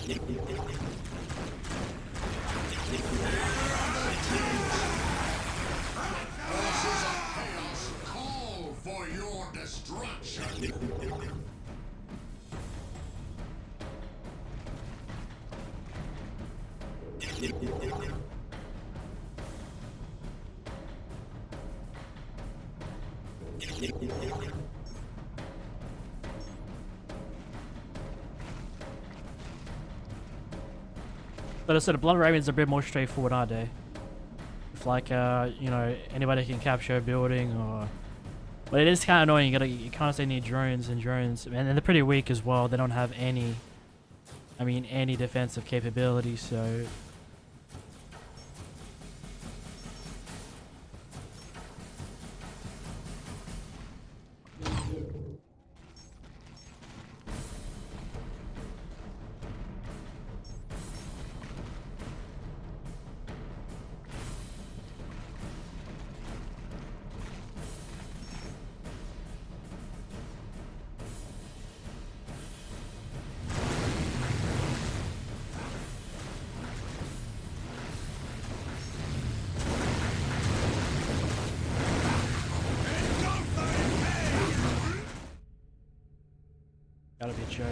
Forces of chaos call for your destruction. But I said the Blood Ravens are a bit more straightforward, aren't they? If like you know, anybody can capture a building or, but it is kind of annoying. You constantly need drones, and they're pretty weak as well. They don't have any, I mean, any defensive capabilities. So gotta be a joke.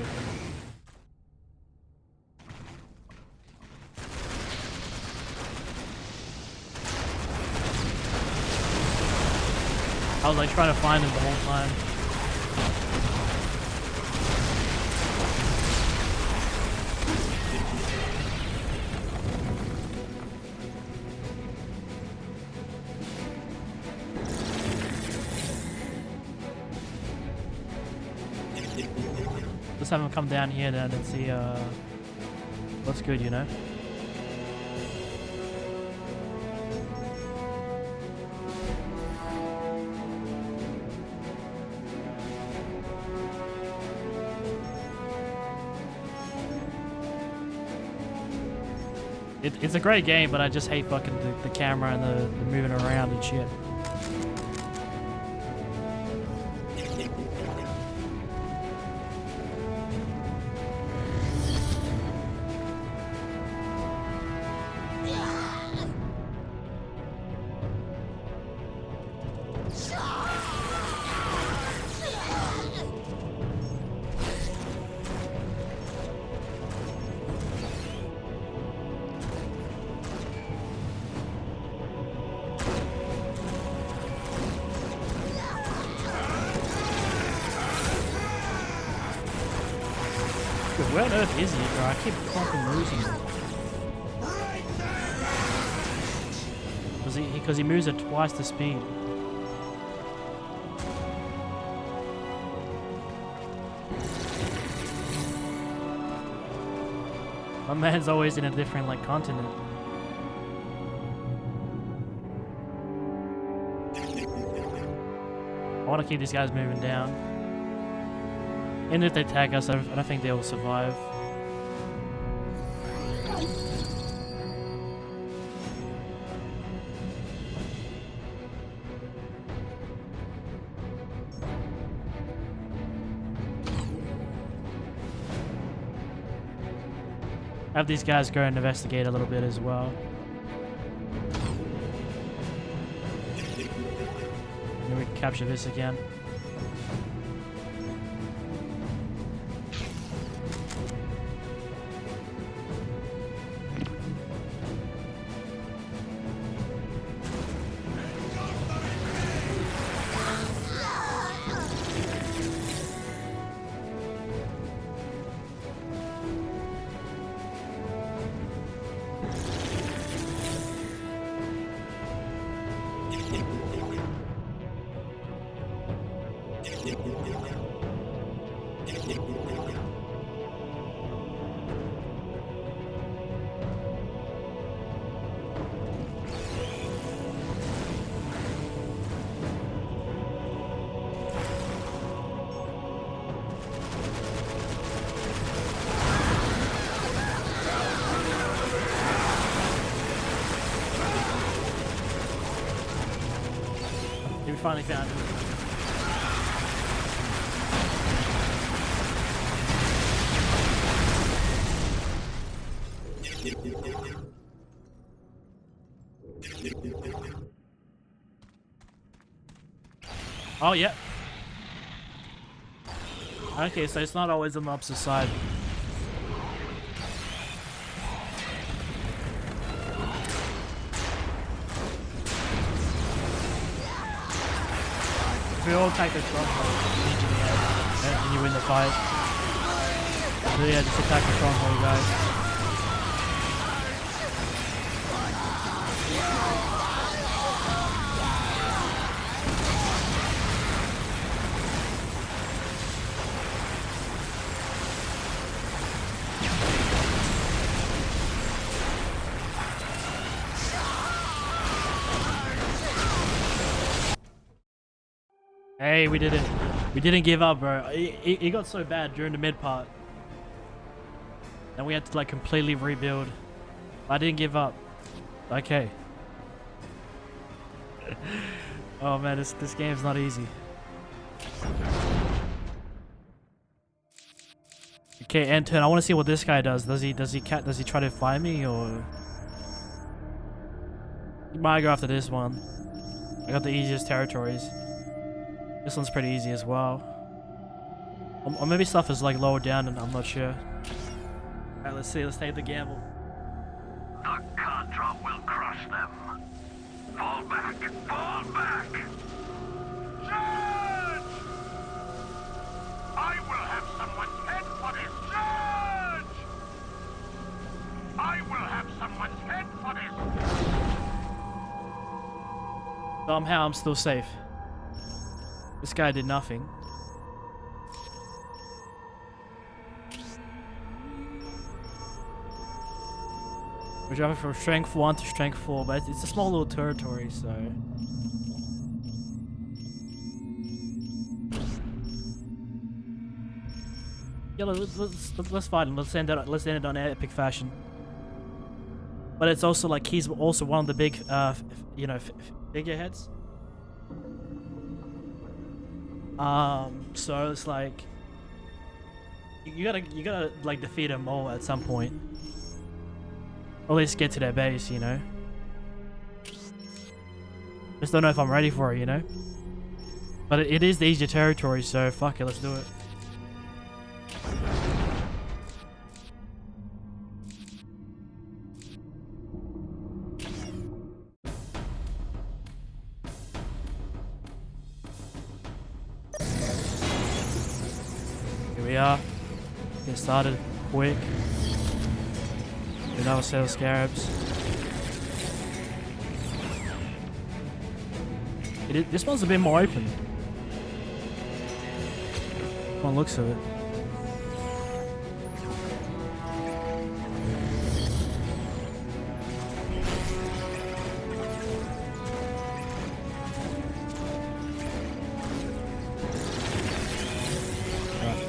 I was like trying to find him the whole time. Let's have him come down here then and see what's good, you know? It's a great game, but I just hate fucking the camera and the moving around and shit. Where on earth is he, bro? I keep fucking losing him. Because he moves at twice the speed. My man's always in a different, like, continent. I want to keep these guys moving down. And if they tag us, I don't think they will survive. Have these guys go and investigate a little bit as well. Then we can capture this again. We finally found him. Oh, yeah. Okay, so it's not always on the opposite side. If we all take the stronghold, and you win the fight. So yeah, just attack the stronghold, guys. Hey, we did it. We didn't give up, bro. It got so bad during the mid part. And we had to like completely rebuild. I didn't give up. Okay. Oh man, this game's not easy. Okay, Anton, I want to see what this guy does. Does he try to find me, or he might go after this one? I got the easiest territories. This one's pretty easy as well. Or maybe stuff is like lower down and I'm not sure. Alright, let's see. Let's take the gamble. The card drop will crush them. Fall back! Fall back! Charge! I will have someone's head for this! Charge! I will have someone's head for this! Somehow I'm still safe. This guy did nothing. We're jumping from strength 1 to strength 4, but it's a small little territory, so... Yeah, let's fight him. Let's end it on epic fashion. But it's also like he's also one of the big, you know, figureheads. So it's like you gotta like defeat them all at some point, or at least get to their base, you know. Just don't know if I'm ready for it, you know. But it is the easier territory, so fuck it, let's do it. We are. Get started quick. Another set of scarabs. This one's a bit more open. One looks of it.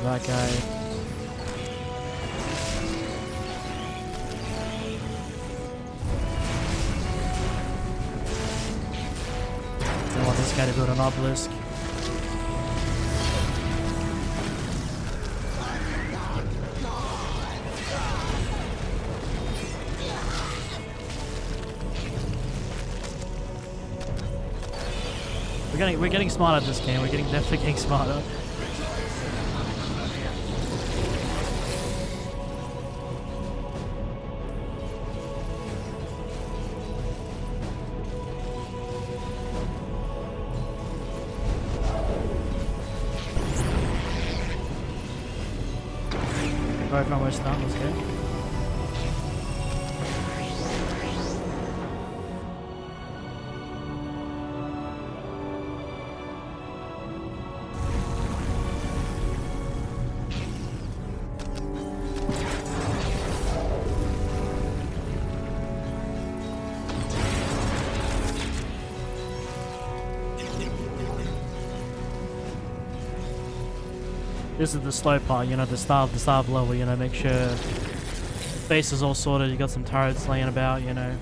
That guy. I want this guy to build an obelisk. We're getting smarter at this game. We're definitely getting smarter. Right from where start, let's go. This is the slow part, you know, the start of level, you know, make sure base is all sorted, you got some turrets laying about, you know.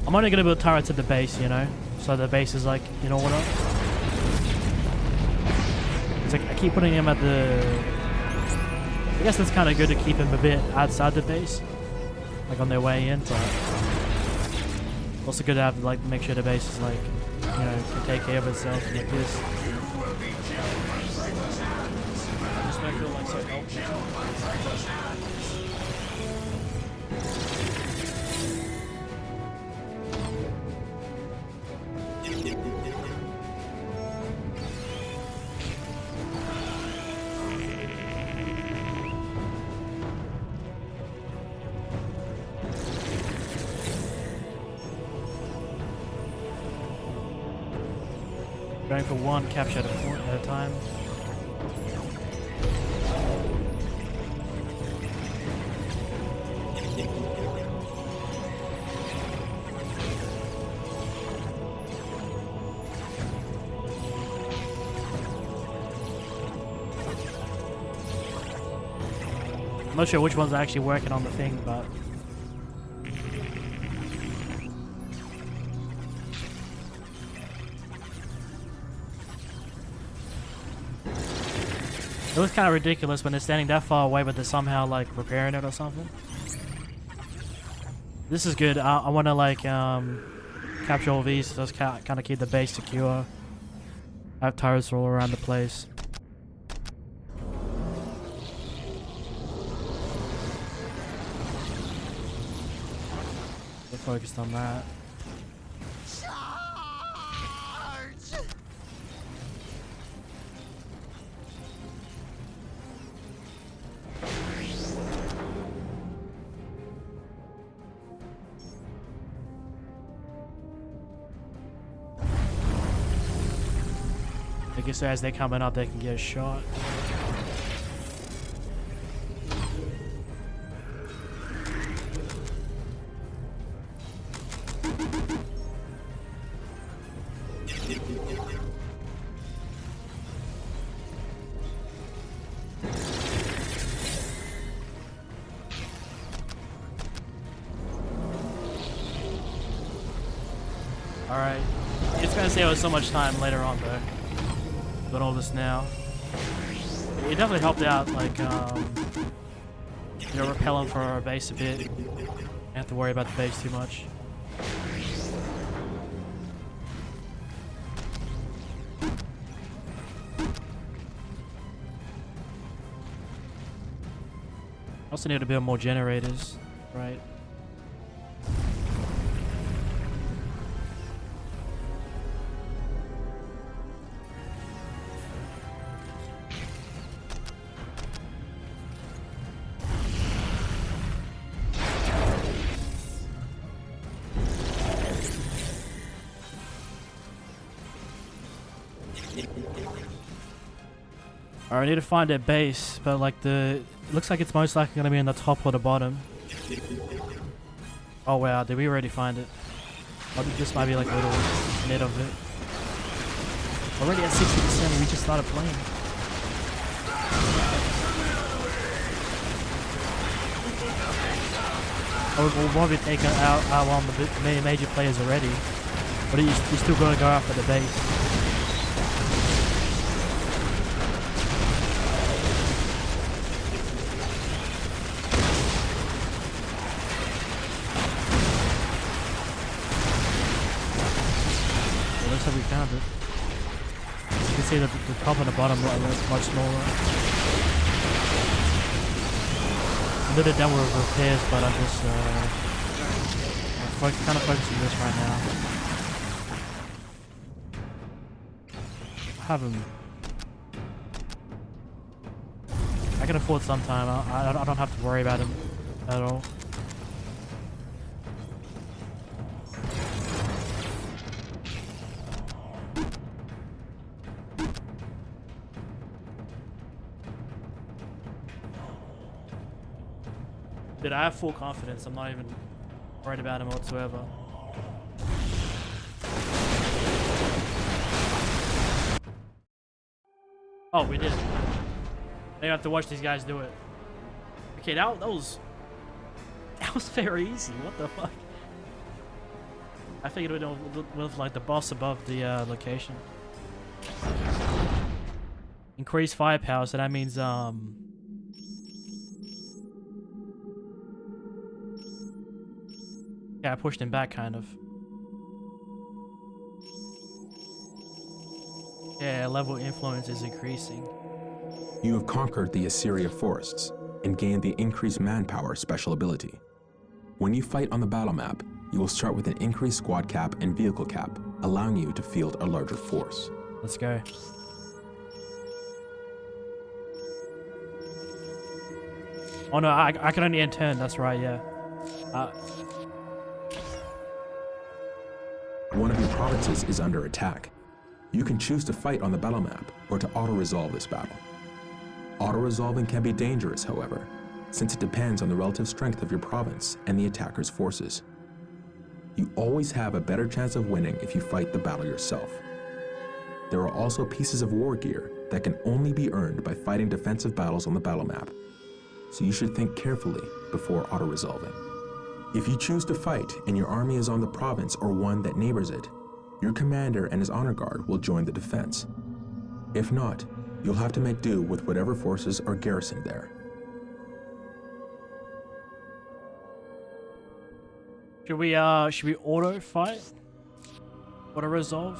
I'm only gonna build turrets at the base, you know, so the base is like in order. It's like I keep putting him at the... I guess that's kind of good to keep him a bit outside the base, like on their way in, but... Also good to have like make sure the base is like, you know, can take care of itself like this. I just don't feel like so helpless. Going for one capture at a time. I'm not sure which ones are actually working on the thing, but it was kind of ridiculous when they're standing that far away, but they're somehow like repairing it or something. This is good. I want to like capture all these, just kind of keep the base secure. I have turrets all around the place. We're focused on that. I guess as they're coming up, they can get a shot. Alright. It's gonna save us so much time later on though. Doing all this now. It definitely helped out, like, you know, repelling for our base a bit. Don't have to worry about the base too much. Also need a bit more generators, right? Alright, I need to find their base, but like it looks like it's most likely going to be in the top or the bottom. Oh wow, did we already find it? Oh, this might be like a little bit of it. Already at 60%, we just started playing. We'll probably take out one of the major players already, but you're still going to go after the base. So we found it. You can see that the top and the bottom are much smaller. I'm a bit done with repairs, but I'm just kind of focusing this right now. I have him. I can afford some time. I don't have to worry about him at all. Dude, I have full confidence. I'm not even worried about him whatsoever. Oh, we did. They have to watch these guys do it. Okay, that was very easy. What the fuck? I figured it with like the boss above the location. Increase firepower, so that means yeah, I pushed him back, kind of. Yeah, level influence is increasing. You have conquered the Assyria forests and gained the increased manpower special ability. When you fight on the battle map, you will start with an increased squad cap and vehicle cap, allowing you to field a larger force. Let's go. Oh no, I can only end turn, that's right, yeah. One of your provinces is under attack. You can choose to fight on the battle map or to auto-resolve this battle. Auto-resolving can be dangerous, however, since it depends on the relative strength of your province and the attacker's forces. You always have a better chance of winning if you fight the battle yourself. There are also pieces of war gear that can only be earned by fighting defensive battles on the battle map, so you should think carefully before auto-resolving. If you choose to fight and your army is on the province or one that neighbors it, your commander and his honor guard will join the defense. If not, you'll have to make do with whatever forces are garrisoned there. Should we auto fight? Auto resolve?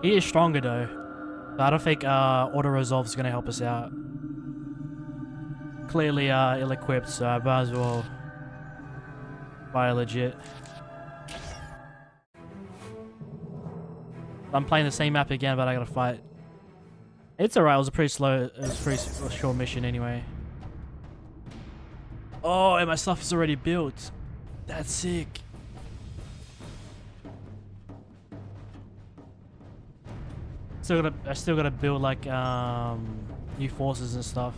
He is stronger though. So I don't think auto resolve is gonna help us out. Clearly ill-equipped, so I might as well buy legit. I'm playing the same map again, but I gotta fight. It's alright, it was a pretty short mission anyway. Oh, and my stuff is already built. That's sick. I still gotta build like new forces and stuff.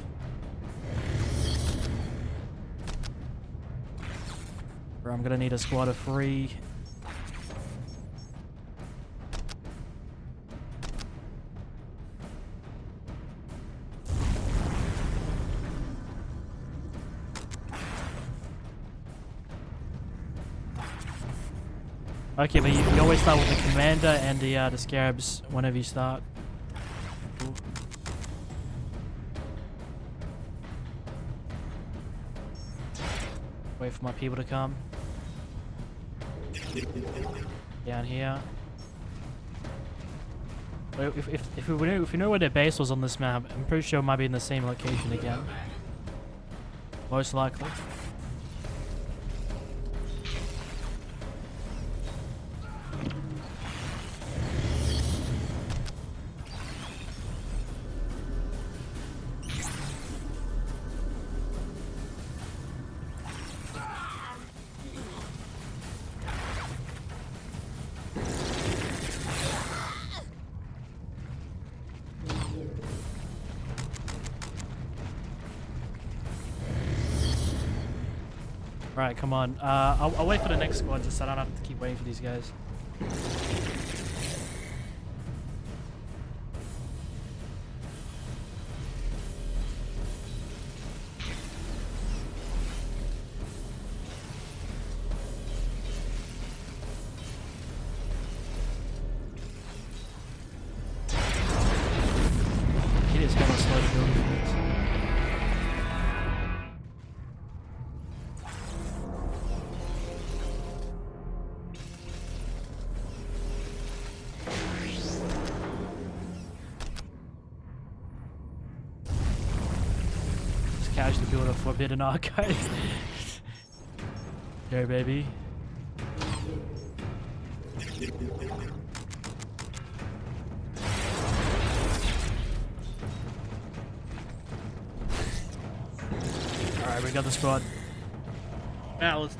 Bro, I'm gonna need a squad of 3. Okay, but you always start with the commander and the scarabs whenever you start. Cool. Wait for my people to come. Down here. If we know where their base was on this map, I'm pretty sure it might be in the same location again. Most likely. Alright, come on. I'll wait for the next squad just so I don't have to keep waiting for these guys. It is hella slow to build things. Casually build a forbidden archive. Go, baby. Alright, we got the squad. Now let's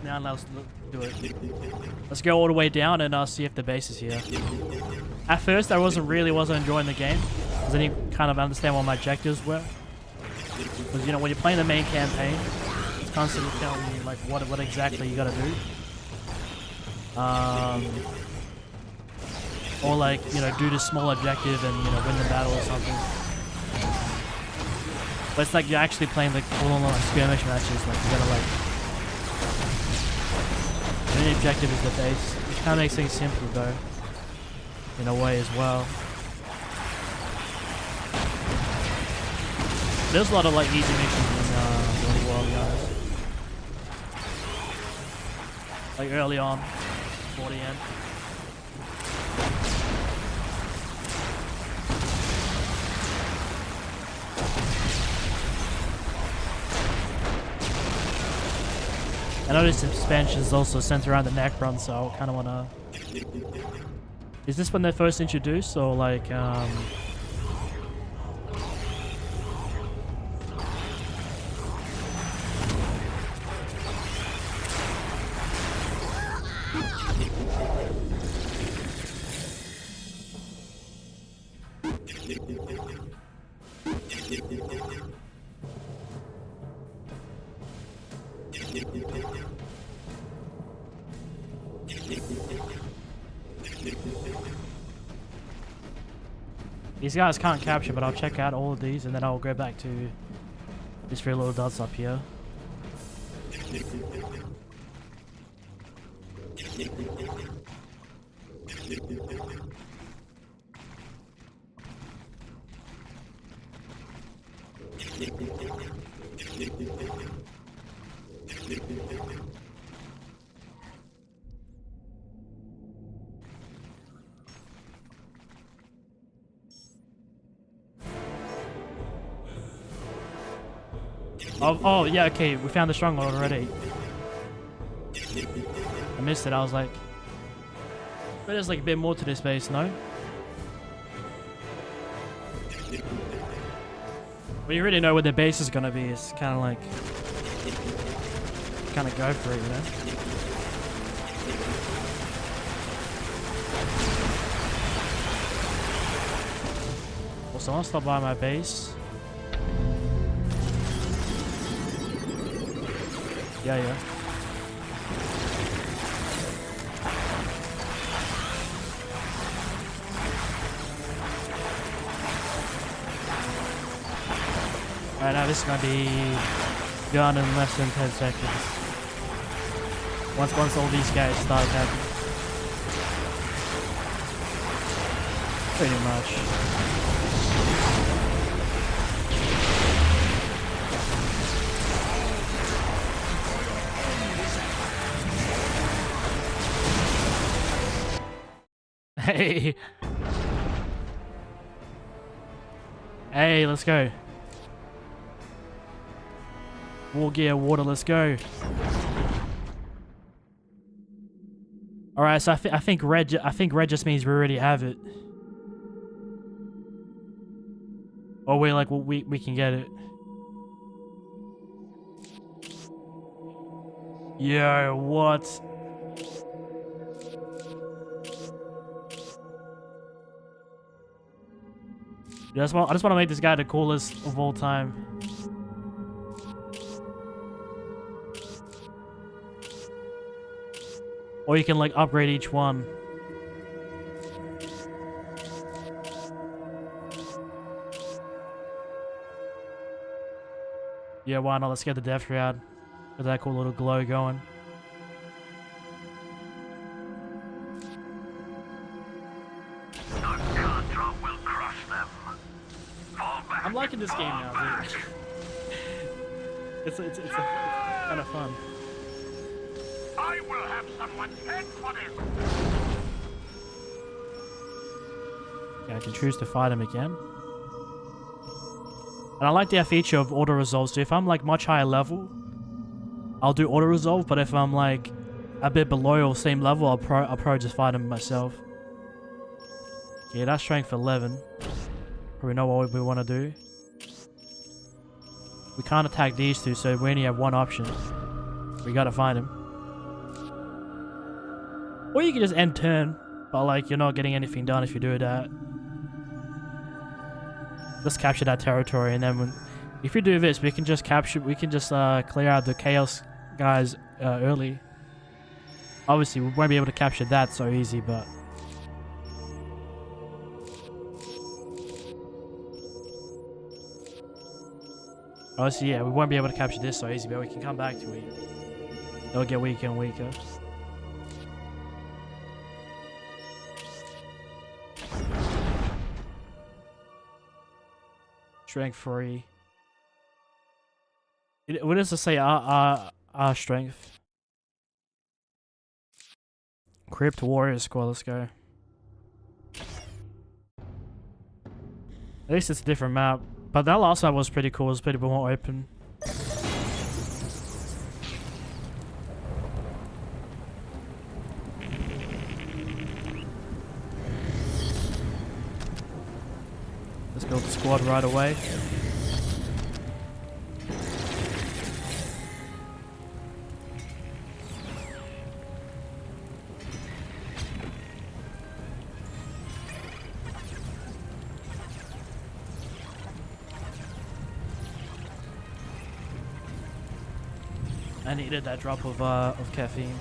do it. Let's go all the way down and see if the base is here. At first, I wasn't enjoying the game, because I didn't kind of understand what my objectives were. Because, you know, when you're playing the main campaign, it's constantly telling you, like, what exactly you gotta do. Or, like, you know, do this small objective and, you know, win the battle or something. But it's like you're actually playing, like, full-on like, skirmish matches. Like, you gotta, like... The main objective is the base. Which kind of makes things simpler, though. In a way, as well. There's a lot of like easy missions in World, guys. Like early on, before the end. I noticed the suspension is also centered around the Necron, so I kind of want to... Is this when they're first introduced, or like, These guys can't capture, but I'll check out all of these and then I'll go back to these 3 little dots up here. Oh, yeah, okay, we found the stronghold already. I missed it, I was like... But there's like a bit more to this base, no? When you really know where the base is gonna be, it's kind of like... Kind of go for it, you know? Well, someone stop by my base. Yeah. Alright, now this is gonna be gone in less than 10 seconds. Once all these guys start attacking. Pretty much. Hey! Hey, let's go. War gear, water, let's go. Alright, so I think red just means we already have it. Or we're like, well, we can get it. Yo, what? I just want to make this guy the coolest of all time. Or you can like upgrade each one. Yeah, why not? Let's get the Death Shroud with that cool little glow going. I'm liking this game now, dude. it's kind of fun. I will have someone's head for this. Yeah, I can choose to fight him again. And I like the feature of auto resolve. So if I'm like much higher level, I'll do auto resolve. But if I'm like a bit below or same level, I'll probably just fight him myself. Yeah, that's strength 11. Probably know what we want to do. We can't attack these two, so we only have one option. We gotta find him. Or you can just end turn, but like you're not getting anything done if you do that. Let's capture that territory, and then if we do this, we can just clear out the chaos guys early. Obviously, we won't be able to capture that so easy, but. Obviously, yeah, we won't be able to capture this so easy, but we can come back to it. They'll get weaker and weaker. Strength 3. What does it say? Our strength. Crypt Warrior Squad, let's go. At least it's a different map. But that last map was pretty cool, it was pretty more open. build the squad right away. I needed that drop of caffeine.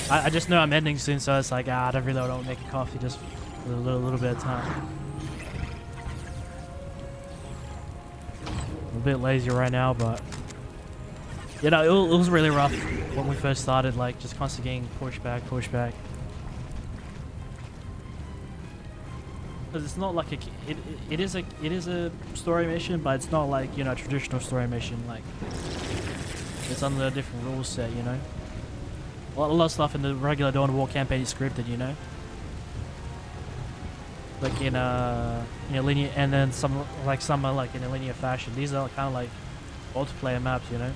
I just know I'm ending soon, so it's like, I don't really want to make a coffee just for a little bit of time. I'm a bit lazy right now, but you know, it was really rough when we first started, like just constantly getting pushed back. Because it's not like it is a story mission, but it's not like, you know, a traditional story mission. Like it's under a different rule set, you know. A lot of stuff in the regular Dawn of War campaign is scripted, you know. Like in a linear, and then some are like in a linear fashion. These are kind of like multiplayer maps, you know.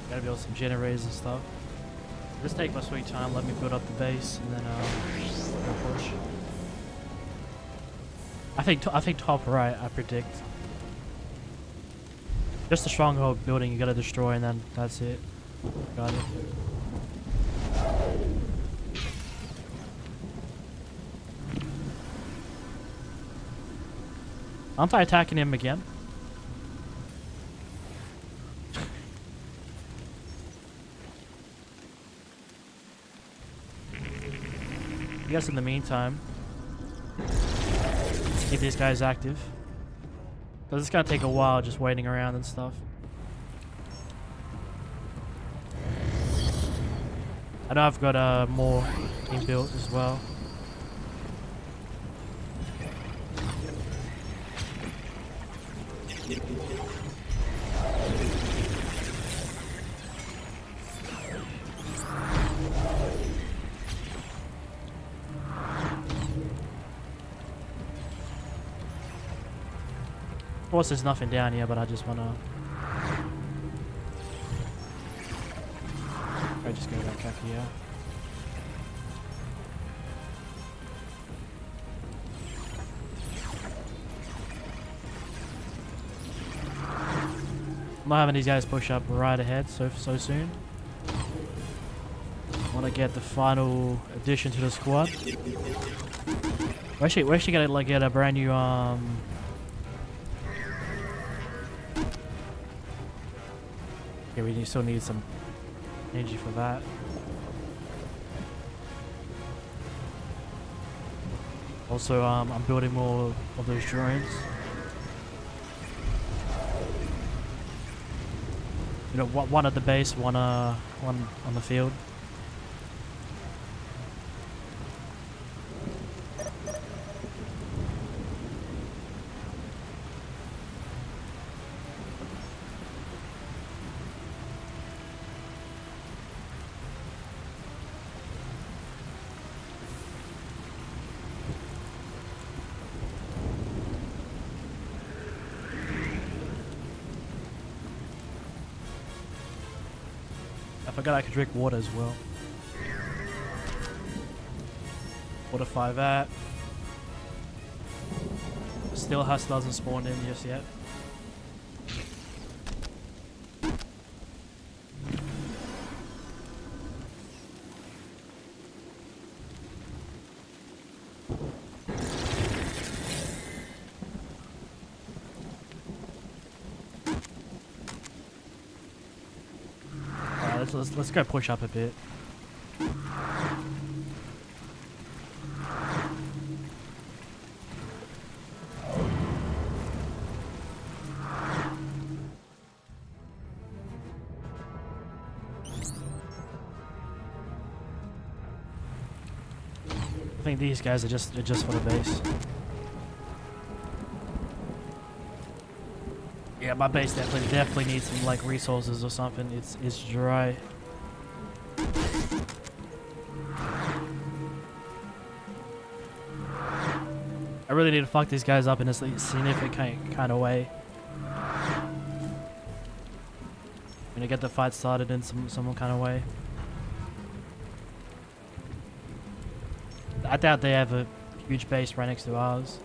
Gotta build some generators and stuff. Just take my sweet time, let me build up the base, and then we'll push. I think top right, I predict. Just a stronghold building you gotta destroy, and then that's it. Got it. Aren't I attacking him again? I guess in the meantime, let's keep these guys active. Because it's gonna take a while just waiting around and stuff. I know I've got more inbuilt as well. Of course, there's nothing down here, but I just wanna. I just go back up here. I'm not having these guys push up right ahead so soon. I want to get the final addition to the squad. We're actually gonna like get a brand new Okay, we still need some energy for that. Also, I'm building more of those drones. You know, one at the base, one on the field. I forgot I could drink water as well. Fortify that. Still hasn't spawned in just yet. Let's go push up a bit. think these guys are just for the base. Yeah, my base definitely needs some like resources or something. It's dry. I really need to fuck these guys up in a significant kind of way. I'm gonna get the fight started in some kind of way. I doubt they have a huge base right next to ours.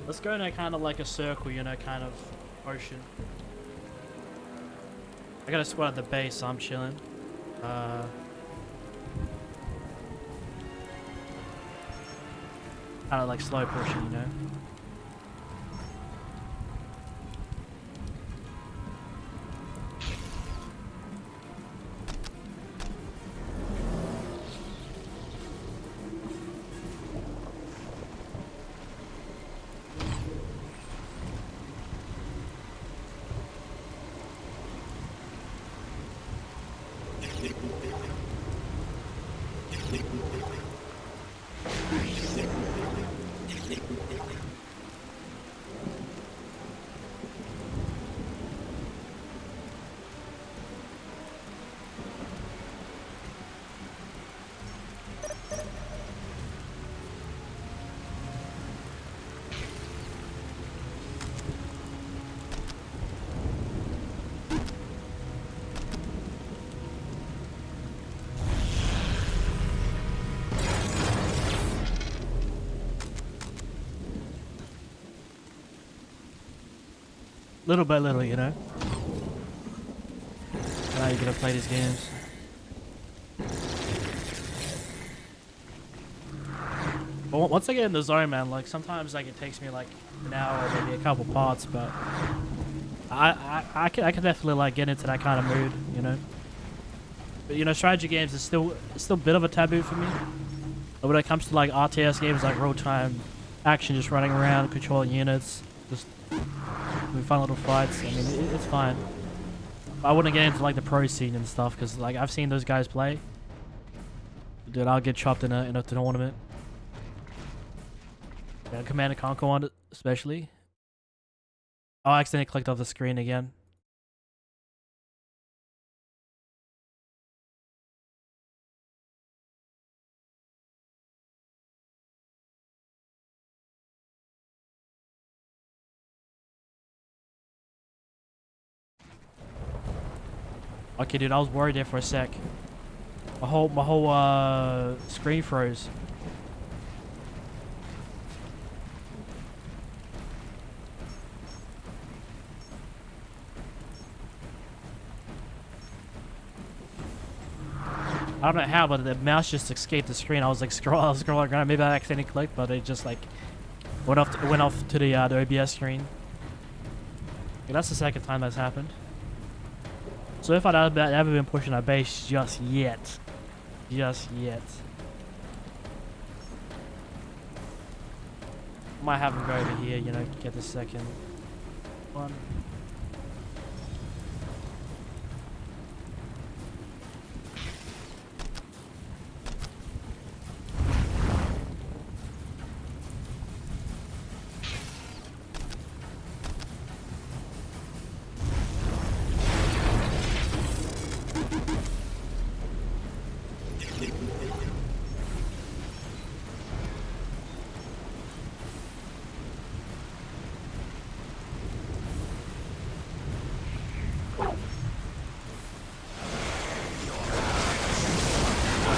Let's go in a kind of like a circle, you know, kind of motion. I got a squad at the base, so I'm chilling. Kind of like slow pushing, you know. Little by little, you know. How you gonna play these games? But once I get in the zone, man, like sometimes like it takes me like an hour or maybe a couple parts, but I can definitely like get into that kind of mood, you know. But you know, strategy games is still a bit of a taboo for me. But when it comes to like RTS games, like real time action, just running around, controlling units, just fun little fights. I mean, it's fine. I wouldn't get into like the pro scene and stuff because like I've seen those guys play. Dude, I'll get chopped in a tournament. Yeah, Command and Conquer one especially. Oh, I accidentally clicked off the screen again. Okay, dude, I was worried there for a sec. My whole screen froze. I don't know how, but the mouse just escaped the screen. I was like scrolling around. Maybe I accidentally clicked, but it just like went off to the OBS screen. Yeah, that's the second time that's happened. So if I haven't been pushing our base just yet. Might have him go over here, you know, get the second one.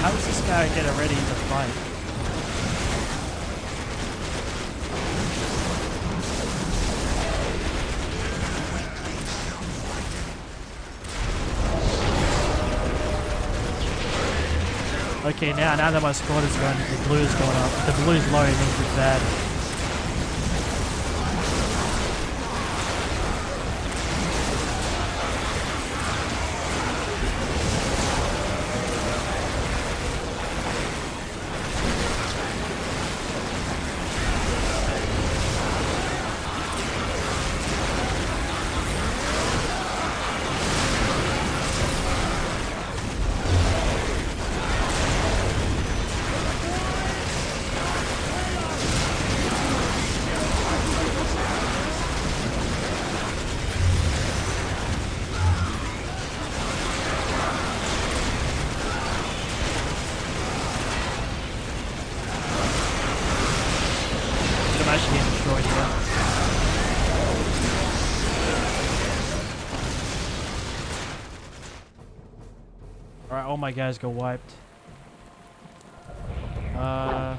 How does this guy get it ready to fight? Okay, now that my squad is going, the blue is going up. If the blue is low, it means it's bad. my guys got wiped. Yeah,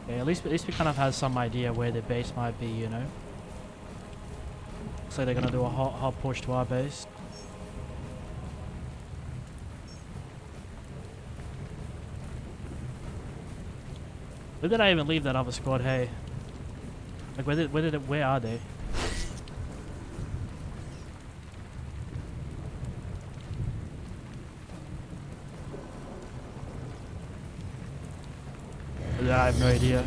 at least we kind of have some idea where their base might be, you know. So they're gonna do a hot push to our base. Where did I even leave that other squad? Hey, like where are they? I have no idea.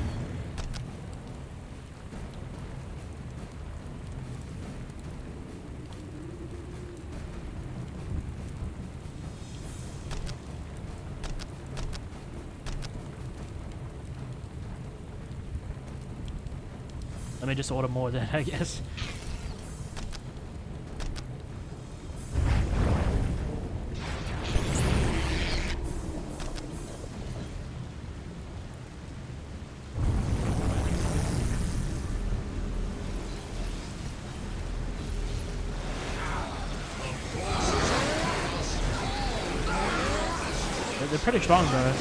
Let me just order more then, I guess. They're pretty strong, bro.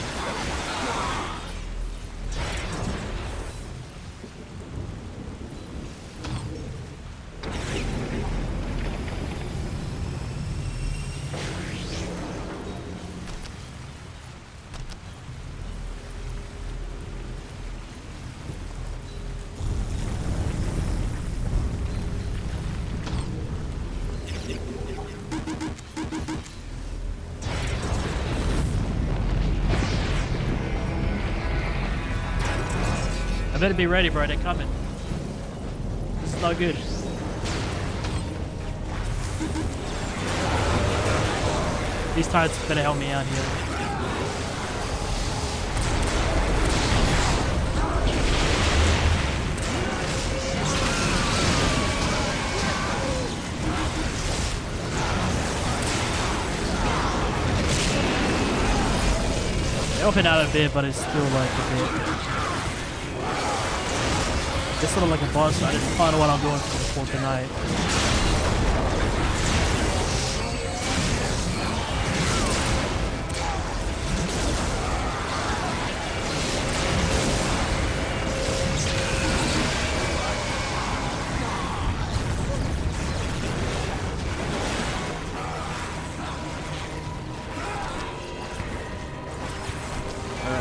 I better be ready, bro. They're coming. This is not good. These turrets better help me out here. They open out a bit, but it's still like a bit. It's sort of like a boss. I just find what I'm doing for tonight.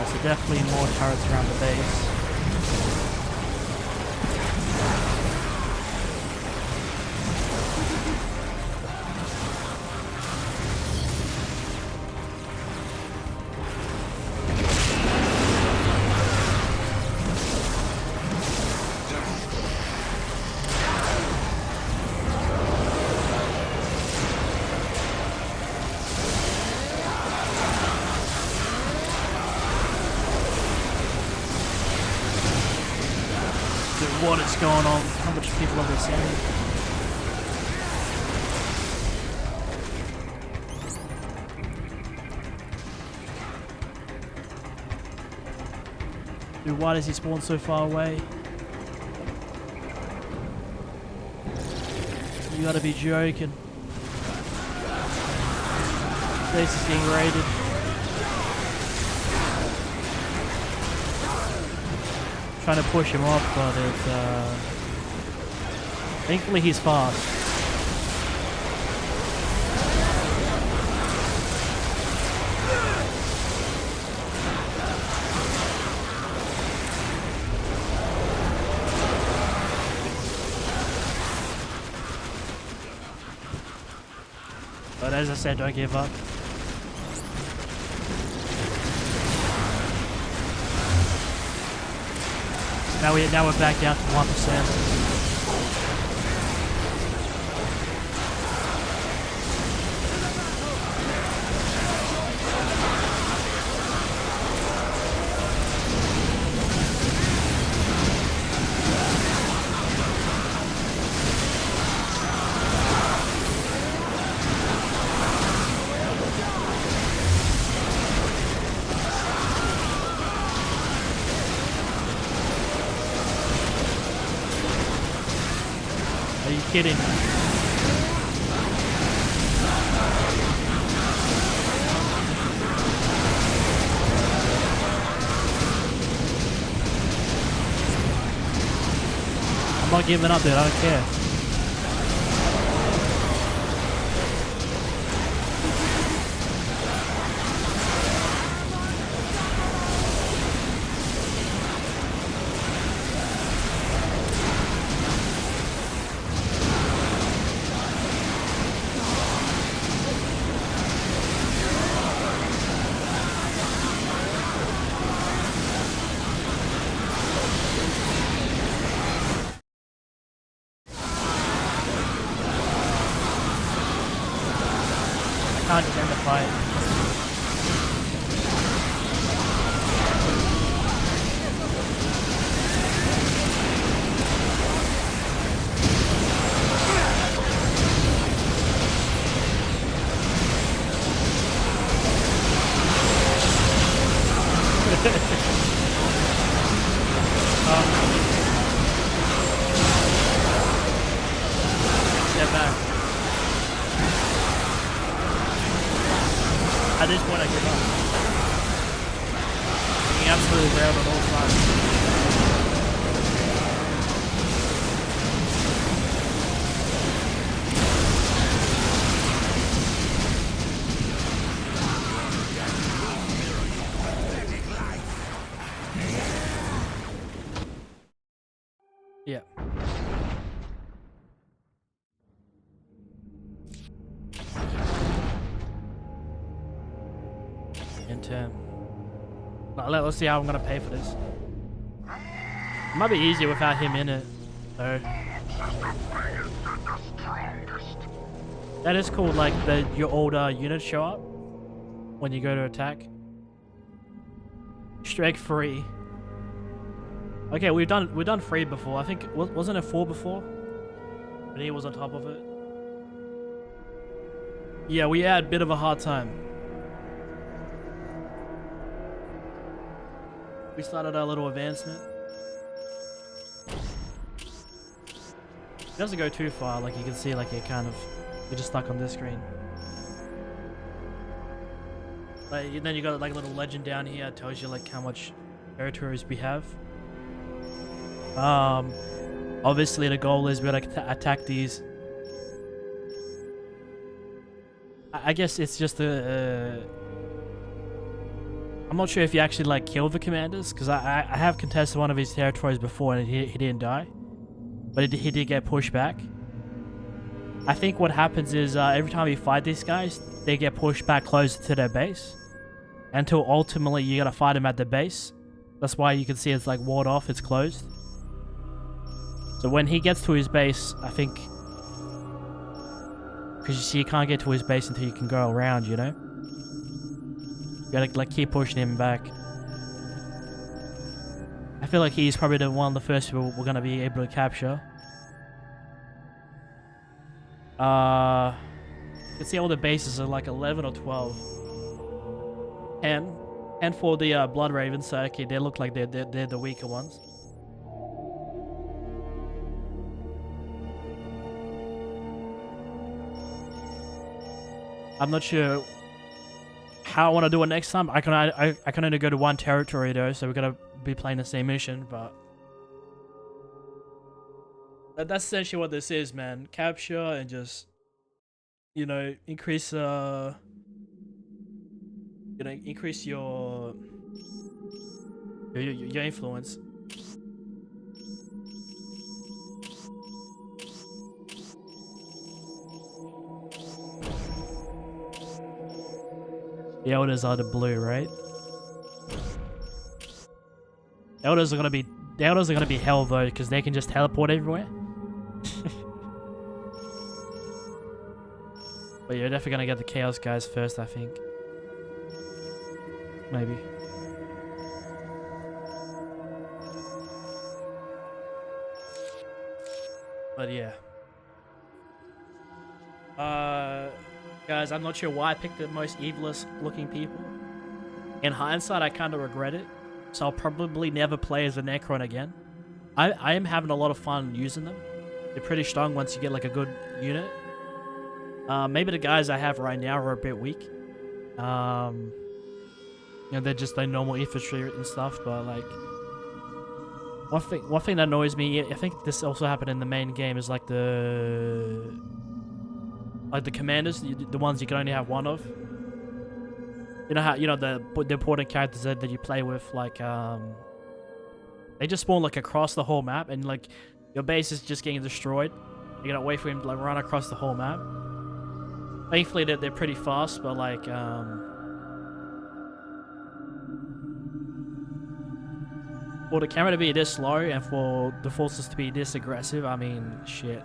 So definitely more turrets around the base. What is going on? How much people are they sending? Dude, why does he spawn so far away? You gotta be joking. Base is getting raided. Trying to push him off, but it's thankfully he's fast. But as I said, don't give up. Now we're back down to 1%. Are you kidding? not giving up, dude. I don't care. Can't just end the fight. Step back. At this point, I give up. Being absolutely railed on all sides. Yeah. Intern. Let's see how I'm gonna pay for this. It might be easier without him in it, though. That is cool. Like your older units show up when you go to attack. Strike 3. Okay, we've done 3 before. I think wasn't it 4 before? But he was on top of it. Yeah, we had a bit of a hard time. We started our little advancement. It doesn't go too far, like you can see, like you're just stuck on this screen. Like, then you got like a little legend down here that tells you like how much territories we have. Obviously the goal is we're like to attack these. I guess it's just a. I'm not sure if you actually like kill the commanders, because I have contested one of his territories before and he didn't die, but he did get pushed back. I think what happens is every time you fight these guys, they get pushed back closer to their base, until ultimately you gotta fight them at the base. That's why you can see it's like walled off, it's closed. So when he gets to his base, I think, because you see you can't get to his base until you can go around, you know? You gotta like keep pushing him back. I feel like he's probably one of the first people we're gonna be able to capture. You can see all the bases are like 11 or 12. And for the Blood Ravens, so okay, they look like they're the weaker ones. I'm not sure how I want to do it next time. I can only go to one territory though, so we're gonna be playing the same mission, but that's essentially what this is, man. Capture and just, you know, increase increase your influence. The elders are the blue, right? The elders are gonna be hell though, because they can just teleport everywhere. But you're definitely gonna get the chaos guys first, I think. Maybe. But yeah. Guys, I'm not sure why I picked the most evilest looking people. In hindsight, I kind of regret it. So I'll probably never play as a Necron again. I am having a lot of fun using them. They're pretty strong once you get like a good unit. Maybe the guys I have right now are a bit weak. You know, they're just like normal infantry and stuff, but like One thing that annoys me, I think this also happened in the main game, is like the commanders, the ones you can only have one of. You know how the important characters that you play with, like they just spawn like across the whole map, and like your base is just getting destroyed. You gotta wait for him to like run across the whole map. Thankfully they're pretty fast, but like for the camera to be this slow and for the forces to be this aggressive, I mean, shit.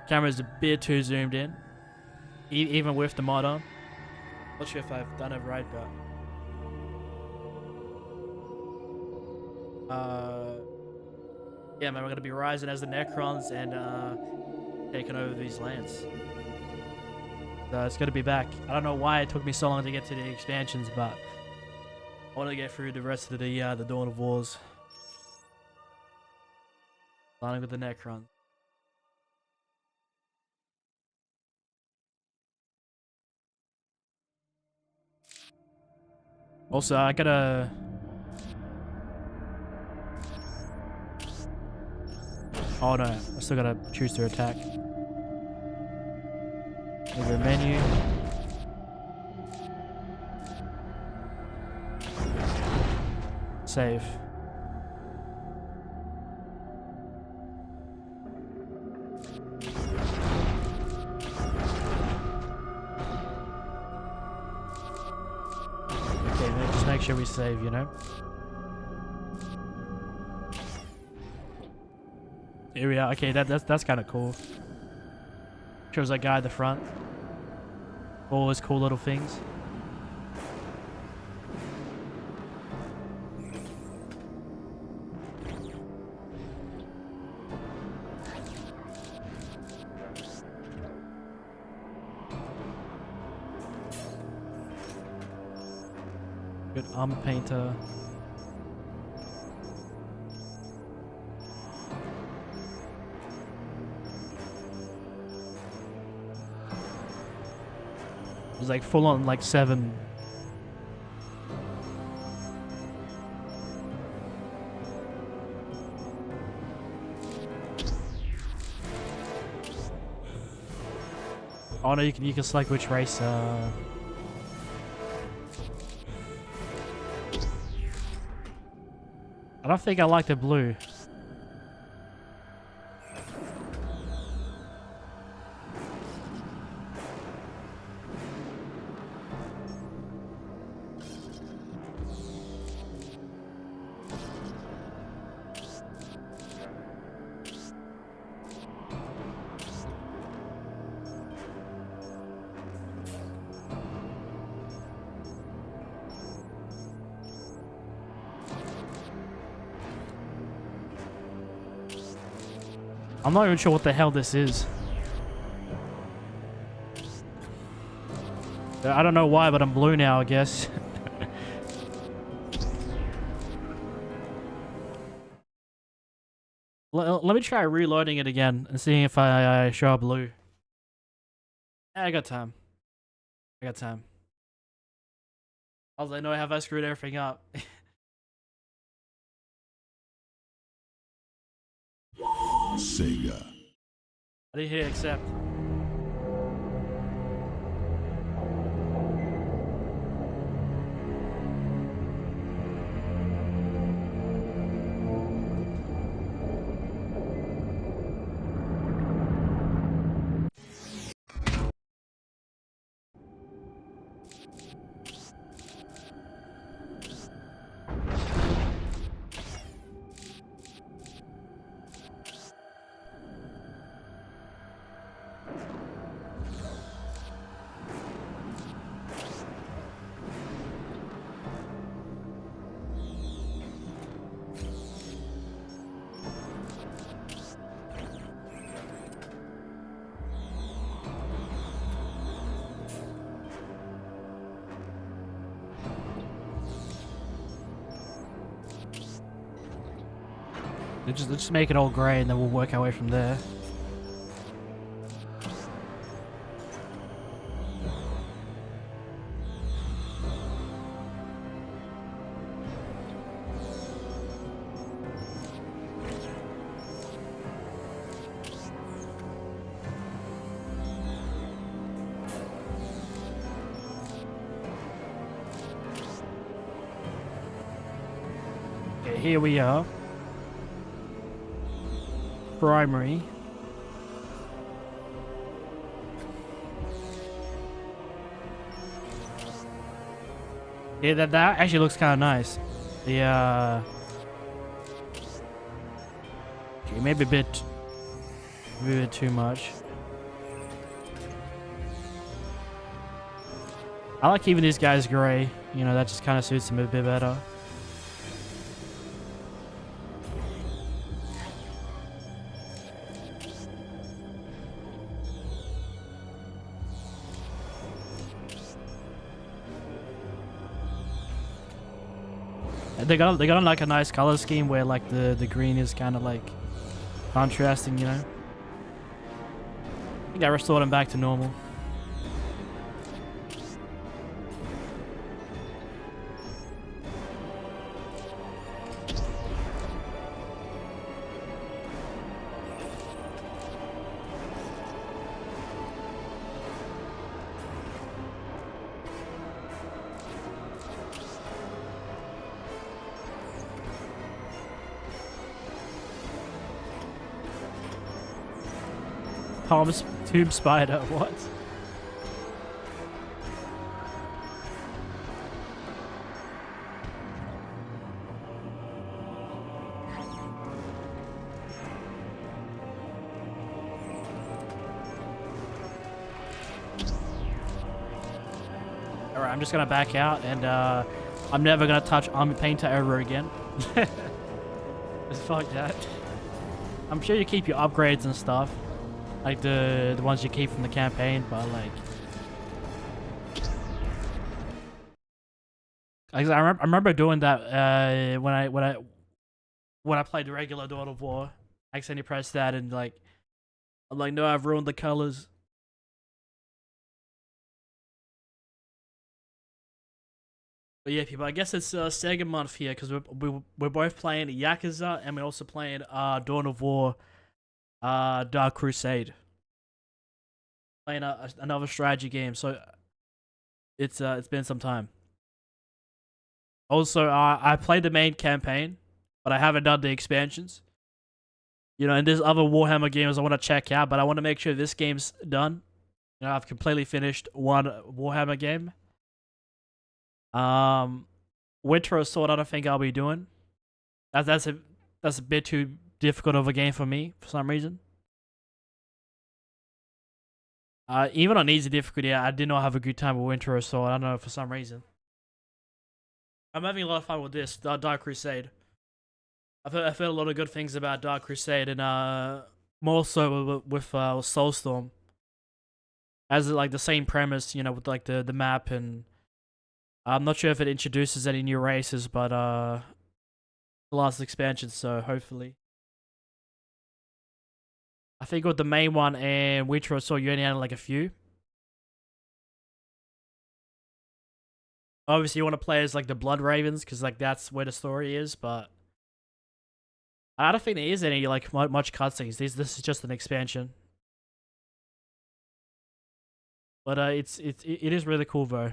Camera's a bit too zoomed in, even with the mod on. Not sure if I've done it right, but yeah, man, we're gonna be rising as the Necrons and taking over these lands. So it's gonna be back. I don't know why it took me so long to get to the expansions, but I want to get through the rest of the Dawn of Wars. Starting with the Necrons. Also, I gotta... Oh no, I still gotta choose to attack. Over menu. Save. Okay, man, just make sure we save, you know? Here we are. Okay, that's kind of cool. Shows that guy at the front. All those cool little things. Good armor painter. It's like full on like 7. Oh no, you can select which race. I don't think I like the blue. I'm not even sure what the hell this is. I don't know why, but I'm blue now, I guess. Let me try reloading it again and seeing if I show up blue. Yeah, I got time. I got time. I know have I screwed everything up. SEGA. I didn't hit accept. Let's just make it all grey and then we'll work our way from there. here we are. Primary. Yeah, that actually looks kind of nice. The okay, maybe a bit too much. I like keeping these guys gray. You know, that just kind of suits them a bit better. They got like a nice color scheme where like the green is kind of like contrasting, you know. I think I restored them back to normal. Palm's Tomb Spider, what? Alright, I'm just gonna back out and I'm never gonna touch Army Painter ever again. Just fuck that. I'm sure you keep your upgrades and stuff. Like the ones you keep from the campaign, but like I remember doing that when I played the regular Dawn of War. I accidentally pressed that and like I'm like, no, I've ruined the colors. But yeah, people, I guess it's SEGA month here because we're both playing Yakuza and we're also playing Dawn of War. Dark Crusade. Playing another strategy game, so it's been some time. Also, I played the main campaign, but I haven't done the expansions. You know, and there's other Warhammer games I want to check out, but I want to make sure this game's done. You know, I've completely finished one Warhammer game. Winter Assault, I don't think I'll be doing. That's a bit too difficult of a game for me for some reason. Even on easy difficulty, I did not have a good time with Winter Assault. I don't know, for some reason. I'm having a lot of fun with this, Dark Crusade. I've heard a lot of good things about Dark Crusade, and more so with Soulstorm. As like the same premise, you know, with like the map, and I'm not sure if it introduces any new races, but the last expansion, so hopefully. I think with the main one and Winter Assault, you only had like a few. Obviously, you want to play as like the Blood Ravens because like that's where the story is, but I don't think there is any like much cutscenes. This is just an expansion. But it is really cool though,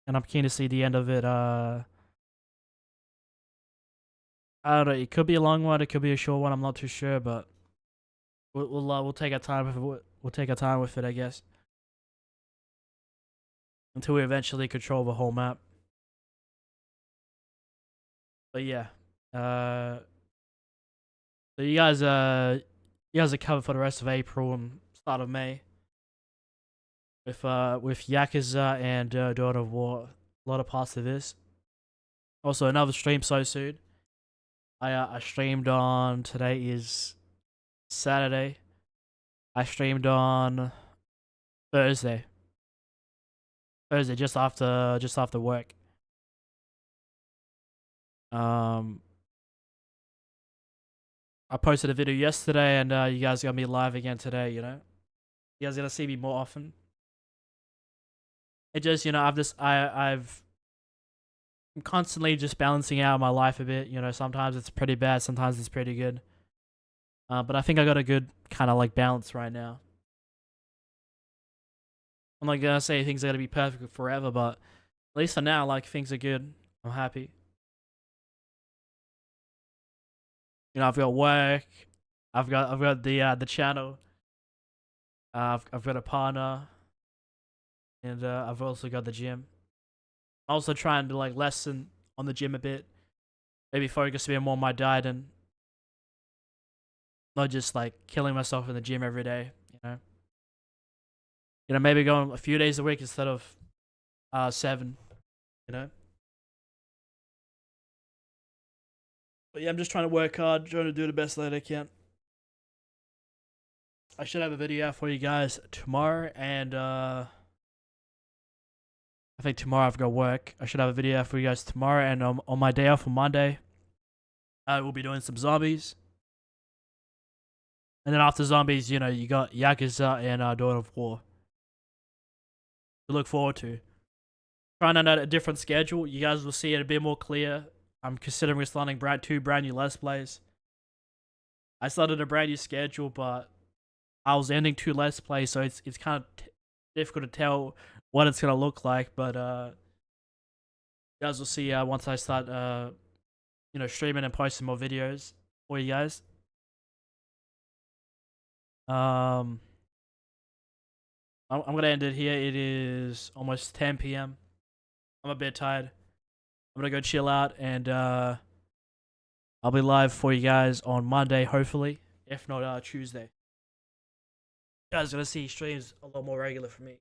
and I'm keen to see the end of it. I don't know. It could be a long one. It could be a short one. I'm not too sure, but. We'll take our time with it. We'll take our time with it, I guess, until we eventually control the whole map. But yeah, so you guys are covered for the rest of April and start of May with Yakuza and Dawn of War. A lot of parts of this. Also, another stream so soon. I streamed on, today is Saturday. I streamed on Thursday. Just after work. I posted a video yesterday, and you guys got me live again today. You know, you guys gonna see me more often. It just, you know, I'm constantly just balancing out my life a bit. You know, sometimes it's pretty bad, sometimes it's pretty good. But I think I got a good kind of like balance right now. I'm not gonna say things are gonna be perfect forever, but at least for now, like things are good. I'm happy. You know, I've got work. I've got the channel. I've got a partner, and I've also got the gym. I'm also trying to like lessen on the gym a bit. Maybe focus a bit more on my diet and not just like killing myself in the gym every day. You know, maybe going a few days a week instead of 7. You know. But yeah, I'm just trying to work hard, trying to do the best that I can. I should have a video out for you guys tomorrow, and I think tomorrow I've got work. I should have a video out for you guys tomorrow, and on my day off on Monday, I will be doing some zombies. And then after zombies, you know, you got Yakuza and Dawn of War to look forward to. Trying out a different schedule. You guys will see it a bit more clear. I'm considering starting two brand new Let's Plays. I started a brand new schedule, but I was ending 2 Let's Plays, so it's kind of difficult to tell what it's gonna look like. But you guys will see once I start, you know, streaming and posting more videos for you guys. I'm gonna end it here. It is almost 10 p.m. I'm a bit tired. I'm gonna go chill out, and I'll be live for you guys on Monday, hopefully. If not, Tuesday. You guys are gonna see streams a lot more regular for me.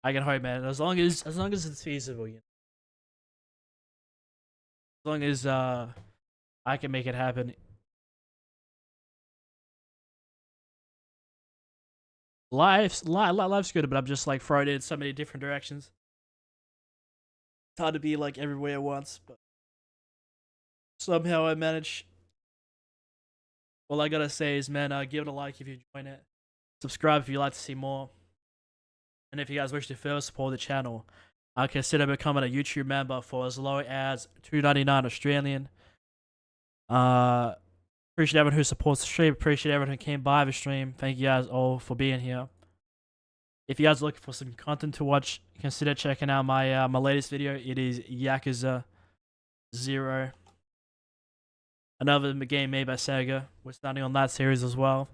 I can hope, man. As long as it's feasible, you know. As long as I can make it happen. Life's good, but I'm just like thrown in so many different directions. It's hard to be like everywhere at once, but somehow I manage. All I gotta say is, man, give it a like if you join it. Subscribe if you'd like to see more. And if you guys wish to further support the channel, I consider becoming a YouTube member for as low as $2.99 Australian. Appreciate everyone who supports the stream. Appreciate everyone who came by the stream. Thank you guys all for being here. If you guys are looking for some content to watch, consider checking out my my latest video. It is Yakuza 0. Another game made by SEGA. We're starting on that series as well.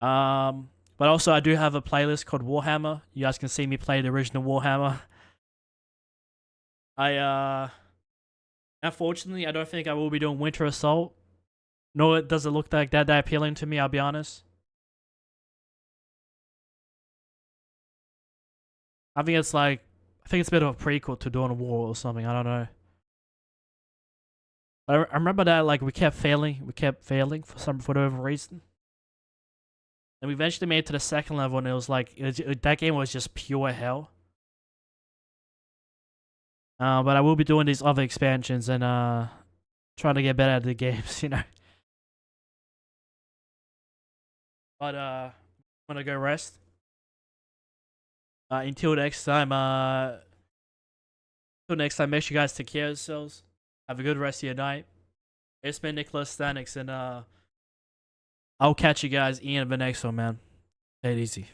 But also I do have a playlist called Warhammer. You guys can see me play the original Warhammer. Unfortunately, I don't think I will be doing Winter Assault. No, it doesn't look like that appealing to me, I'll be honest. I think it's a bit of a prequel to Dawn of War or something, I don't know. I remember that like we kept failing for whatever reason. And we eventually made it to the second level, and it was like that game was just pure hell. But I will be doing these other expansions and trying to get better at the games, you know. But I'm gonna go rest. Until next time, make sure you guys take care of yourselves. Have a good rest of your night. It's been NikolaStanix, and I'll catch you guys in the next one, man. Take it easy.